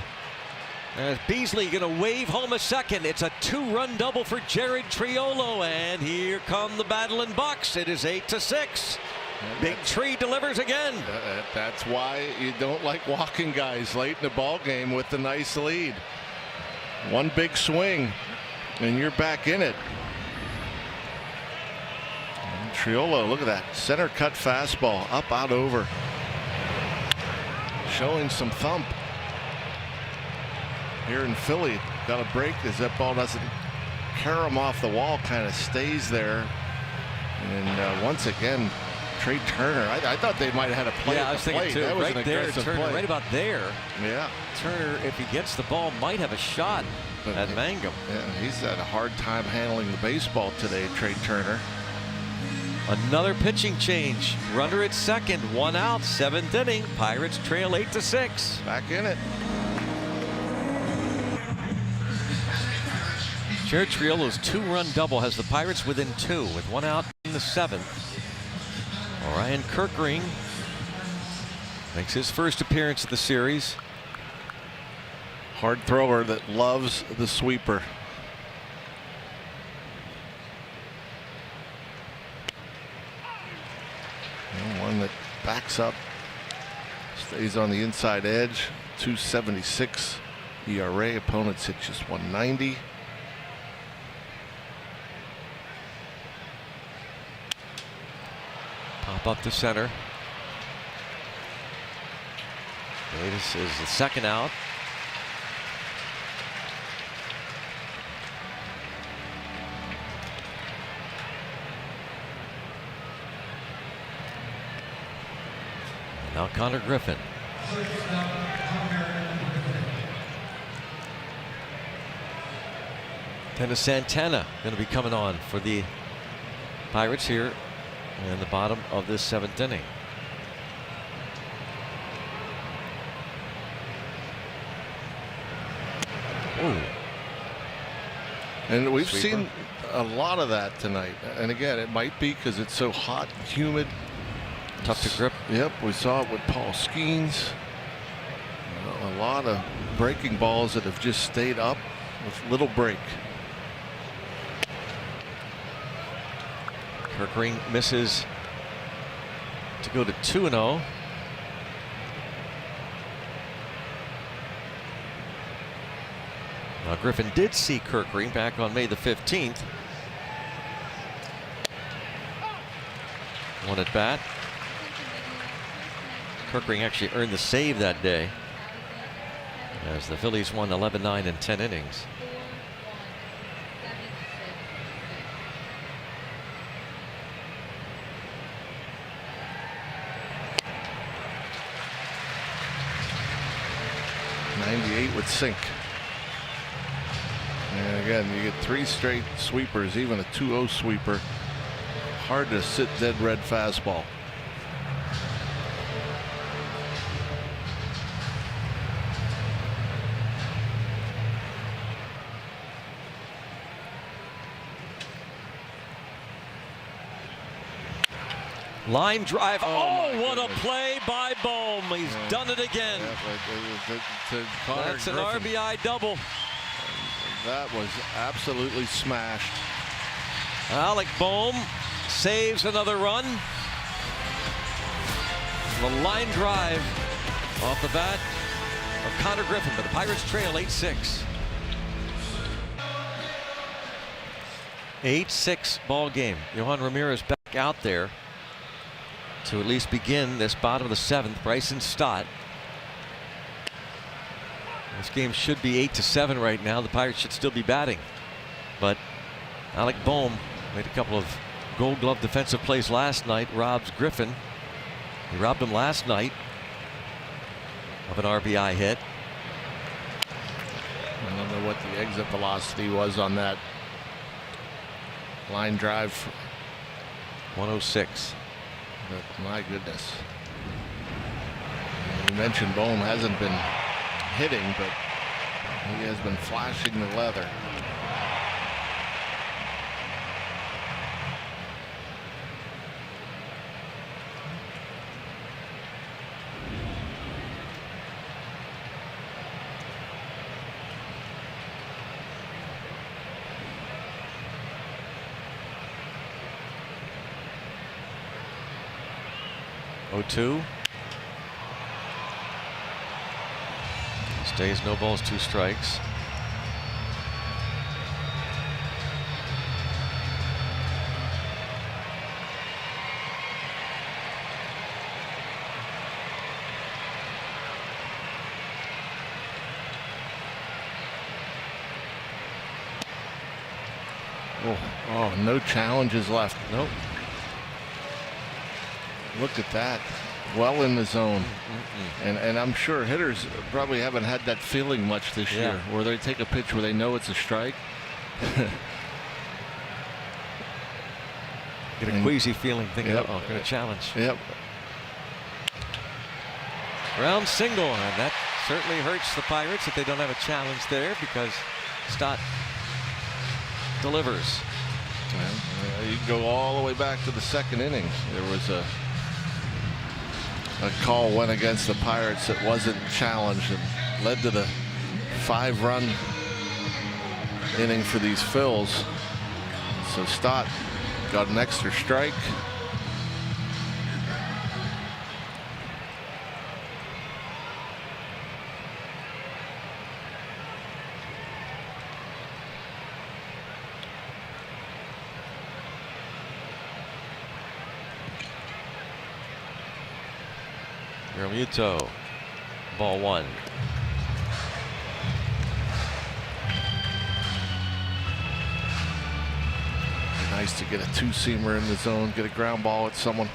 As Beasley going to wave home a second. It's a 2-run double for Jared Triolo, and here come the Battling Bucks. It is 8-6. Big Tree delivers again. That's why you don't like walking guys late in the ball game with the nice lead. One big swing, and you're back in it. And Triolo, look at that center cut fastball, up, out, over, showing some thump. Here in Philly, got a break as that ball doesn't carom off the wall, kind of stays there. And once again, Trey Turner, I thought they might have had a play. Yeah, I was thinking too. That was right an there, aggressive Turner, play. right about there. Yeah. Turner, if he gets the ball, might have a shot at Mangum. Yeah, he's had a hard time handling the baseball today, Trey Turner. Another pitching change. Runner at second, 1 out, 7th inning. Pirates trail 8-6. Back in it. Jared Triolo's 2-run double has the Pirates within 2 with 1 out in the 7th. Orion Kirkring makes his first appearance of the series. Hard thrower that loves the sweeper. And one that backs up, stays on the inside edge. 2.76 ERA. Opponents hit just 190. Pop up to center. Davis is the second out. And now Connor Griffin. Dennis Santana going to be coming on for the Pirates here in the bottom of this 7th inning. Ooh. And we've Sweeper. seen a lot of that tonight. And again, it might be because it's so hot and humid. Tough to grip. Yep, we saw it with Paul Skeens. A lot of breaking balls that have just stayed up with little break. Kirkring misses to go to 2-0. Now Griffin did see Kirkring back on May the 15th. 1 at bat. Kirkring actually earned the save that day as the Phillies won 11-9 in 10 innings. Would sink. And again, you get 3 straight sweepers, even a 2-0 sweeper. Hard to sit dead red fastball. Line drive. Oh, what a play by Bohm. He's done it again. That's an RBI double. That was absolutely smashed. Alec Bohm saves another run. The line drive off the bat of Connor Griffin, but the Pirates trail 8-6. 8-6 ball game. Yohan Ramirez back out there to at least begin this bottom of the 7th. Bryson Stott. This game should be 8-7 right now. The Pirates should still be batting, but Alec Bohm made a couple of Gold Glove defensive plays last night. Robs Griffin. He robbed him last night of an RBI hit. I don't know what the exit velocity was on that line drive. 106. But my goodness. You mentioned Bohm hasn't been hitting, but he has been flashing the leather. Two. Stays no balls, 2 strikes. Oh, no challenges left. Nope. Look at that. Well in the zone. And I'm sure hitters probably haven't had that feeling much this year, where they take a pitch where they know it's a strike. Get a queasy feeling thinking, oh, going to challenge. Yep. Ground single, and that certainly hurts the Pirates if they don't have a challenge there, because Stott delivers. Well, you can go all the way back to the 2nd inning. There was a call went against the Pirates that wasn't challenged and led to the 5-run inning for these Phils. So Stott got an extra strike. Muto, ball 1. Nice to get a 2-seamer in the zone, get a ground ball at someone.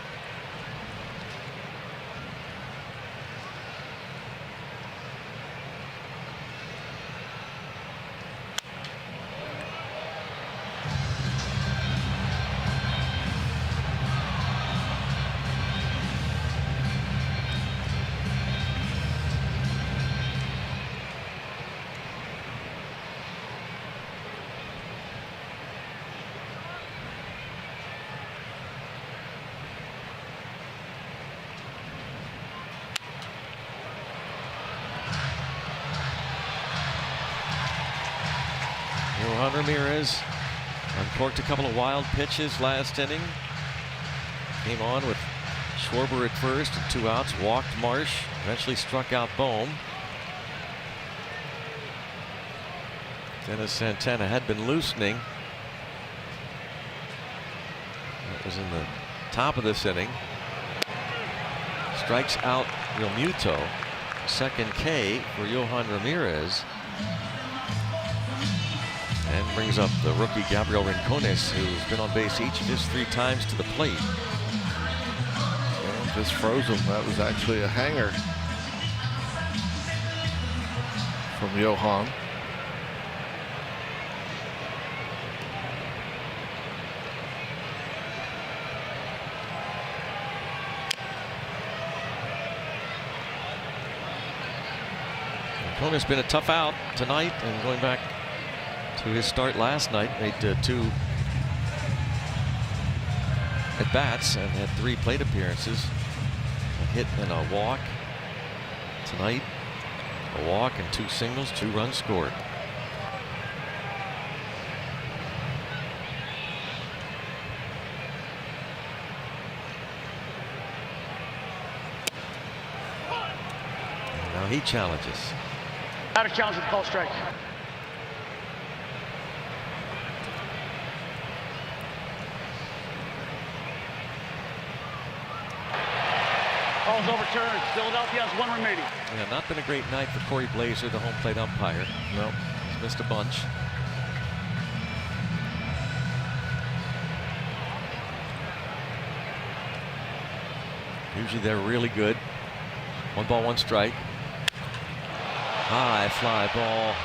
Ramirez uncorked a couple of wild pitches last inning. Came on with Schwarber at first and 2 outs. Walked Marsh. Eventually struck out Bohm. Dennis Santana had been loosening. That was in the top of this inning. Strikes out Realmuto. 2nd K for Yohan Ramirez. And brings up the rookie Gabriel Rincones, who's been on base each of his 3 times to the plate. Well, just froze him. That was actually a hanger from Yohan. Rincones been a tough out tonight, and going back to his start last night, made 2 at-bats and had 3 plate appearances. A hit and a walk. Tonight, a walk and 2 singles, 2 runs scored. And now he challenges. Out of challenge with call strike. Call's overturned. Philadelphia has 1 remaining. Yeah, not been a great night for Corey Blazer, the home plate umpire. No, he's missed a bunch. Usually they're really good. 1 ball, 1 strike. High fly ball.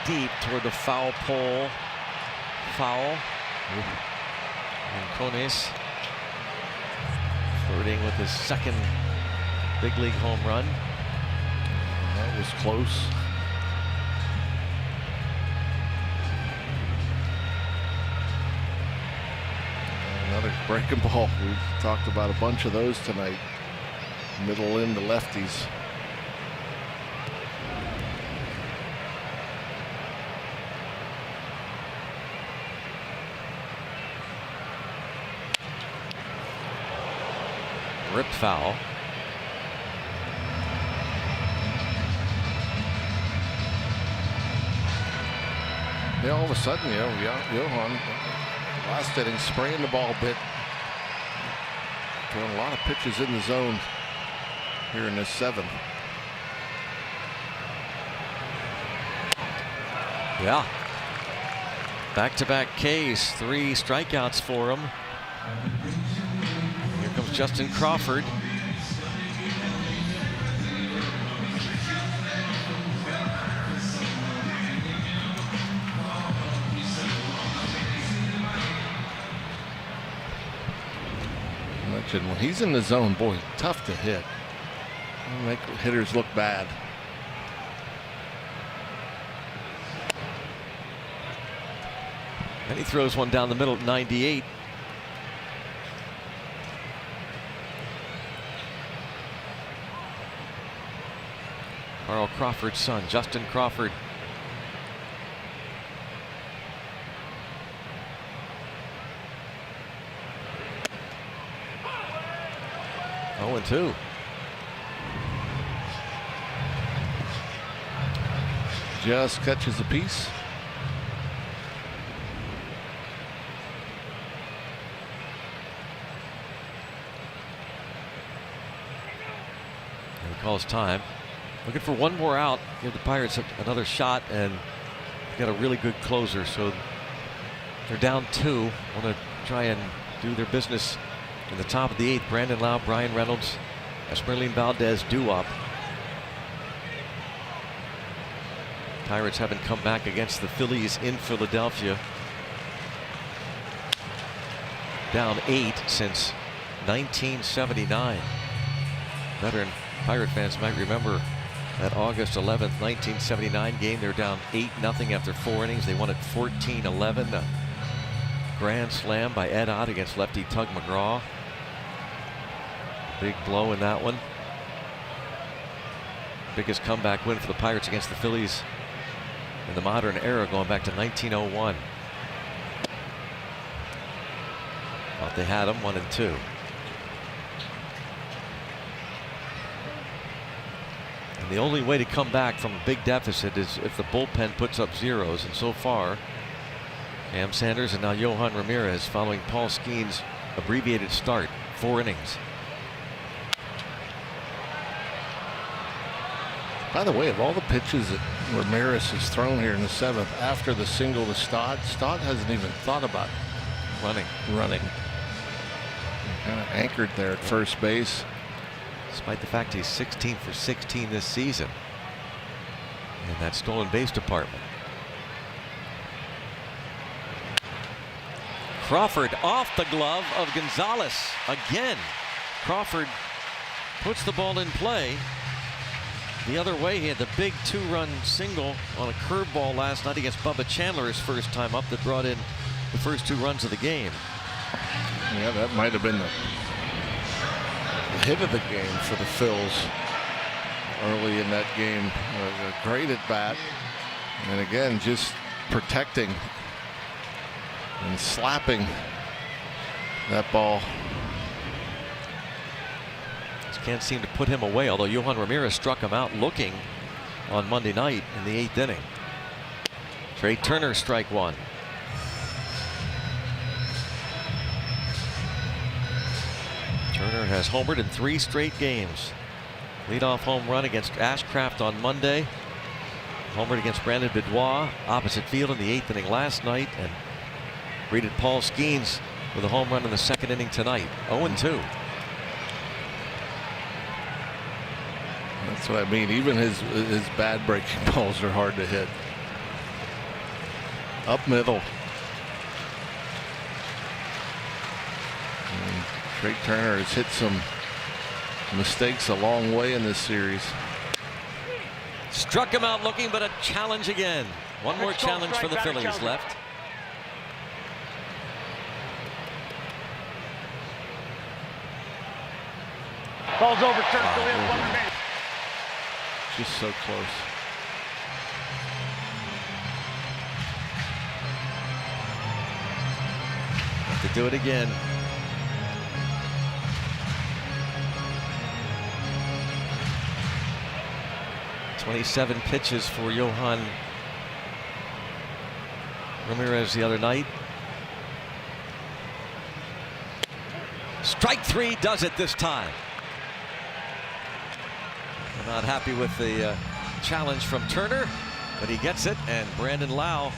deep toward the foul pole. Foul. And Cones flirting with his second big league home run. That was close. Another breaking ball. We've talked about a bunch of those tonight. Middle in the lefties. Ripped foul. Yeah, all of a sudden, you know, Johan, last inning, spraying the ball a bit. Throwing a lot of pitches in the zone here in this 7th. Yeah. Back-to-back Ks, 3 strikeouts for him. Here comes Justin Crawford. When he's in the zone, boy, tough to hit. Make hitters look bad. And he throws one down the middle at 98. Carl Crawford's son, Justin Crawford. Oh, and 2. Just catches a piece. He calls time. Looking for one more out. Give the Pirates another shot, and got a really good closer. So they're down 2. Want to try and do their business in the top of the 8th. Brandon Lau, Brian Reynolds, Esmeralyn Valdez due up. Pirates haven't come back against the Phillies in Philadelphia. Down 8 since 1979. Veteran Pirate fans might remember that August 11th, 1979 game. They're down 8-0 after 4 innings. They won it 14-11. A grand slam by Ed Ott against lefty Tug McGraw. Big blow in that one. Biggest comeback win for the Pirates against the Phillies in the modern era, going back to 1901. Thought they had them 1-2. And the only way to come back from a big deficit is if the bullpen puts up zeros. And so far, Cam Sanders and now Johan Ramirez following Paul Skeen's abbreviated start, 4 innings. By the way, of all the pitches that Ramirez has thrown here in the 7th after the single to Stott hasn't even thought about running. Kind of anchored there at first base. Despite the fact he's 16 for 16 this season in that stolen base department. Crawford off the glove of Gonzalez again. Crawford puts the ball in play. The other way, he had the big 2-run single on a curveball last night against Bubba Chandler, his first time up, that brought in the first 2 runs of the game. Yeah, that might have been the hit of the game for the Phils early in that game. A great at bat, and again just protecting and slapping that ball. Can't seem to put him away, although Johan Ramirez struck him out looking on Monday night in the 8th inning. Trey Turner, strike 1. Turner has homered in 3 straight games. Leadoff home run against Ashcraft on Monday. Homered against Brandon Beddois, opposite field in the 8th inning last night, and greeted Paul Skeens with a home run in the 2nd inning tonight. 0-2. That's what I mean. Even his bad breaking balls are hard to hit. up middle. And Trey Turner has hit some mistakes a long way in this series. Struck him out looking, but a challenge again. One more challenge for the Phillies left. Ball's overturned. So we have one remaining. Just so close. Have to do it again. "27 pitches for Johan Ramirez the other night. Strike 3 does it this time. We're not happy with the challenge from Turner, but he gets it, and Brandon Lau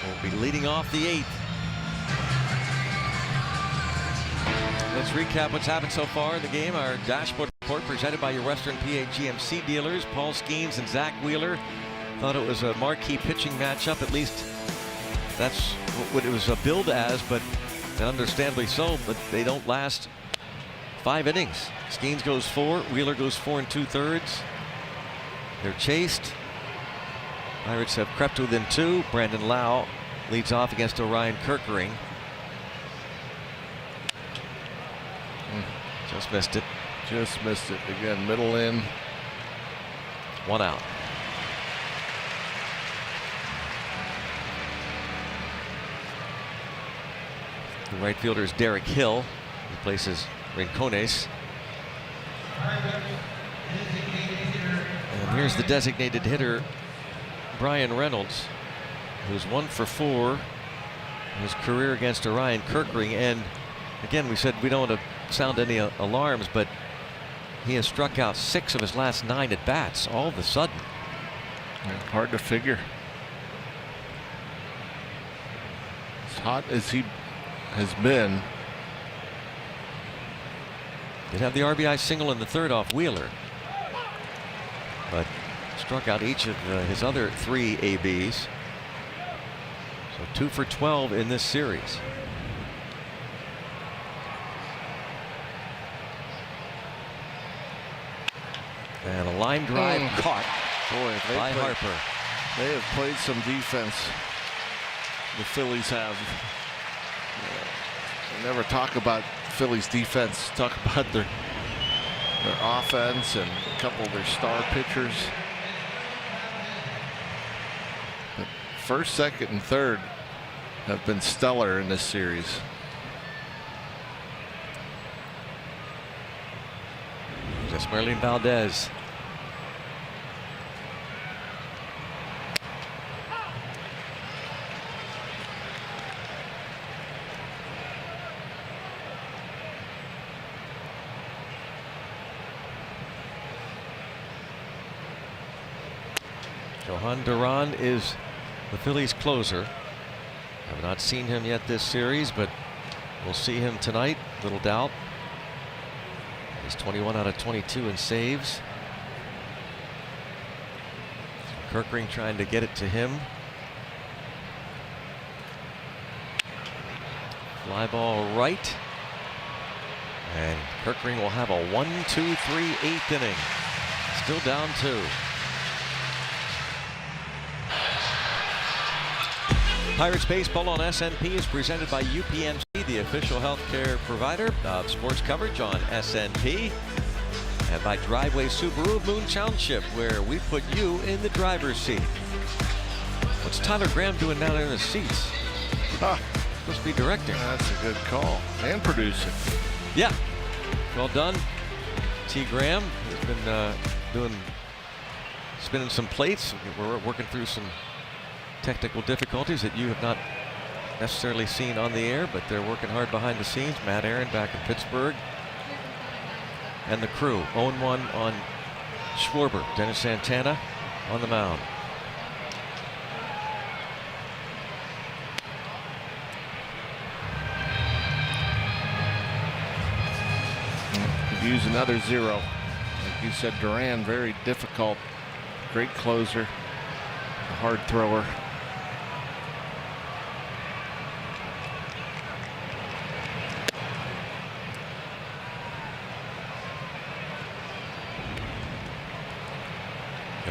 will be leading off the 8th. Let's recap what's happened so far in the game. Our dashboard report presented by your Western PA GMC dealers. Paul Skeens and Zach Wheeler thought it was a marquee pitching matchup. At least that's what it was billed as, but and understandably so. But they don't last 5 innings. Skeens goes 4, Wheeler goes 4 2/3. They're chased. Pirates have crept within 2. Brandon Lau leads off against Orion Kirkering. Just missed it. Just missed it again. Middle in. 1 out. The right fielder is Derek Hill. Replaces Rincones. And here's the designated hitter, Brian Reynolds, who's 1 for 4 in his career against Orion Kirkering. And again, we said we don't want to sound any alarms, but he has struck out 6 of his last 9 at bats all of a sudden. Hard to figure. As hot as he has been. Did have the RBI single in the 3rd off Wheeler, but struck out each of his other 3 ABs. So 2 for 12 in this series. And a line drive caught. Boy, by Harper. They have played some defense. The Phillies have. They never talk about Phillies defense. Talk about their offense and a couple of their star pitchers. But 1st, 2nd, and 3rd have been stellar in this series. Just Merlin Valdez. Johan Duran is the Phillies closer. Have not seen him yet this series, but we'll see him tonight. Little doubt. He's 21 out of 22 in saves. Kirkering trying to get it to him. Fly ball right. And Kirkering will have a 1-2-3 8th inning. Still down 2. Pirates Baseball on SNP is presented by UPMC, the official healthcare provider of sports coverage on SNP, and by Driveway Subaru of Moon Township, where we put you in the driver's seat. What's Tyler Graham doing down there in the seats? Supposed to be directing. That's a good call. And producing. Yeah. Well done, T. Graham. He's been spinning some plates. We're working through some technical difficulties that you have not necessarily seen on the air, but they're working hard behind the scenes. Matt Aaron back in Pittsburgh. And the crew. 0-1 on Schwarber. Dennis Santana on the mound. Could use another 0. Like you said, Duran, very difficult. Great closer. A hard thrower.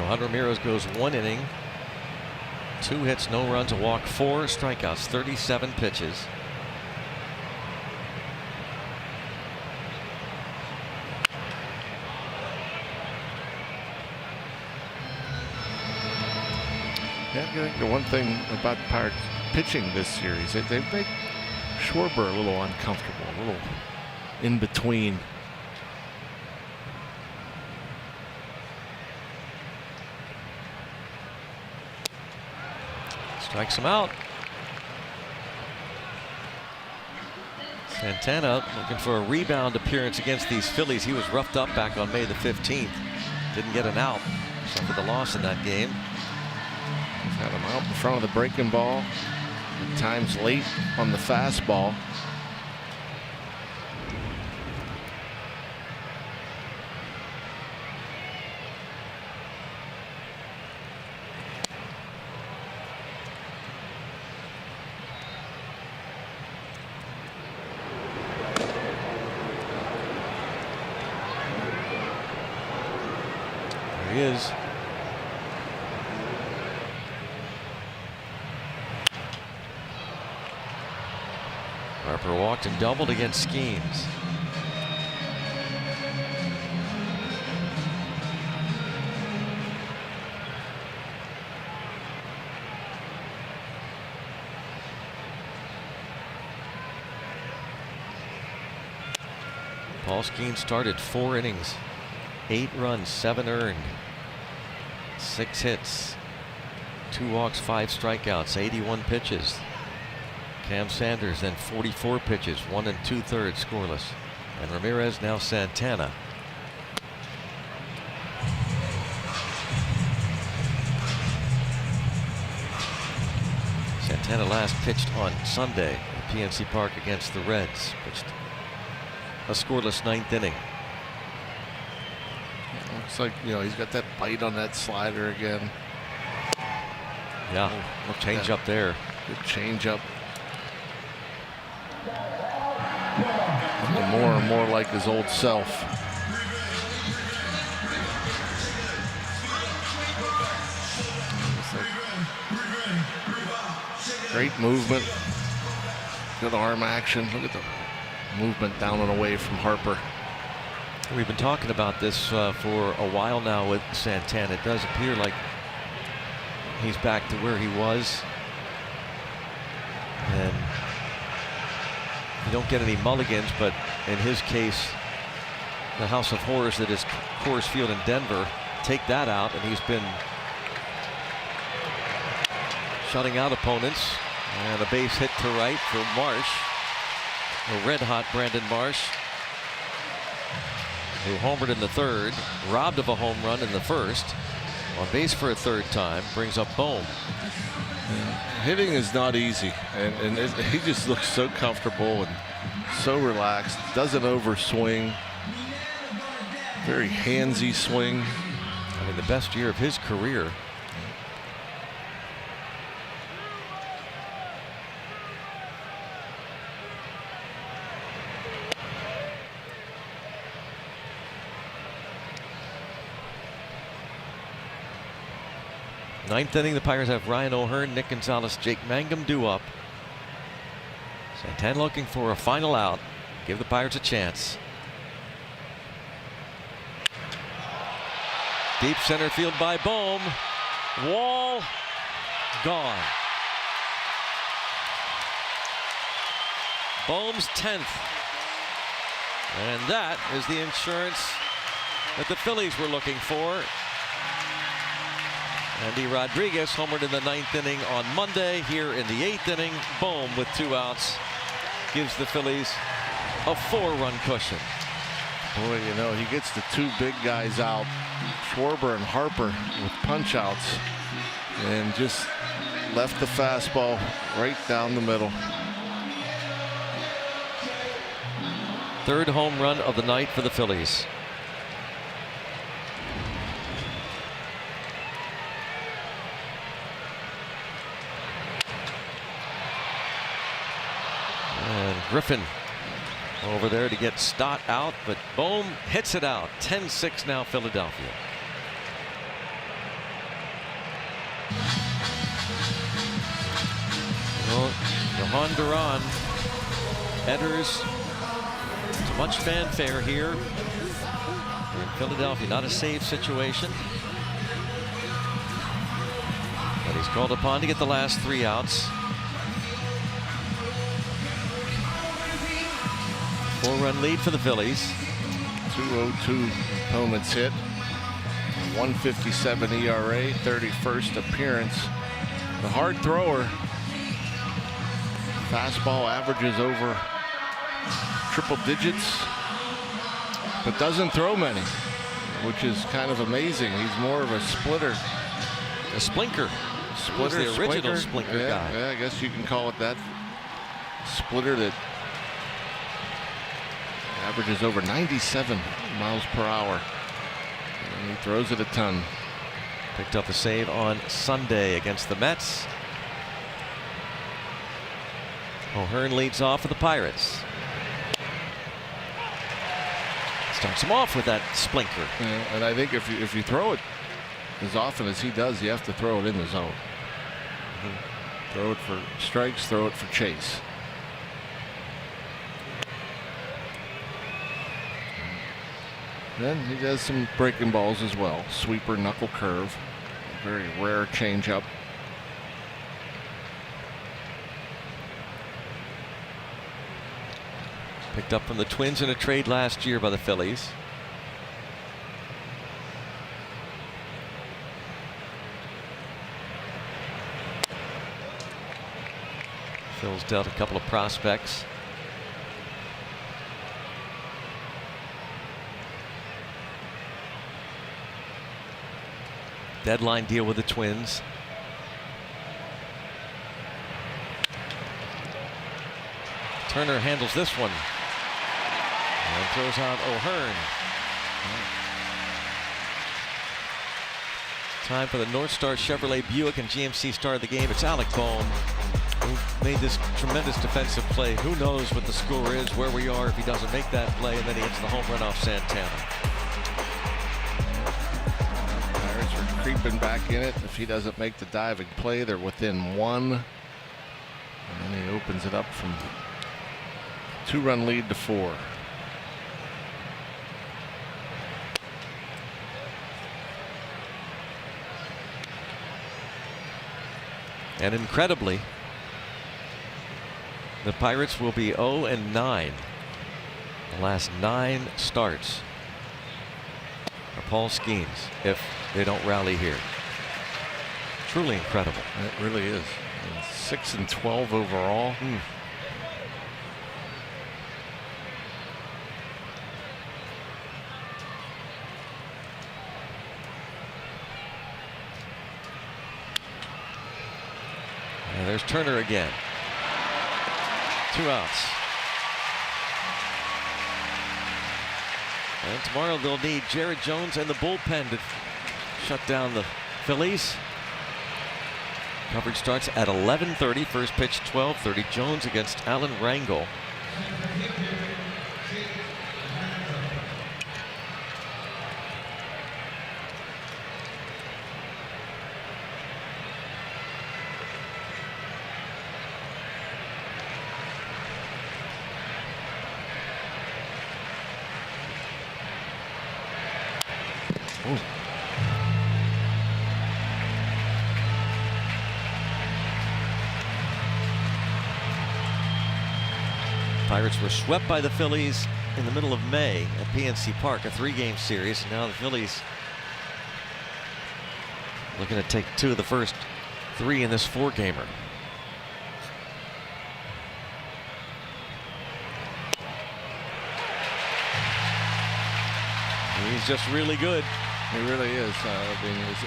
Johan Ramirez goes 1 inning, 2 hits, no runs, a walk, 4 strikeouts, 37 pitches. Yeah, the one thing about Pirates pitching this series, they make Schwarber a little uncomfortable, a little in between. Strikes him out. Santana looking for a rebound appearance against these Phillies. He was roughed up back on May the 15th. Didn't get an out. Suffered the loss in that game. Had him out in front of the breaking ball. At times late on the fastball. There he is. Harper walked and doubled against Skeens. Paul Skeens started 4 innings, 8 runs, 7 earned, 6 hits, 2 walks, 5 strikeouts, 81 pitches. Cam Sanders then 44 pitches, 1 2/3 scoreless. And Ramirez, now Santana. Santana last pitched on Sunday at PNC Park against the Reds. Pitched a scoreless 9th inning. Looks like, he's got that bite on that slider again. Yeah, change up there. Good change up. Looking more and more like his old self. Great movement. Good arm action. Look at the movement down and away from Harper. We've been talking about this for a while now with Santana. It does appear like he's back to where he was. And you don't get any mulligans, but in his case, the House of Horrors that is Coors Field in Denver, take that out, and he's been shutting out opponents. And a base hit to right for Marsh, a red-hot Brandon Marsh, who homered in the 3rd, robbed of a home run in the 1st, on base for a 3rd time, brings up Bohm. Hitting is not easy, and he just looks so comfortable and so relaxed. Doesn't overswing. Very handsy swing. I mean, the best year of his career. Ninth inning, the Pirates have Ryan O'Hearn, Nick Gonzalez, Jake Mangum due up. Santana looking for a final out. Give the Pirates a chance. Deep center field by Bohm. Wall gone. Bohm's 10th. And that is the insurance that the Phillies were looking for. Andy Rodriguez homered in the 9th inning on Monday. Here in the 8th inning, Bohm with 2 outs gives the Phillies a 4-run cushion. Boy, he gets the 2 big guys out, Schwarber and Harper, with punch outs, and just left the fastball right down the middle. 3rd home run of the night for the Phillies. And Griffin over there to get Stott out, but Bohm hits it out. 10-6 now Philadelphia. Well, Johan Duran enters to much fanfare here in Philadelphia. Not a save situation, but he's called upon to get the last 3 outs. 4-run lead for the Phillies. 2.02 opponent's hit. 1.57 ERA. 31st appearance. The hard thrower. Fastball averages over triple digits, but doesn't throw many, which is kind of amazing. He's more of a splitter. A splinker. Splitter, the original splinker guy. Yeah, I guess you can call it that. Splitter that averages over 97 miles per hour. And he throws it a ton. Picked up a save on Sunday against the Mets. O'Hearn leads off for the Pirates. Starts him off with that splinker. Yeah, and I think if you throw it as often as he does, you have to throw it in the zone. Throw it for strikes, throw it for chase. Then he does some breaking balls as well. Sweeper, knuckle curve. A very rare changeup. Picked up from the Twins in a trade last year by the Phillies. Phil's dealt a couple of prospects. Deadline deal with the Twins. Turner handles this one and throws out O'Hearn. Time for the North Star Chevrolet Buick and GMC star of the game. It's Alec Bohm, who made this tremendous defensive play. Who knows what the score is, where we are if he doesn't make that play, and then he hits the home run off Santana. Pirates are creeping back in it. If he doesn't make the diving play, they're within 1. And then he opens it up from 2-run lead to 4. And incredibly, the Pirates will be 0-9. The last 9 starts for Paul Skeens if they don't rally here. Truly incredible. It really is. 6-12 overall. And there's Turner again. 2 outs. And tomorrow they'll need Jared Jones and the bullpen to shut down the Phillies. Coverage starts at 11:30. First pitch 12:30. Jones against Alan Rangel. Pirates were swept by the Phillies in the middle of May at PNC Park, a 3-game series. And now the Phillies looking to take 2 of the first 3 in this 4-gamer. He's just really good. He really is. I mean, is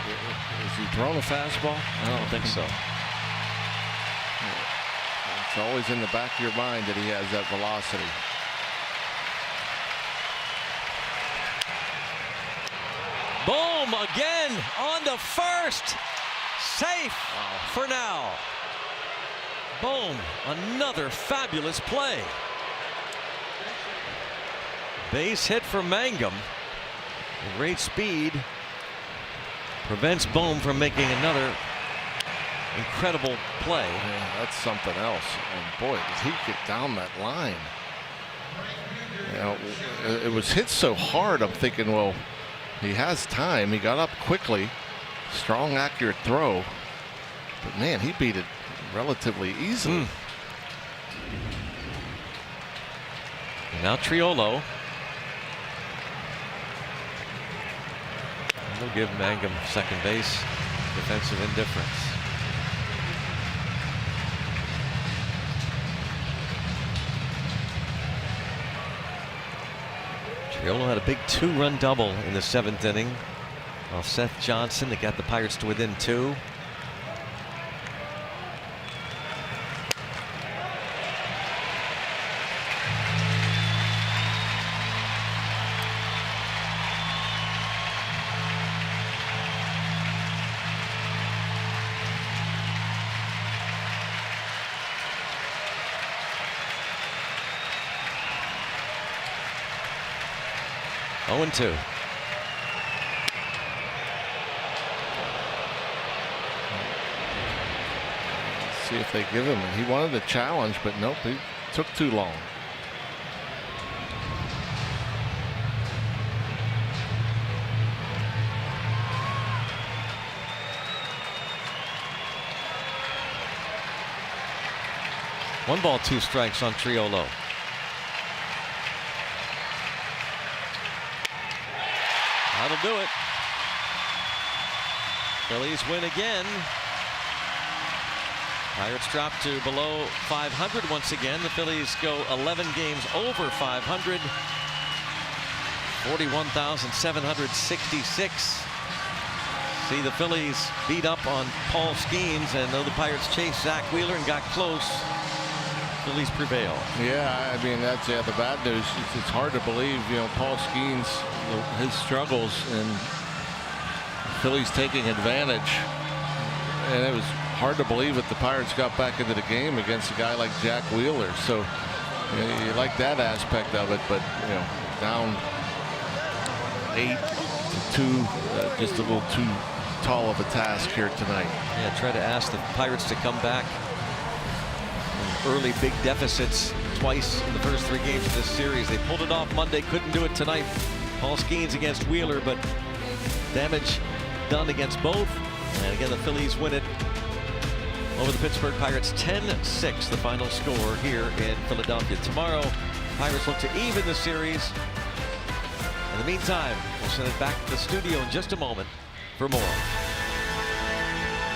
he throwing a fastball? I don't think so. It's always in the back of your mind that he has that velocity. Boom again on to first. Safe for now. Boom, another fabulous play. Base hit for Mangum. Great speed prevents Bohm from making another incredible play. Yeah, that's something else. And boy, did he get down that line. You know, it was hit so hard. I'm thinking, well, he has time. He got up quickly. Strong, accurate throw. But man, he beat it relatively easily. And now Triolo. We'll give Mangum second base. Defensive indifference. Triolo had a big 2-run double in the 7th inning. While Seth Johnson, that got the Pirates to within 2. Oh, and 2. See if they give him. He wanted a challenge, but nope, he took too long. One ball, 2 strikes on Triolo. That'll do it. Phillies win again. Pirates drop to below 500 once again. The Phillies go 11 games over 500. 41,766. See the Phillies beat up on Paul Skeens, and though the Pirates chased Zach Wheeler and got close, Phillies prevail. Yeah, I mean, that's the bad news. It's hard to believe, you know, Paul Skeens, his struggles, and Phillies taking advantage. And it was hard to believe that the Pirates got back into the game against a guy like Jack Wheeler. So you know, you like that aspect of it, but you know, down 8-2, just a little too tall of a task here tonight. Yeah, try to ask the Pirates to come back from early big deficits twice in the first 3 games of this series. They pulled it off Monday, couldn't do it tonight. Paul Skeens against Wheeler, but damage done against both. And again, the Phillies win it over the Pittsburgh Pirates 10-6, the final score here in Philadelphia. Tomorrow, Pirates look to even the series. In the meantime, we'll send it back to the studio in just a moment for more.